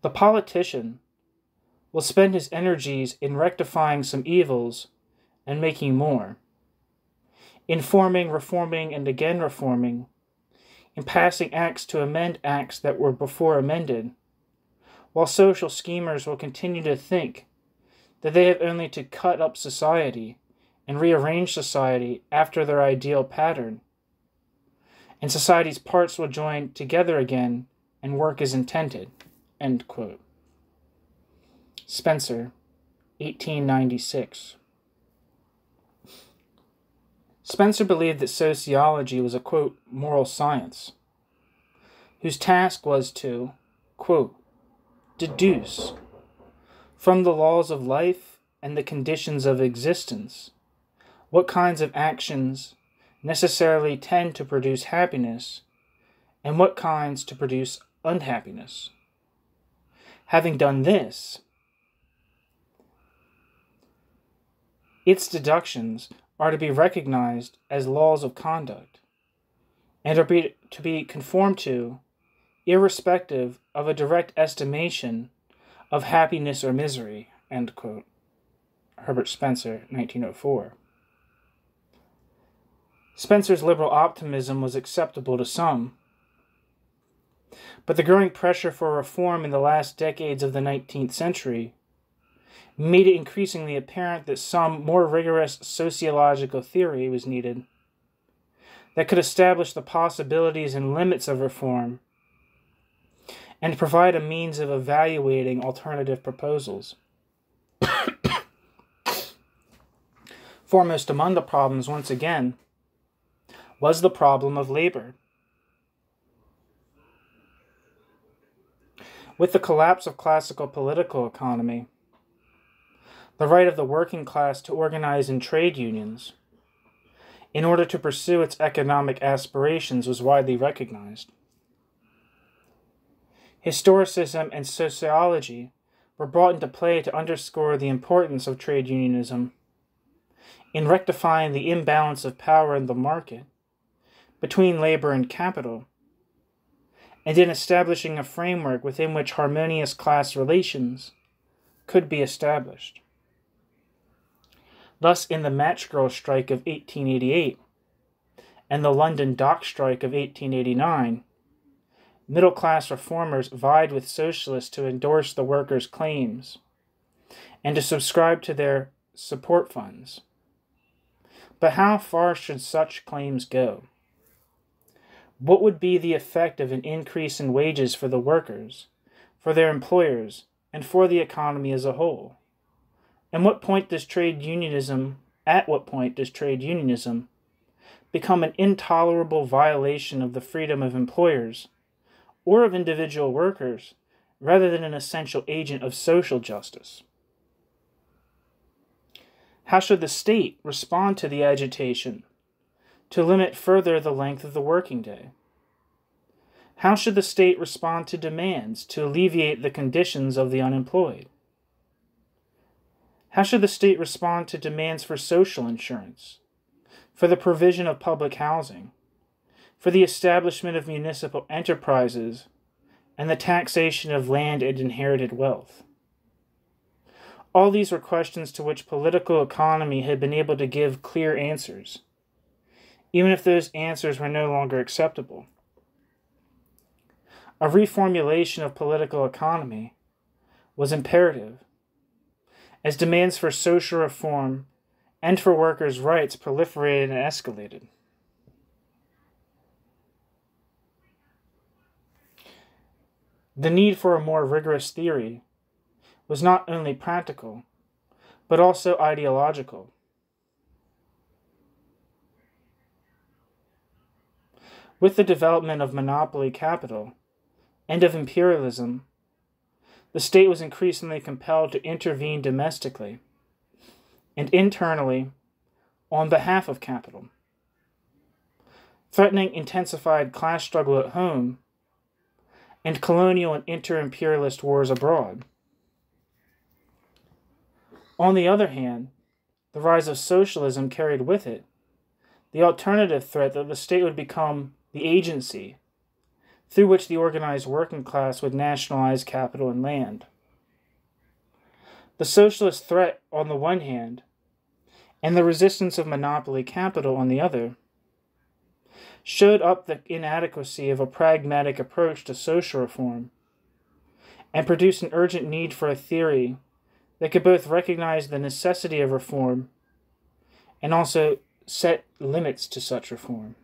[SPEAKER 1] the politician will spend his energies in rectifying some evils and making more, in forming, reforming, and again reforming, in passing acts to amend acts that were before amended, while social schemers will continue to think that they have only to cut up society and rearrange society after their ideal pattern, and society's parts will join together again and work as intended, end quote. Spencer, 1896. Spencer believed that sociology was a, quote, moral science, whose task was to, quote, deduce from the laws of life and the conditions of existence what kinds of actions necessarily tend to produce happiness and what kinds to produce unhappiness. Having done this, its deductions are to be recognized as laws of conduct and are to be conformed to, irrespective of a direct estimation of happiness or misery, end quote. Herbert Spencer, 1904. Spencer's liberal optimism was acceptable to some, but the growing pressure for reform in the last decades of the 19th century made it increasingly apparent that some more rigorous sociological theory was needed that could establish the possibilities and limits of reform and provide a means of evaluating alternative proposals. Foremost among the problems, once again, was the problem of labor. With the collapse of classical political economy, the right of the working class to organize in trade unions in order to pursue its economic aspirations was widely recognized. Historicism and sociology were brought into play to underscore the importance of trade unionism in rectifying the imbalance of power in the market between labor and capital, and in establishing a framework within which harmonious class relations could be established. Thus, in the match girl strike of 1888 and the London dock strike of 1889, middle-class reformers vied with socialists to endorse the workers' claims and to subscribe to their support funds. But how far should such claims go? What would be the effect of an increase in wages for the workers, for their employers, and for the economy as a whole? At what point does trade unionism become an intolerable violation of the freedom of employers or of individual workers, rather than an essential agent of social justice? How should the state respond to the agitation to limit further the length of the working day? How should the state respond to demands to alleviate the conditions of the unemployed? How should the state respond to demands for social insurance, for the provision of public housing, for the establishment of municipal enterprises, and the taxation of land and inherited wealth? All these were questions to which political economy had been able to give clear answers, even if those answers were no longer acceptable. A reformulation of political economy was imperative, as demands for social reform and for workers' rights proliferated and escalated. The need for a more rigorous theory was not only practical, but also ideological. With the development of monopoly capital and of imperialism, the state was increasingly compelled to intervene domestically and internally on behalf of capital, threatening intensified class struggle at home and colonial and inter-imperialist wars abroad. On the other hand, the rise of socialism carried with it the alternative threat that the state would become the agency through which the organized working class would nationalize capital and land. The socialist threat on the one hand, and the resistance of monopoly capital on the other, showed up the inadequacy of a pragmatic approach to social reform and produced an urgent need for a theory that could both recognize the necessity of reform and also set limits to such reform.